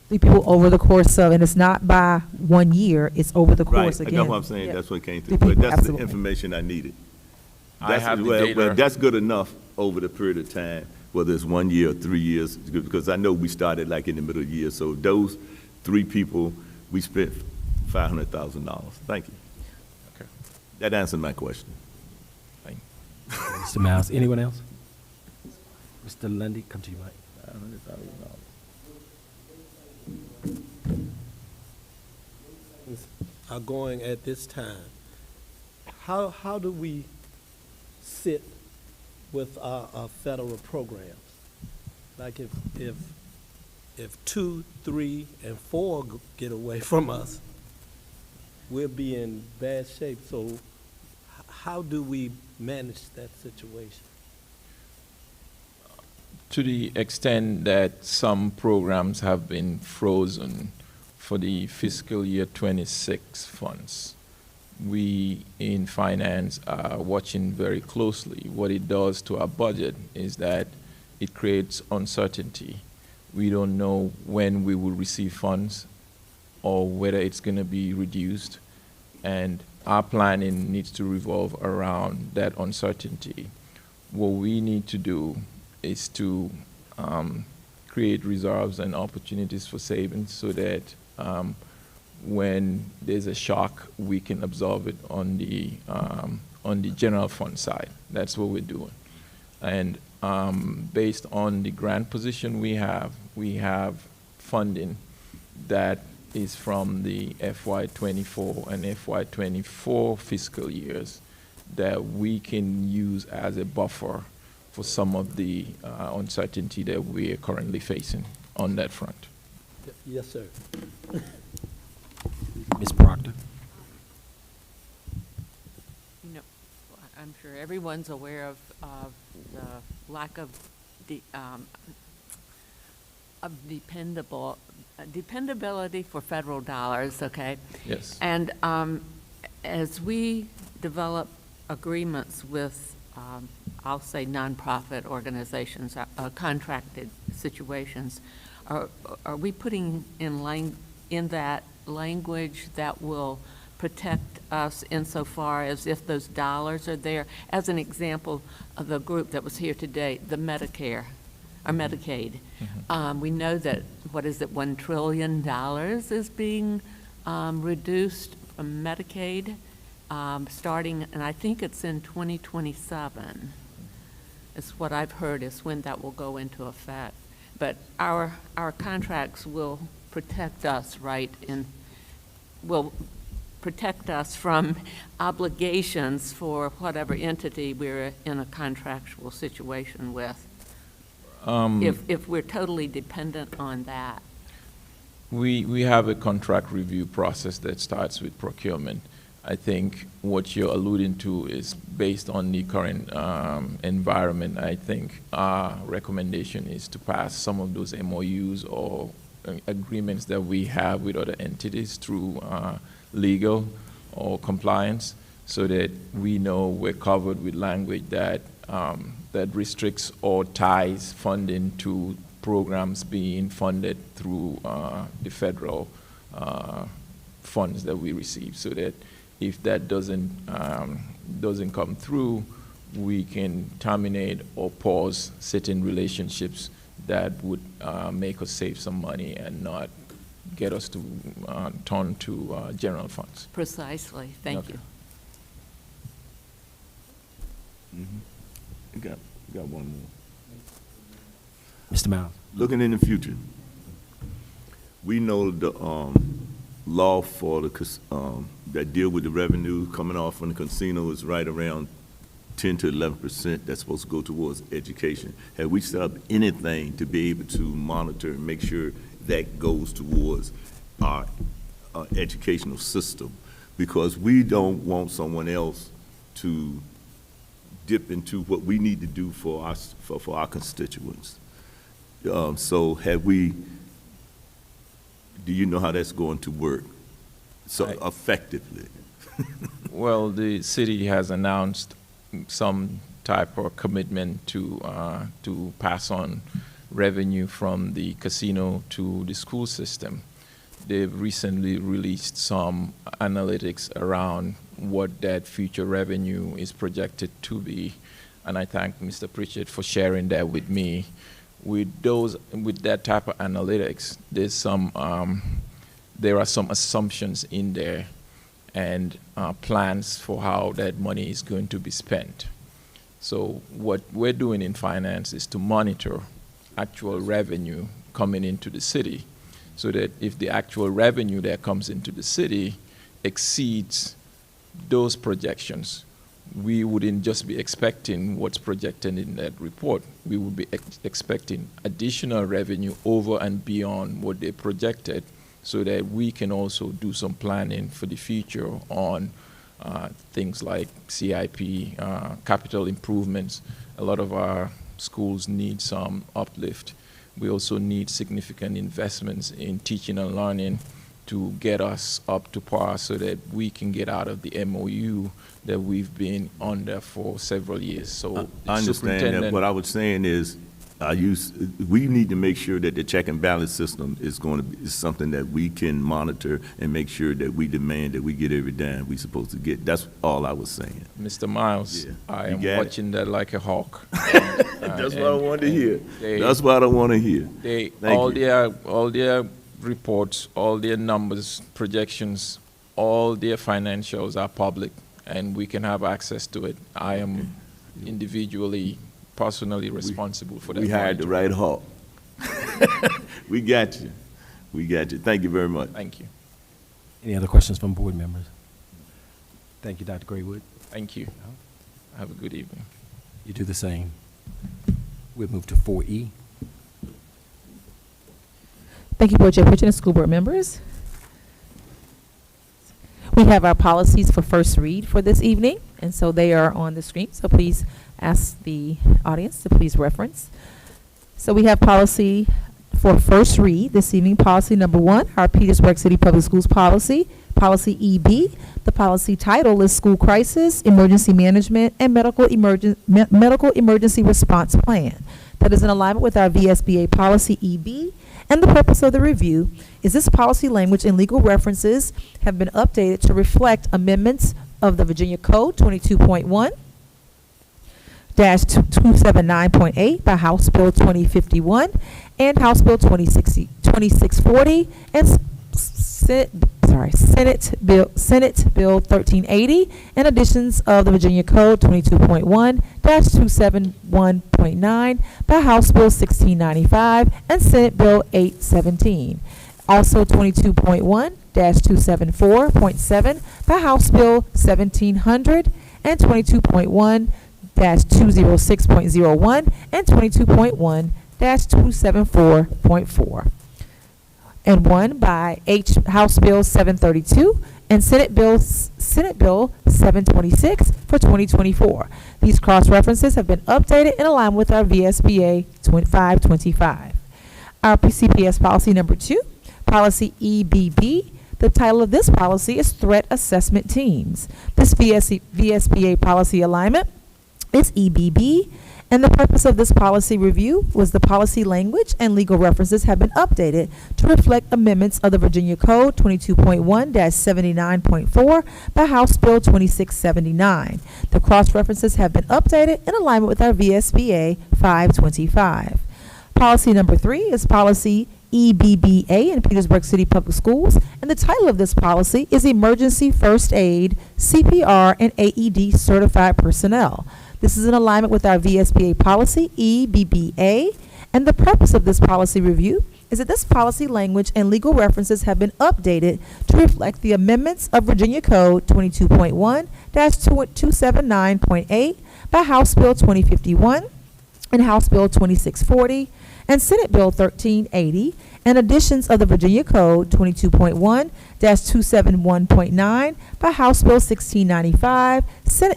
3 people over the course of, and it's not by 1 year, it's over the course Right, again. that's what I'm saying. Yeah. That's what it came to. 3 But people, that's absolutely. the information I needed. I have the data. Well, that's good enough over the period of time, whether it's 1 year or 3 years, because I know we started like in the middle of the year. So those 3 people, we spent $500,000. Thank you. Okay. That answered my question. Thank Mr. Miles, anyone else? Mr. Lundy, come to you, Mike. Are going at this time. How do we sit with our federal programs? Like if 2, 3, and 4 get away from us, we'll be in bad shape. So how do we manage that situation? To the extent that some programs have been frozen for the fiscal year 26 funds, we in finance are watching very closely. What it does to our budget is that it creates uncertainty. We don't know when we will receive funds or whether it's going to be reduced, and our planning needs to revolve around that uncertainty. What we need to do is to create reserves and opportunities for savings so that when there's a shock, we can absorb it on the general fund side. That's what we're doing. And based on the grant position we have funding that is from the FY24 and FY24 fiscal years that we can use as a buffer for some of the uncertainty that we are currently facing on that front. Yes, sir. Ms. Proctor? You know, I'm sure everyone's aware of the lack of dependability for federal dollars, okay? Yes. And as we develop agreements with, I'll say nonprofit organizations, contracted situations, are we putting in that language that will protect us insofar as if those dollars are there? As an example of the group that was here today, the Medicare, or Medicaid. We know that, $1 trillion is being reduced from Medicaid, starting, and I think it's in 2027. Is what I've heard is when that will go into effect. But our contracts will protect us, right, will protect us from obligations for whatever entity we're in a contractual situation with, if we're totally dependent on that. We have a contract review process that starts with procurement. I think what you're alluding to is based on the current environment. I think our recommendation is to pass some of those MOUs or agreements that we have with other entities through legal or compliance, so that we know we're covered with language that that restricts or ties funding to programs being funded through the federal funds that we receive, so that if that doesn't come through, we can terminate or pause certain relationships that would make us save some money and not get us to turn to general funds. Precisely. Thank you. You got one more. Mr. Miles. Looking in the future, we know the law for the that deal with the revenue coming off from the casino is right around 10 to 11% that's supposed to go towards education. Have we set up anything to be able to monitor and make sure that goes towards our educational system? Because we don't want someone else to dip into what we need to do for our constituents. So have we, do you know how that's going to work so effectively? Well, the city has announced some type of commitment to pass on revenue from the casino to the school system. They've recently released some analytics around what that future revenue is projected to be, and I thank Mr. Pritchett for sharing that with me. With that type of analytics, there are some assumptions in there and plans for how that money is going to be spent. So what we're doing in finance is to monitor actual revenue coming into the city, so that if the actual revenue that comes into the city exceeds those projections, we wouldn't just be expecting what's projected in that report. We would be expecting additional revenue over and beyond what they projected, so that we can also do some planning for the future on things like CIP, capital improvements. A lot of our schools need some uplift. We also need significant investments in teaching and learning to get us up to par, so that we can get out of the MOU that we've been under for several years. So I understand that. What I was saying is, we need to make sure that the check and balance system is something that we can monitor and make sure that we demand that we get every dime we're supposed to get. That's all I was saying. Mr. Miles, yeah. I am watching that like a hawk. That's what I wanted to hear. That's what I want to hear. All their reports, all their numbers, projections, all their financials are public, and we can have access to it. I am individually, personally responsible for that. We hired the right hawk. We got you. We got you. Thank you very much. Thank you. Any other questions from board members? Thank you, Dr. Graywood. Thank you. Have a good evening. You do the same. We'll move to 4E. Thank you, Board Chair Pritchett and school board members. We have our policies for first read for this evening, and so they are on the screen. So please ask the audience to please reference. So we have policy for first read this evening. Policy number 1, our Petersburg City Public Schools policy. Policy EB. The policy title is School Crisis, Emergency Management, and Medical Emergency Response Plan. That is in alignment with our VSBA policy EB. And the purpose of the review is this policy language and legal references have been updated to reflect amendments of the Virginia Code 22.1-279.8 by House Bill 2051 and House Bill 2640 and Senate Bill 1380 and additions of the Virginia Code 22.1-271.9 by House Bill 1695 and Senate Bill 817. Also 22.1-274.7 by House Bill 1700 and 22.1-206.01 and 22.1-274.4. and one by House Bill 732 and Senate Bill 726 for 2024. These cross-references have been updated in alignment with our VSBA 525. Our PCPS policy number 2, policy EBB. The title of this policy is Threat Assessment Teams. This VSBA policy alignment is EBB, and the purpose of this policy review was the policy language and legal references have been updated to reflect amendments of the Virginia Code 22.1-79.4 by House Bill 2679. The cross-references have been updated in alignment with our VSBA 525. Policy number 3 is policy EBBA in Petersburg City Public Schools, and the title of this policy is Emergency First Aid, CPR, and AED Certified Personnel. This is in alignment with our VSBA policy, EBBA, and the purpose of this policy review is that this policy language and legal references have been updated to reflect the amendments of Virginia Code 22.1-279.8 by House Bill 2051 and House Bill 2640 and Senate Bill 1380, and additions of the Virginia Code 22.1-271.9 by House Bill 1695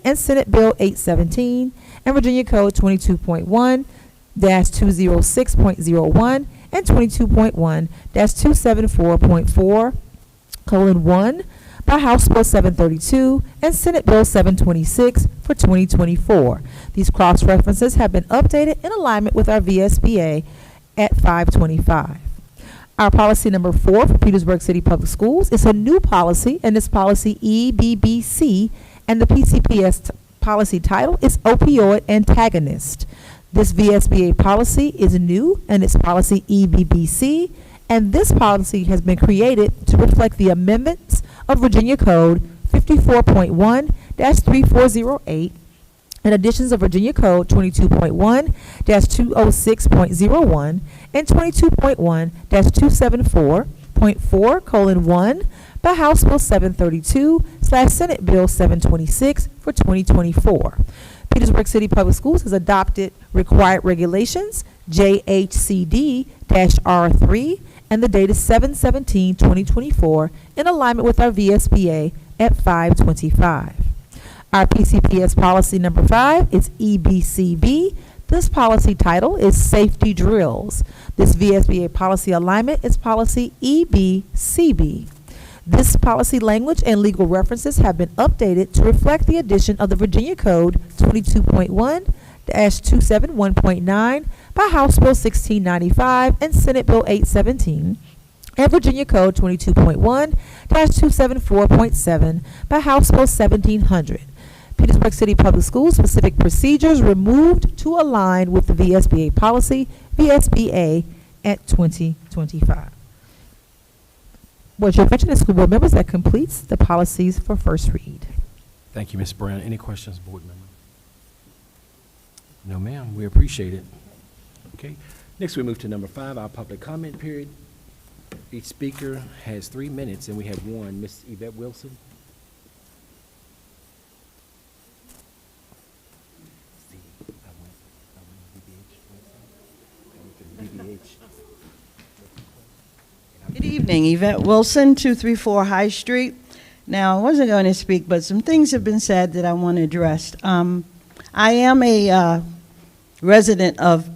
and Senate Bill 817, and Virginia Code 22.1-206.01 and 22.1-274.4:1 by House Bill 732 and Senate Bill 726 for 2024. These cross-references have been updated in alignment with our VSBA at 525. Our policy number 4 for Petersburg City Public Schools is a new policy, and this policy EBBC, and the PCPS policy title is Opioid Antagonist. This VSBA policy is new, and it's policy EBBC, and this policy has been created to reflect the amendments of Virginia Code 54.1-3408 and additions of Virginia Code 22.1-206.01 and 22.1-274.4:1 by House Bill 732/Senate Bill 726 for 2024. Petersburg City Public Schools has adopted required regulations JHCD-R3, and the date is 7/17/2024 in alignment with our VSBA at 525. Our PCPS policy number 5 is EBCB. This policy title is Safety Drills. This VSBA policy alignment is policy EBCB. This policy language and legal references have been updated to reflect the addition of the Virginia Code 22.1-271.9 by House Bill 1695 and Senate Bill 817, and Virginia Code 22.1-274.7 by House Bill 1700. Petersburg City Public Schools specific procedures removed to align with the VSBA policy, VSBA at 2025. Was your mention as school board members, that completes the policies for first read. Thank you, Ms. Brown. Any questions, board member? No, ma'am. We appreciate it. Okay. Next, we move to number 5, our public comment period. Each speaker has 3 minutes, and we have one. Ms. Yvette Wilson. Good evening, Yvette Wilson, 234 High Street. Now, I wasn't going to speak, but some things have been said that I want to address. I am a resident of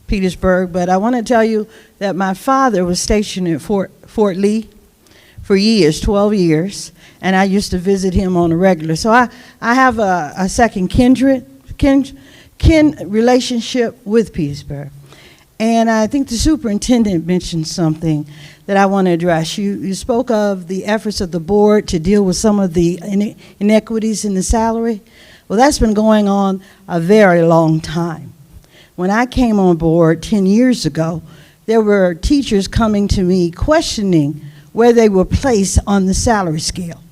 Petersburg, but I want to tell you that my father was stationed at Fort Lee for years, 12 years, and I used to visit him on a regular. So I have a second kin relationship with Petersburg. And I think the superintendent mentioned something that I want to address. You spoke of the efforts of the board to deal with some of the inequities in the salary. Well, that's been going on a very long time. When I came on board 10 years ago, there were teachers coming to me questioning where they were placed on the salary scale.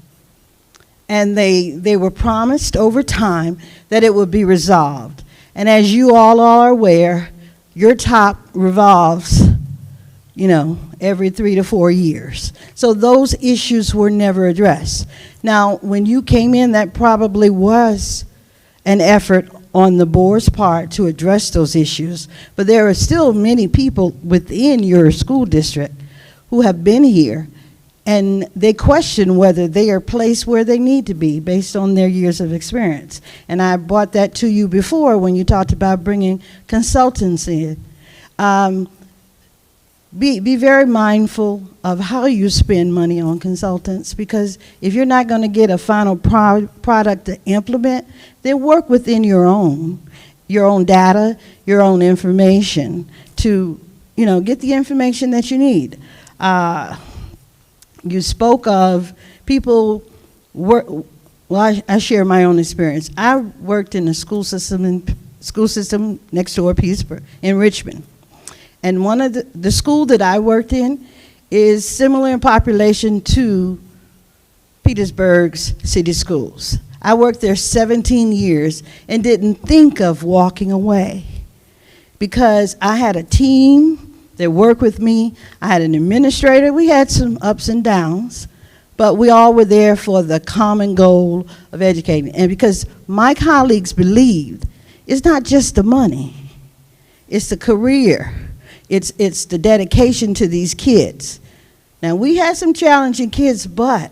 And they were promised over time that it would be resolved. And as you all are aware, your top revolves, every 3 to 4 years. So those issues were never addressed. Now, when you came in, that probably was an effort on the board's part to address those issues, but there are still many people within your school district who have been here, and they question whether they are placed where they need to be based on their years of experience. And I brought that to you before when you talked about bringing consultants in. Be very mindful of how you spend money on consultants, because if you're not going to get a final product to implement, then work within your own data, your own information to, get the information that you need. You spoke of people I share my own experience. I worked in a school system next door, Petersburg, in Richmond. And one of the school that I worked in is similar in population to Petersburg's city schools. I worked there 17 years and didn't think of walking away because I had a team that worked with me. I had an administrator. We had some ups and downs, but we all were there for the common goal of educating. And because my colleagues believed it's not just the money, it's the career. It's the dedication to these kids. Now, we had some challenging kids, but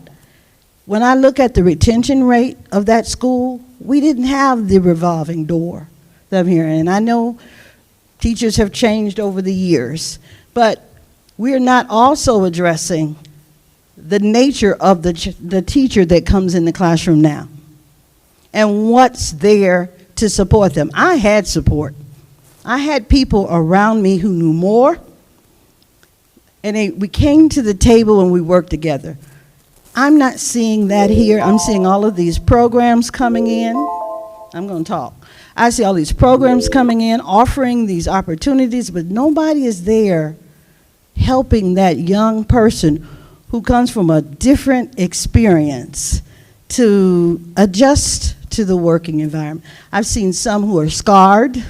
when I look at the retention rate of that school, we didn't have the revolving door that I'm hearing. And I know teachers have changed over the years, but we're not also addressing the nature of the teacher that comes in the classroom now and what's there to support them. I had support. I had people around me who knew more, and we came to the table and we worked together. I'm not seeing that here. I'm seeing all of these programs coming in. I'm going to talk. I see all these programs coming in, offering these opportunities, but nobody is there helping that young person who comes from a different experience to adjust to the working environment. I've seen some who are scarred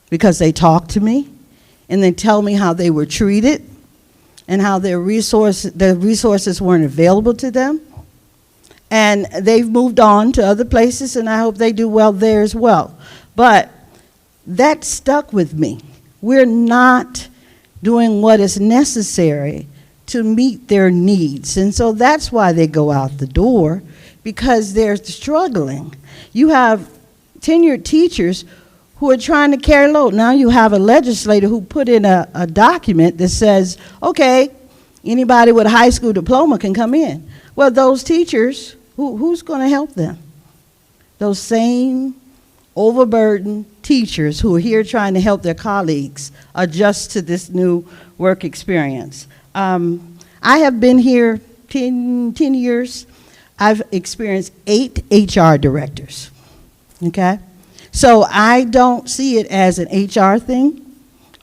because they talk to me and they tell me how they were treated and how their resources weren't available to them. And they've moved on to other places, and I hope they do well there as well. But that stuck with me. We're not doing what is necessary to meet their needs. And so that's why they go out the door, because they're struggling. You have tenured teachers who are trying to carry load. Now you have a legislator who put in a document that says, okay, anybody with a high school diploma can come in. Well, those teachers, who's going to help them? Those same overburdened teachers who are here trying to help their colleagues adjust to this new work experience. I have been here 10 years. I've experienced 8 HR directors, okay? So I don't see it as an HR thing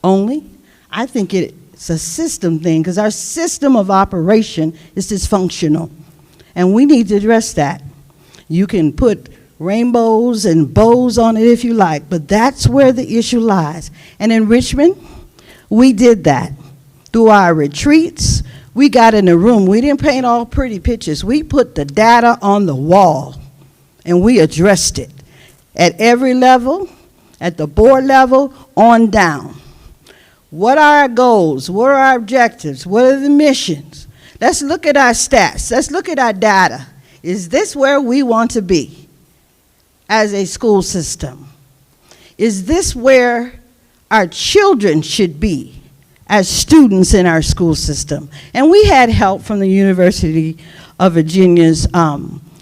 only. I think it's a system thing, because our system of operation is dysfunctional, and we need to address that. You can put rainbows and bows on it if you like, but that's where the issue lies. And in Richmond, we did that. Through our retreats, we got in a room. We didn't paint all pretty pictures. We put the data on the wall, and we addressed it at every level, at the board level, on down. What are our goals? What are our objectives? What are the missions? Let's look at our stats. Let's look at our data. Is this where we want to be as a school system? Is this where our children should be as students in our school system? And we had help from the University of Virginia's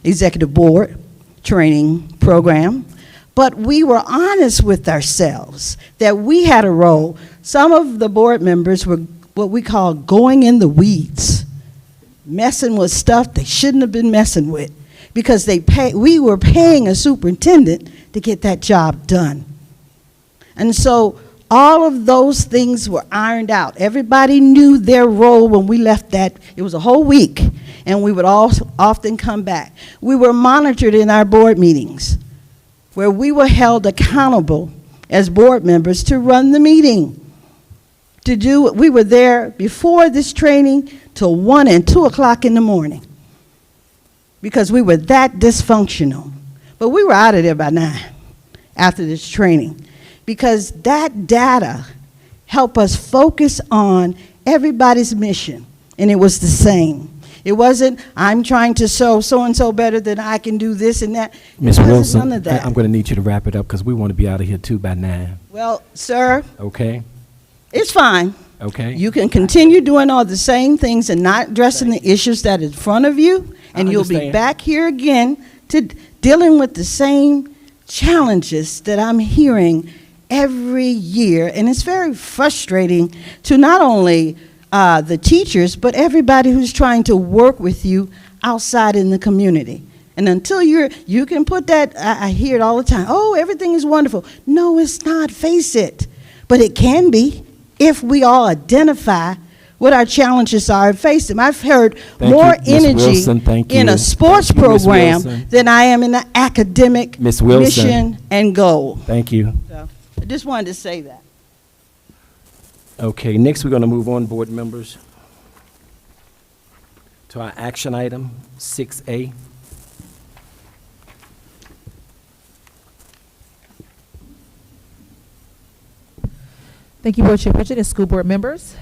executive board training program. But we were honest with ourselves that we had a role. Some of the board members were what we call going in the weeds, messing with stuff they shouldn't have been messing with, because we were paying a superintendent to get that job done. And so all of those things were ironed out. Everybody knew their role when we left that. It was a whole week, and we would all often come back. We were monitored in our board meetings, where we were held accountable as board members to run the meeting. We were there before this training till 1 and 2 o'clock in the morning, because we were that dysfunctional. But we were out of there by 9 after this training, because that data helped us focus on everybody's mission. and it was the same. It wasn't, I'm trying to show so-and-so better than I can do this and that. Ms. It wasn't Wilson, none of that. I'm going to need you to wrap it up because we want to be out of here too by 9. Well, sir, Okay? it's fine. Okay? You can continue doing all the same things and not addressing the issues that is in front of you, and you'll be understand. back here again to dealing with the same challenges that I'm hearing every year. And it's very frustrating to not only the teachers, but everybody who's trying to work with you outside in the community. And until you can put that, I hear it all the time, oh, everything is wonderful. No, it's not, face it. But it can be if we all identify what our challenges are and face them. I've heard Thank more you, Ms. energy Wilson. Thank in you. a sports Thank you, Ms. program Wilson. than I am in the academic Ms. Wilson. mission and goal. Thank you. So I just wanted to say that. Okay, next we're going to move on, board members, to our action item, 6A. Thank you, Board Chair Pritchett and school board members.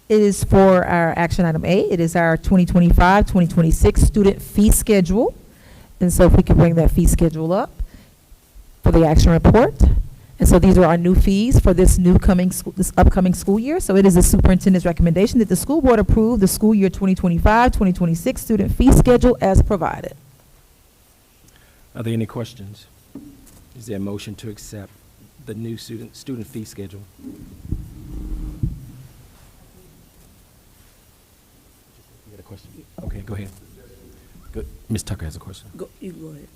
It is for our action item A. It is our 2025-2026 student fee schedule. And so if we could bring that fee schedule up for the action report. And so these are our new fees for this upcoming school year. So it is the superintendent's recommendation that the school board approve the school year 2025-2026 student fee schedule as provided. Are there any questions? Is there a motion to accept the new student fee schedule? You got a question? Okay, go ahead. Good. Ms. Tucker has a question. You go ahead.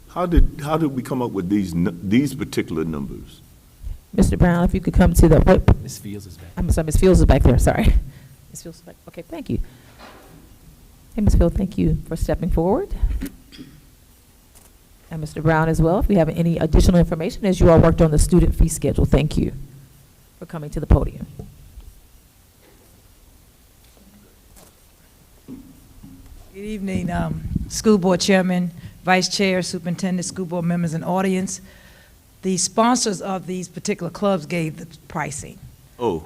How did we come up with these particular numbers? Mr. Brown, if you could come to the, Ms. Fields is back. I'm sorry, Ms. Fields is back there, sorry. Ms. Fields is back, okay, thank you. Hey, Ms. Fields, thank you for stepping forward. And Mr. Brown as well, if we have any additional information as you all worked on the student fee schedule, thank you for coming to the podium. Good evening, School Board Chairman, Vice Chair, Superintendent, School Board members, and audience. The sponsors of these particular clubs gave the pricing. Oh.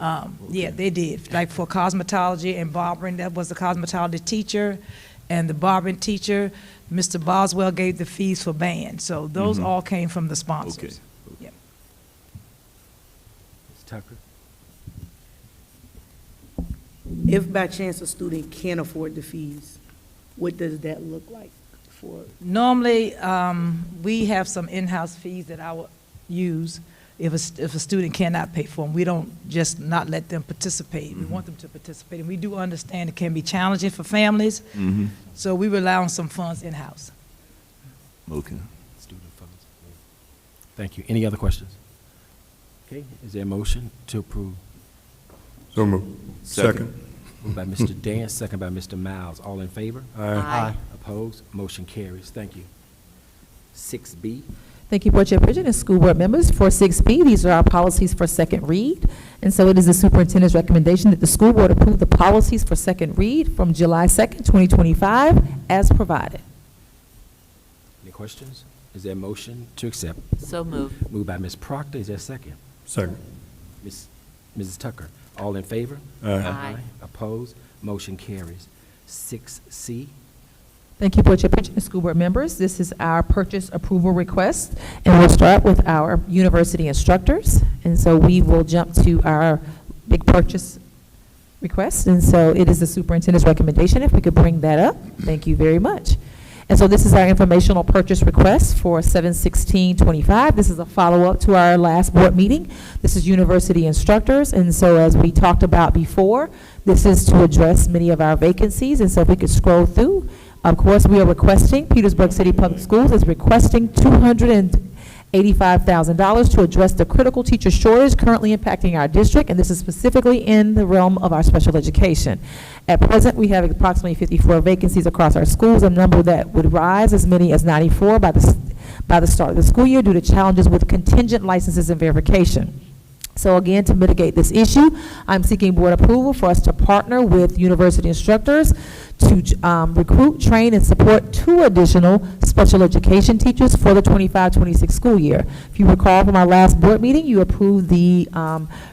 Yeah, they did. Like for cosmetology and barbering, that was the cosmetology teacher, and the barbering teacher, Mr. Boswell gave the fees for band. So those all came from the sponsors. Okay. Yep. Ms. Tucker? If by chance a student can't afford the fees, what does that look like for? Normally, we have some in-house fees that I would use if a student cannot pay for them. We don't just not let them participate. We want them to participate, and we do understand it can be challenging for families. So we rely on some funds in-house. Okay. Student funds. Thank you. Any other questions? Okay, is there a motion to approve? So moved. Second. Moved by Mr. Dance, second by Mr. Miles. All in favor? Aye. Opposed? Motion carries. Thank you. 6B. Thank you, Board Chair Pritchett and school board members. For 6B, these are our policies for second read. And so it is the superintendent's recommendation that the school board approve the policies for second read from July 2nd, 2025, as provided. Any questions? Is there a motion to accept? So moved. Moved by Ms. Proctor. Is there a second? Second. Mrs. Tucker. All in favor? Aye. Opposed? Motion carries. 6C. Thank you, Board Chair Pritchett and school board members. This is our purchase approval request, and we'll start with our university instructors. And so we will jump to our big purchase request. And so it is the superintendent's recommendation. If we could bring that up, thank you very much. And so this is our informational purchase request for 7/16/25. This is a follow-up to our last board meeting. This is university instructors. And so as we talked about before, this is to address many of our vacancies. And so if we could scroll through, of course, we are requesting, Petersburg City Public Schools is requesting $285,000 to address the critical teacher shortage currently impacting our district, and this is specifically in the realm of our special education. At present, we have approximately 54 vacancies across our schools, a number that would rise as many as 94 by the start of the school year due to challenges with contingent licenses and verification. So again, to mitigate this issue, I'm seeking board approval for us to partner with university instructors to recruit, train, and support 2 additional special education teachers for the 25-26 school year. If you recall from our last board meeting, you approved the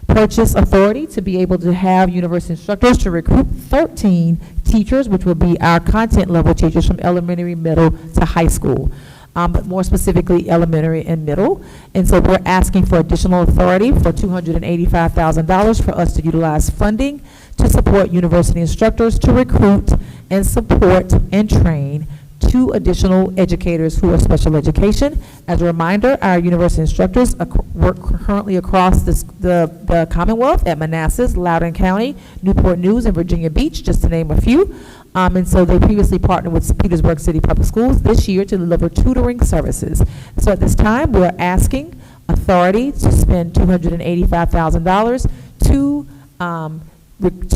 purchase authority to be able to have university instructors to recruit 13 teachers, which will be our content level teachers from elementary, middle, to high school. But more specifically elementary and middle. And so we're asking for additional authority for $285,000 for us to utilize funding to support university instructors to recruit and support and train 2 additional educators who are special education. As a reminder, our university instructors work currently across the Commonwealth at Manassas, Loudoun County, Newport News, and Virginia Beach, just to name a few. And so they previously partnered with Petersburg City Public Schools this year to deliver tutoring services. So at this time, we're asking authority to spend $285,000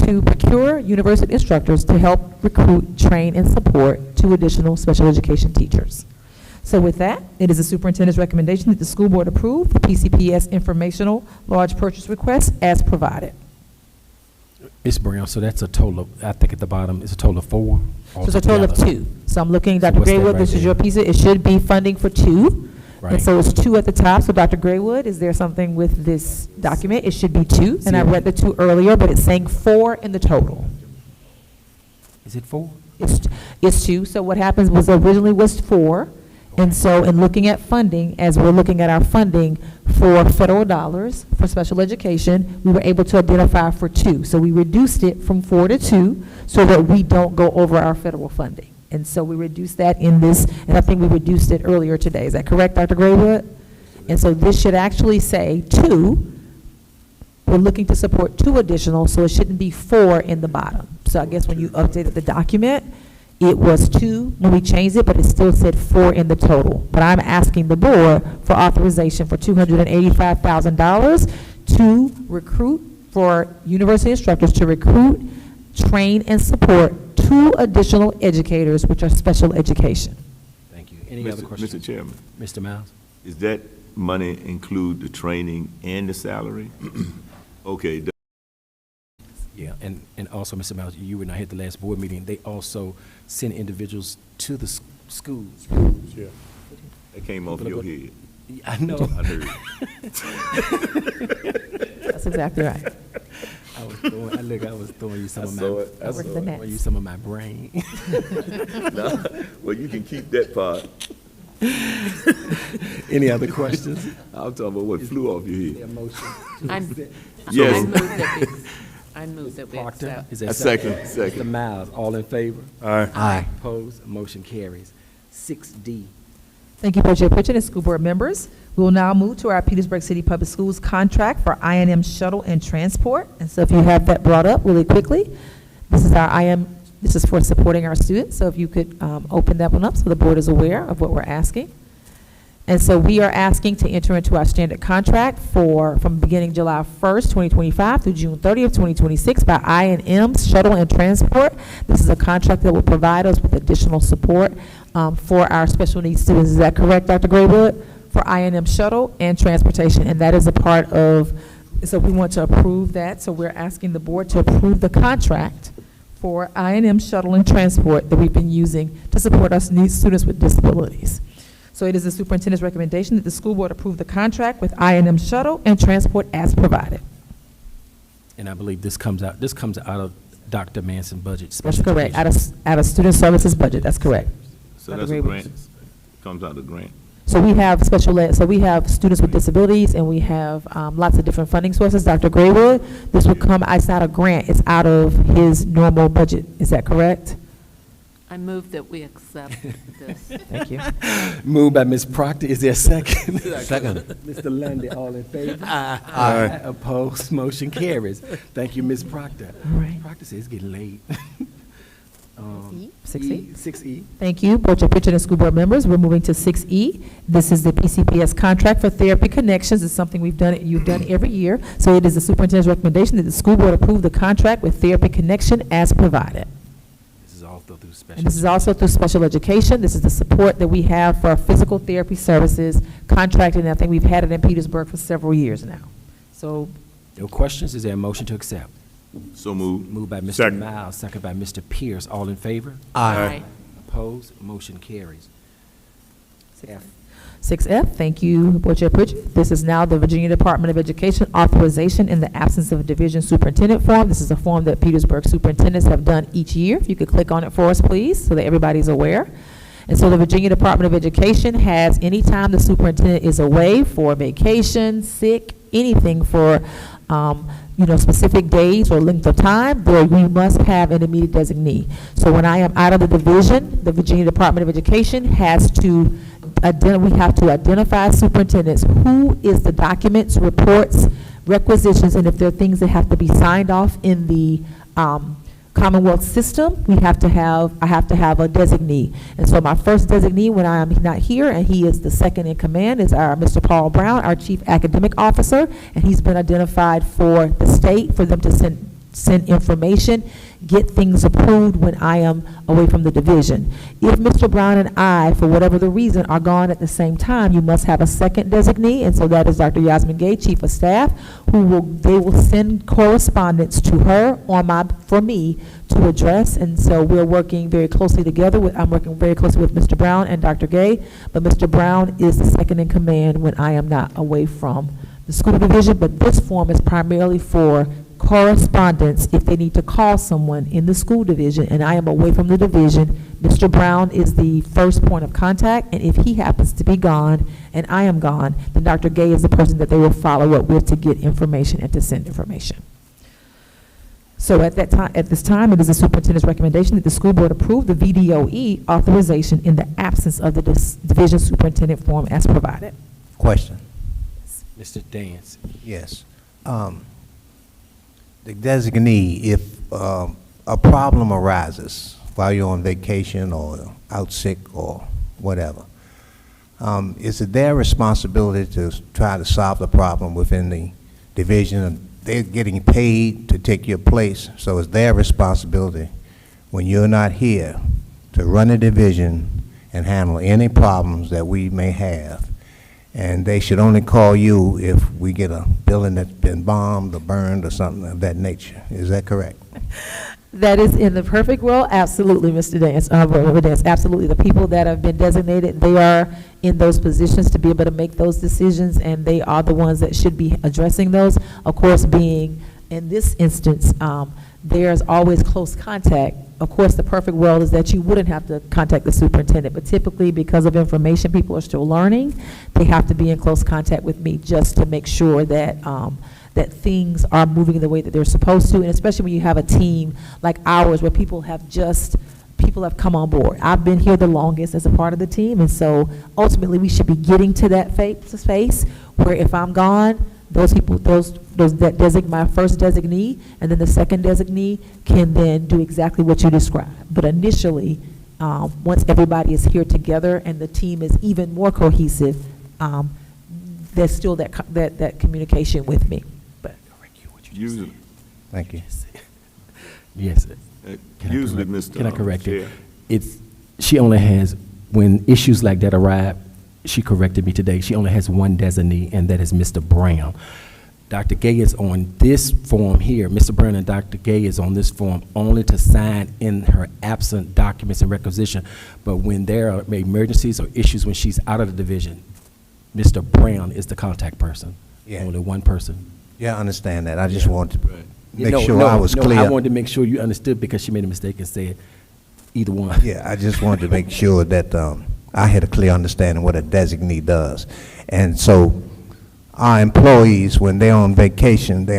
to procure university instructors to help recruit, train, and support 2 additional special education teachers. So with that, it is the superintendent's recommendation that the school board approve the PCPS informational large purchase request as provided. Ms. Brown, so that's a total of, I think at the bottom, it's a total of 4? So it's a total of 2. So I'm looking, Dr. what's that Graywood, right this is there? your piece. It should be funding for 2. Right. And so it's 2 at the top. So Dr. Graywood, is there something with this document? It should be 2. And I read the 2 earlier, but it's saying 4 in the total. Is it 4? It's 2. So what happens was originally was 4. And so in looking at funding, as we're looking at our funding for federal dollars for special education, we were able to identify for 2. So we reduced it from 4 to 2 so that we don't go over our federal funding. And so we reduced that in this, and I think we reduced it earlier today. Is that correct, Dr. Graywood? And so this should actually say 2. We're looking to support 2 additional, so it shouldn't be 4 in the bottom. So I guess when you updated the document, it was 2 when we changed it, but it still said 4 in the total. But I'm asking the board for authorization for $285,000 to recruit, for university instructors to recruit, train, and support 2 additional educators, which are special education. Thank you. Any other questions? Mr. Chairman, Mr. Miles? is that money include the training and the salary? Okay. Yeah, and also, Mr. Miles, you and I had the last board meeting, they also send individuals to the schools. Yeah. That came off your head. I know. I heard. That's exactly right. I was throwing you some of my, I saw it. throwing you some of my brain. No, well, you can keep that part. Any other questions? I'm talking about what flew off your head. Yes. Yes. I move that we Proctor, accept. is there A second. Mr. Miles, all in favor? Aye. Aye. Opposed? Motion carries. 6D. Thank you, Board Chair Pritchett and school board members. We will now move to our Petersburg City Public Schools contract for I&M shuttle and transport. And so if you have that brought up really quickly, this is our this is for supporting our students. So if you could open that one up so the board is aware of what we're asking. And so we are asking to enter into our standard contract from beginning July 1st, 2025 through June 30th, 2026 by I&M Shuttle and Transport. This is a contract that will provide us with additional support for our special needs students. Is that correct, Dr. Graywood? For I&M Shuttle and Transportation, and that is a part of, so we want to approve that. So we're asking the board to approve the contract for I&M Shuttle and Transport that we've been using to support our students with disabilities. So it is the superintendent's recommendation that the school board approve the contract with I&M Shuttle and Transport as provided. And I believe this comes out of Dr. Manson's budget. That's correct, out of student services budget, that's correct. So that's a grant, comes out of grant. So we have special ed, so we have students with disabilities, and we have lots of different funding sources. Dr. Graywood, this would come, it's not a grant, it's out of his normal budget, is that correct? I move that we accept this. Thank you. Moved by Ms. Proctor, is there a second? Second. Mr. Lundy, all in favor? Aye. Opposed, motion carries. Thank you, Ms. Proctor. All right. Proctor says it's getting late. 6E? 6E. Thank you, Board Chair Pritchett and school board members. We're moving to 6E. This is the PCPS contract for Therapy Connections. It's something you've done every year. So it is the superintendent's recommendation that the school board approve the contract with Therapy Connection as provided. This is all through special. And this is also through special education. This is the support that we have for our physical therapy services contracted, and I think we've had it in Petersburg for several years now. So, No questions? Is there a motion to accept? So moved. Moved by Mr. Second. Miles, second by Mr. Pierce. All in favor? Aye. Opposed? Motion carries. F. 6F, thank you, Board Chair Pritchett. This is now the Virginia Department of Education authorization in the absence of a division superintendent form. This is a form that Petersburg superintendents have done each year. If you could click on it for us, please, so that everybody's aware. And so the Virginia Department of Education has, anytime the superintendent is away for vacation, sick, anything for, specific days or length of time, we must have an immediate designee. So when I am out of the division, the Virginia Department of Education has to, we have to identify superintendents, who is the documents, reports, requisitions, and if there are things that have to be signed off in the Commonwealth system, I have to have a designee. And so my first designee when I am not here, and he is the second in command, is our Mr. Paul Brown, our Chief Academic Officer, and he's been identified for the state for them to send information, get things approved when I am away from the division. If Mr. Brown and I, for whatever the reason, are gone at the same time, you must have a second designee, and so that is Dr. Yasmin Gay, Chief of Staff, they will send correspondence to her for me to address, and so we're working very closely together I'm working very closely with Mr. Brown and Dr. Gay, but Mr. Brown is the second in command when I am not away from the school division, but this form is primarily for correspondence if they need to call someone in the school division and I am away from the division. Mr. Brown is the first point of contact, and if he happens to be gone and I am gone, then Dr. Gay is the person that they will follow up with to get information and to send information. So at this time, it is the superintendent's recommendation that the school board approve the VDOE authorization in the absence of the division superintendent form as provided. Question. Mr. Dance. Yes. The designee, if a problem arises while you're on vacation or out sick or whatever, is it their responsibility to try to solve the problem within the division? They're getting paid to take your place, so it's their responsibility when you're not here to run a division and handle any problems that we may have. And they should only call you if we get a building that's been bombed or burned or something of that nature. Is that correct? That is in the perfect world, absolutely, Mr. Dance. Absolutely. The people that have been designated, they are in those positions to be able to make those decisions, and they are the ones that should be addressing those. Of course, being in this instance, there's always close contact. Of course, the perfect world is that you wouldn't have to contact the superintendent, but typically because of information people are still learning, they have to be in close contact with me just to make sure that that things are moving the way that they're supposed to, and especially when you have a team like ours where people have come on board. I've been here the longest as a part of the team, and so ultimately we should be getting to that space where if I'm gone, those people, my first designee, and then the second designee can then do exactly what you described. But initially, once everybody is here together and the team is even more cohesive, there's still that communication with me. But Usually, thank you. Yes. Usually, Mr. Can I correct Chair. it? She only has, when issues like that arrive, she corrected me today, she only has one designee, and that is Mr. Brown. Dr. Gay is on this form here. Mr. Brown and Dr. Gay is on this form only to sign in her absent documents and requisition. But when there are emergencies or issues when she's out of the division, Mr. Brown is the contact person. Yeah. Only one person. Yeah, I understand that. I just wanted to make No, sure no, I was no, clear. I wanted to make sure you understood because she made a mistake and said either one. Yeah, I just wanted to make sure that I had a clear understanding what a designee does. And so our employees, when they're on vacation, they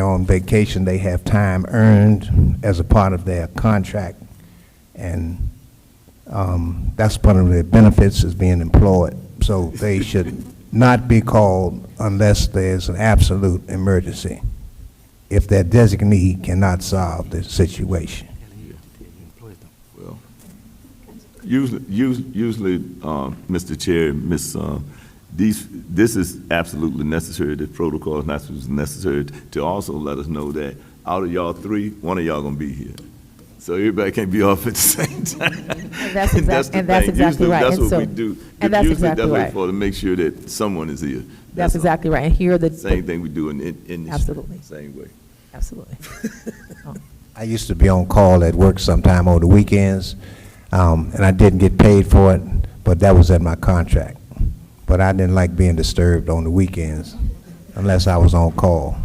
have time earned as a part of their contract. And that's part of their benefits is being employed. So they should not be called unless there's an absolute emergency, if their designee cannot solve the situation. Well, usually, Mr. Chair, this is absolutely necessary. This protocol is necessary to also let us know that out of y'all three, one of y'all gonna be here. So everybody can't be off at the same time. And that's exactly Usually, right. that's And what so- we do. and that's Usually exactly that's what right. it's for, to make sure that someone is here. That's all. exactly right. And here are the Same thing we do in this. Absolutely. Same way. Absolutely. I used to be on call at work sometime on the weekends, and I didn't get paid for it, but that was in my contract. But I didn't like being disturbed on the weekends unless I was on call.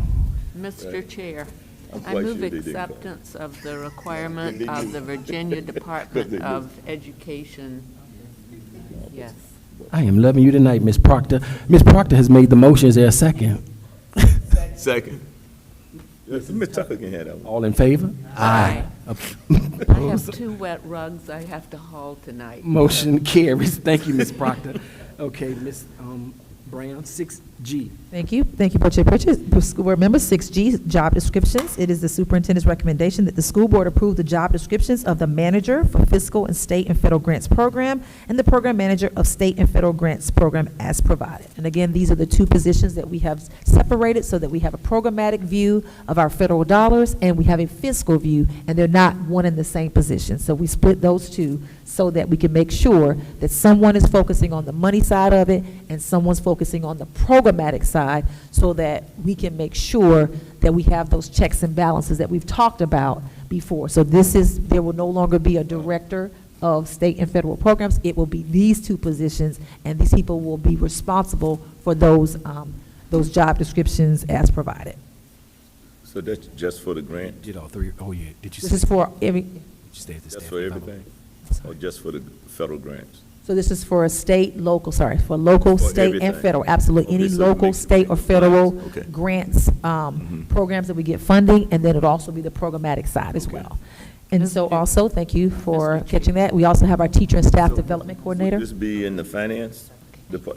Mr. Chair, I'm I quite move sure they didn't call. acceptance of the requirement of the Virginia Department of Education. Yes. I am loving you tonight, Ms. Proctor. Ms. Proctor has made the motion. Is there a second? Second. Yes, Ms. Tucker can have that one. All in favor? Aye. I have 2 wet rugs I have to haul tonight. Motion carries. Thank you, Ms. Proctor. Okay, Ms. Brown, 6G. Thank you. Thank you, Board Chair Pritchett. School Board Member, 6G, job descriptions. It is the superintendent's recommendation that the school board approve the job descriptions of the manager for fiscal and state and federal grants program and the program manager of state and federal grants program as provided. And again, these are the 2 positions that we have separated so that we have a programmatic view of our federal dollars and we have a fiscal view, and they're not one and the same position. So we split those 2 so that we can make sure that someone is focusing on the money side of it and someone's focusing on the programmatic side, so that we can make sure that we have those checks and balances that we've talked about before. So there will no longer be a director of state and federal programs. It will be these 2 positions, and these people will be responsible for those job descriptions as provided. So that's just for the grant? Did all 3? Oh, yeah. Did you This say? is for every, Just for everything? Or just for the federal grants? so this is for a state, local, sorry, for local, For state, and everything. federal. Absolutely. Okay, Any so it local, makes- state, or federal Okay. grants, programs that we get funding, and then it'll also be the programmatic side as Okay. well. And so also, thank you for catching that. We also have our teacher and staff development coordinator. Would this be in the finance,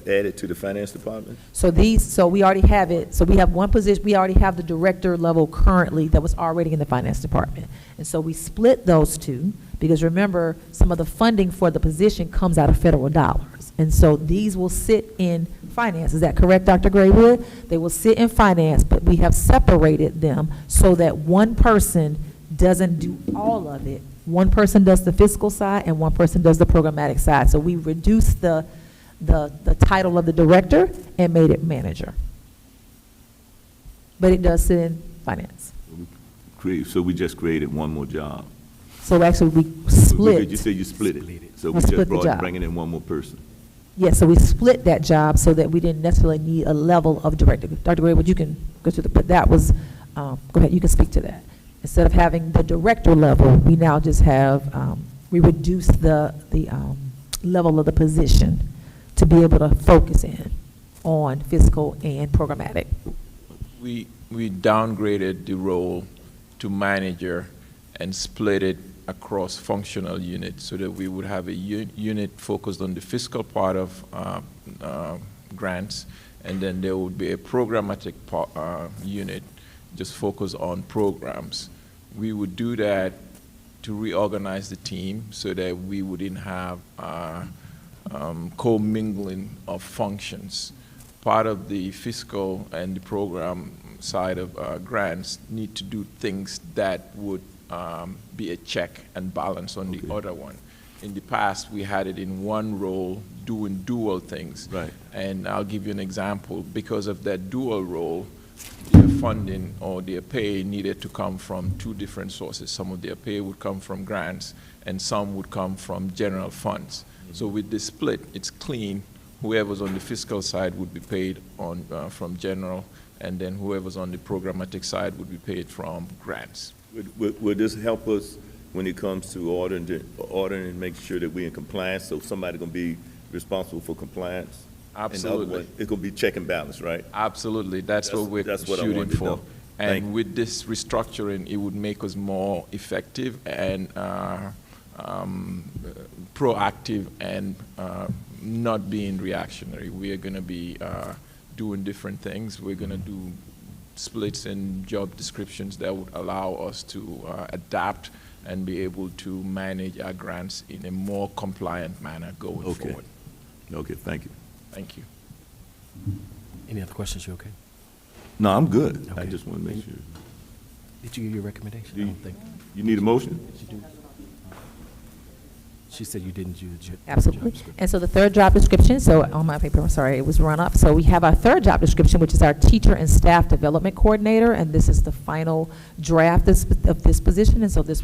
added to the finance department? So we already have it, so we have one position, we already have the director level currently that was already in the finance department. And so we split those 2, because remember, some of the funding for the position comes out of federal dollars. And so these will sit in finance. Is that correct, Dr. Graywood? They will sit in finance, but we have separated them so that one person doesn't do all of it. One person does the fiscal side and one person does the programmatic side. So we reduced the title of the director and made it manager. But it does sit in finance. So we just created one more job? So actually, we split. You said you split it? So We we split just the job. bringing in one more person? Yes, so we split that job so that we didn't necessarily need a level of director. Dr. Graywood, you can go to but that was, go ahead, you can speak to that. Instead of having the director level, we now just have, we reduced the level of the position to be able to focus in on fiscal and programmatic. We downgraded the role to manager and split it across functional units so that we would have a unit focused on the fiscal part of grants, and then there would be a programmatic unit just focused on programs. We would do that to reorganize the team so that we wouldn't have commingling of functions. Part of the fiscal and the program side of grants need to do things that would be a check and balance on the other one. In the past, we had it in one role doing dual things. Right. And I'll give you an example. Because of that dual role, their funding or their pay needed to come from 2 different sources. Some of their pay would come from grants, and some would come from general funds. So with this split, it's clean. Whoever's on the fiscal side would be paid on from general, and then whoever's on the programmatic side would be paid from grants. Would this help us when it comes to ordering and making sure that we're in compliance? So somebody's going to be responsible for compliance? Absolutely. It's going to be check and balance, right? Absolutely. That's what we're I shooting wanted to for. know. And with this restructuring, it would make us more effective and proactive and not being reactionary. We are going to be doing different things. We're going to do splits in job descriptions that would allow us to adapt and be able to manage our grants in a more compliant manner going forward. Okay, thank you. Thank you. Any other questions? You okay? No, I'm good. I Okay. just want to make sure. Did you give your recommendation? I don't think. You need a motion? She said you didn't do the job Absolutely. description. And so the third job description, so on my paper, I'm sorry, it was run up. So we have our third job description, which is our teacher and staff development coordinator, and this is the final draft of this position. And so this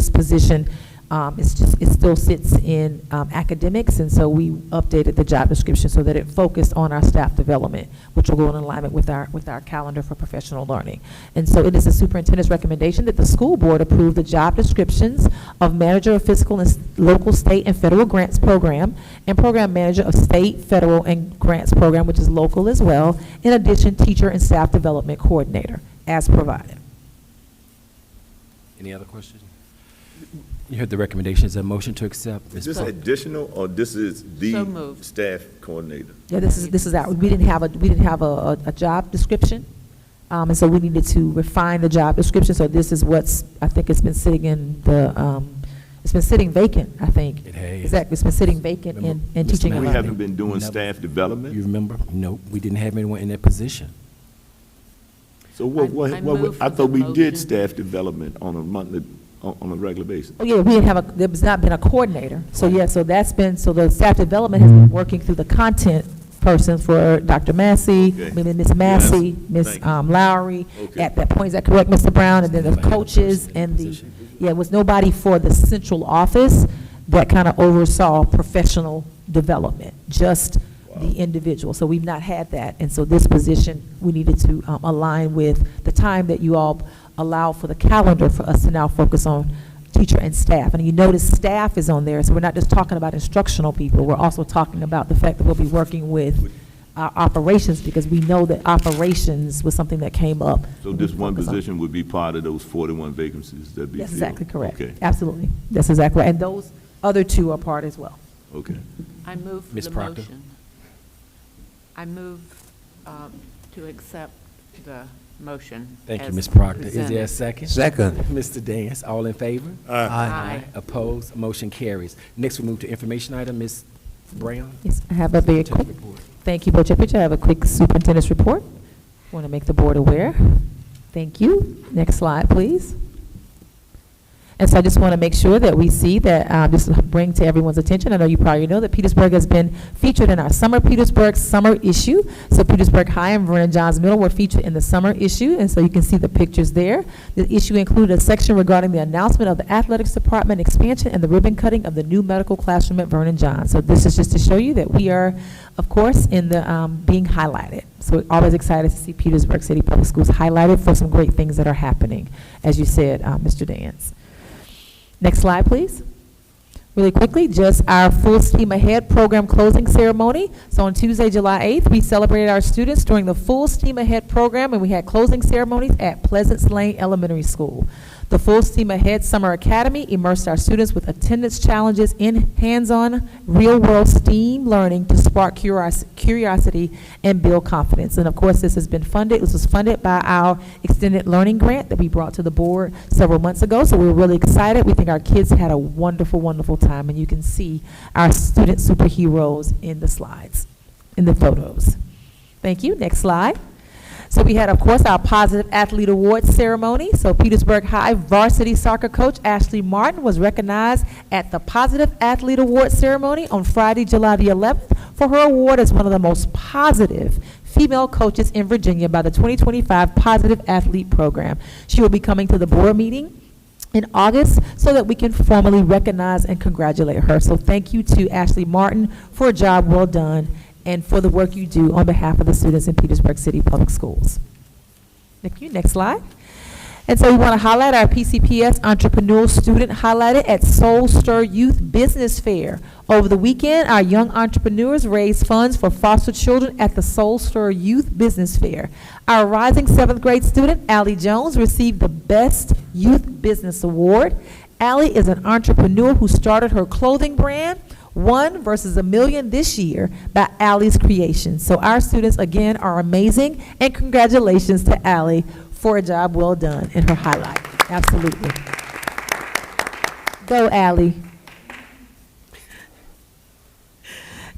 position, it still sits in academics, and so we updated the job description so that it focused on our staff development, which will go in alignment with our calendar for professional learning. And so it is the superintendent's recommendation that the school board approve the job descriptions of manager of fiscal and local, state, and federal grants program, and program manager of state, federal, and grants program, which is local as well. In addition, teacher and staff development coordinator, as provided. Any other questions? You heard the recommendation. Is there a motion to accept? Is this additional, or this is So the moved. staff coordinator? Yeah, this is our, we didn't have a job description, and so we needed to refine the job description. So this is what's, I think it's been sitting in the, it's been sitting vacant, I think. It has. Exactly, it's been sitting vacant in Mr. teaching Mayor, and We learning. haven't been doing staff development? You remember? Nope, we didn't have anyone in that position. So I move I for thought the we did motion. staff development on a monthly, on a regular basis. Oh, yeah, we didn't have there was not been a coordinator. So, yeah, so that's been, so the staff development has been working through the content person for Dr. Massey, Okay. maybe Ms. Massey, Yes, Ms. thank you. Lowry. Okay. At that point, is that correct, Mr. Brown? And then the Nobody had a coaches person in that and the, position. yeah, it was nobody for the central office that kind of oversaw professional development, just the individual. So we've not had that. And so this position, we needed to align with the time that you all allow for the calendar for us to now focus on teacher and staff. And you notice staff is on there, so we're not just talking about instructional people. We're also talking about the fact that we'll be working with our operations, because we know that operations was something that came up. So this one position would be part of those 41 vacancies that be That's filled? exactly correct. Okay, Absolutely. That's exactly right. And those other two are part as well. okay. I move for Ms. the Proctor? motion. I move to accept the motion. Thank you, as Ms. Proctor. Is there a presented. second? Second. Mr. Dance, all in favor? Aye. Opposed? Motion carries. Next, we move to information item. Ms. Brown? Yes, I have a very quick, Superintendent report. thank you, Board Chair Pritchett. I have a quick superintendent's report. Want to make the board aware. Thank you. Next slide, please. And so I just want to make sure that we see that, just bring to everyone's attention, I know you probably know that Petersburg has been featured in our Summer Petersburg summer issue. So Petersburg High and Vernon Johns Middle were featured in the summer issue, and so you can see the pictures there. The issue included a section regarding the announcement of the athletics department expansion and the ribbon cutting of the new medical classroom at Vernon Johns. So this is just to show you that we are, of course, in the being highlighted. So we're always excited to see Petersburg City Public Schools highlighted for some great things that are happening, as you said, Mr. Dance. Next slide, please. Really quickly, just our Full Steam Ahead program closing ceremony. So on Tuesday, July 8th, we celebrated our students during the Full Steam Ahead program, and we had closing ceremonies at Pleasance Lane Elementary School. The Full Steam Ahead Summer Academy immersed our students with attendance challenges in hands-on, real-world STEAM learning to spark curiosity and build confidence. And of course, this has been funded. This was funded by our extended learning grant that we brought to the board several months ago. So we're really excited. We think our kids had a wonderful, wonderful time. And you can see our student superheroes in the slides, in the photos. Thank you. Next slide. So we had, of course, our Positive Athlete Awards ceremony. So Petersburg High varsity soccer coach Ashley Martin was recognized at the Positive Athlete Awards ceremony on Friday, July the 11th for her award as one of the most positive female coaches in Virginia by the 2025 Positive Athlete Program. She will be coming to the board meeting in August so that we can formally recognize and congratulate her. So thank you to Ashley Martin for a job well done and for the work you do on behalf of the students in Petersburg City Public Schools. Thank you. Next slide. And so we want to highlight our PCPS entrepreneurial student highlighted at Soul Stir Youth Business Fair. Over the weekend, our young entrepreneurs raised funds for foster children at the Soul Stir Youth Business Fair. Our rising 7th grade student, Allie Jones, received the Best Youth Business Award. Allie is an entrepreneur who started her clothing brand, One versus a Million this year, by Allie's Creations. So our students, again, are amazing, and congratulations to Allie for a job well done in her highlight. Absolutely. Go, Allie.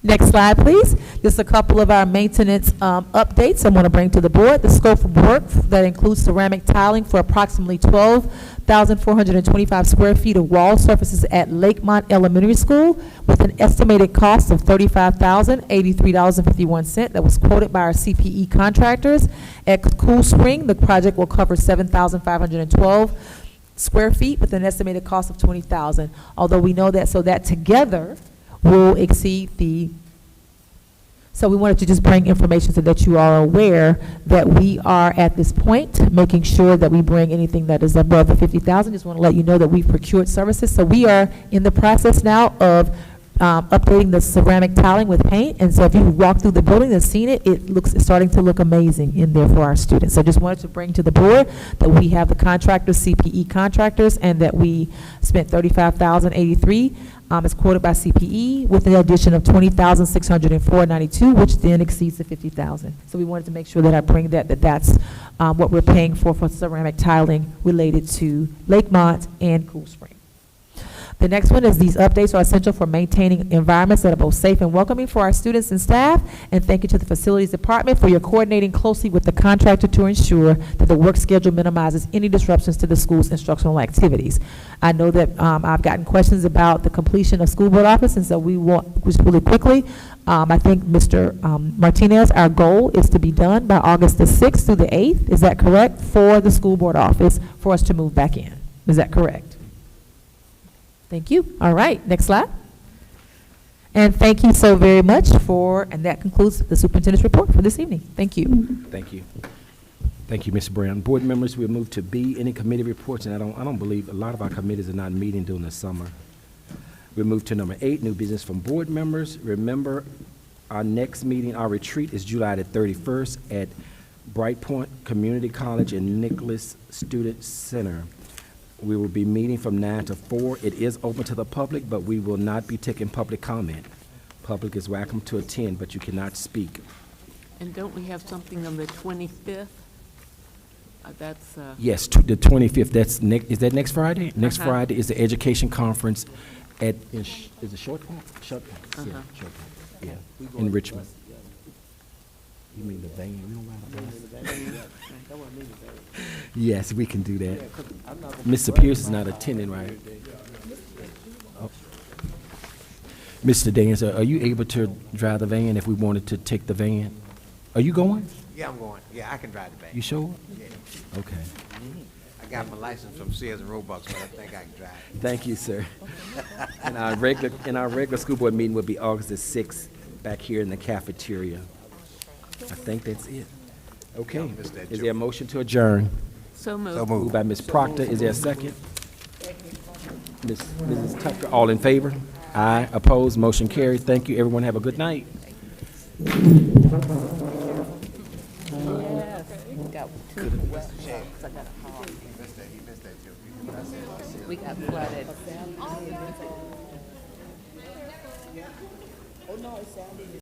Next slide, please. Just a couple of our maintenance updates I want to bring to the board. The scope of work that includes ceramic tiling for approximately 12,425 square feet of wall surfaces at Lakemont Elementary School with an estimated cost of $35,083.51 that was quoted by our CPE contractors. At Cool Spring, the project will cover 7,512 square feet with an estimated cost of $20,000. Although we know that, so that together will exceed the, so we wanted to just bring information so that you are aware that we are at this point making sure that we bring anything that is above the 50,000. Just want to let you know that we've procured services. So we are in the process now of updating the ceramic tiling with paint. And so if you walk through the building and seen it, it's starting to look amazing in there for our students. So just wanted to bring to the board that we have the contractors, CPE contractors, and that we spent $35,083 as quoted by CPE with an addition of $20,604.92, which then exceeds the $50,000. So we wanted to make sure that I bring that's what we're paying for ceramic tiling related to Lakemont and Cool Spring. The next one is these updates are essential for maintaining environments that are both safe and welcoming for our students and staff. And thank you to the Facilities Department for your coordinating closely with the contractor to ensure that the work schedule minimizes any disruptions to the school's instructional activities. I know that I've gotten questions about the completion of school board office, and so we want, just really quickly, I think Mr. Martinez, our goal is to be done by August the 6th through the 8th. Is that correct? For the school board office, for us to move back in. Is that correct? Thank you. All right, next slide. And thank you so very much and that concludes the superintendent's report for this evening. Thank you. Thank you. Thank you, Ms. Brown. Board members, we'll move to B, any committee reports, and I don't believe a lot of our committees are not meeting during the summer. We'll move to number 8, new business from board members. Remember, our next meeting, our retreat is July the 31st at Bright Point Community College and Nicholas Student Center. We will be meeting from 9 to 4. It is open to the public, but we will not be taking public comment. Public is welcome to attend, but you cannot speak. And don't we have something on the 25th? Yes, the 25th. Is that next Friday? Next Friday is the education conference is it Short Point? Short Point. Yeah, Short Point. Yeah, in Richmond. You mean the van? We don't ride a bus? Yes, we can do that. Mr. Pierce is not attending, right? Oh. Mr. Daniels, are you able to drive the van if we wanted to take the van? Are you going? Yeah, I'm going. Yeah, I can drive the van. You sure? Yeah. Okay. I got my license from Sears and Roebuck, but I think I can drive. Thank you, sir. And our regular school board meeting will be August the 6th back here in the cafeteria. I think that's it. Okay. Is there a motion to adjourn? So moved. So moved. Moved by Ms. Proctor. Is there a second? Mrs. Tucker, all in favor? Aye. Opposed? Motion carried. Thank you. Everyone have a good night. We got flooded.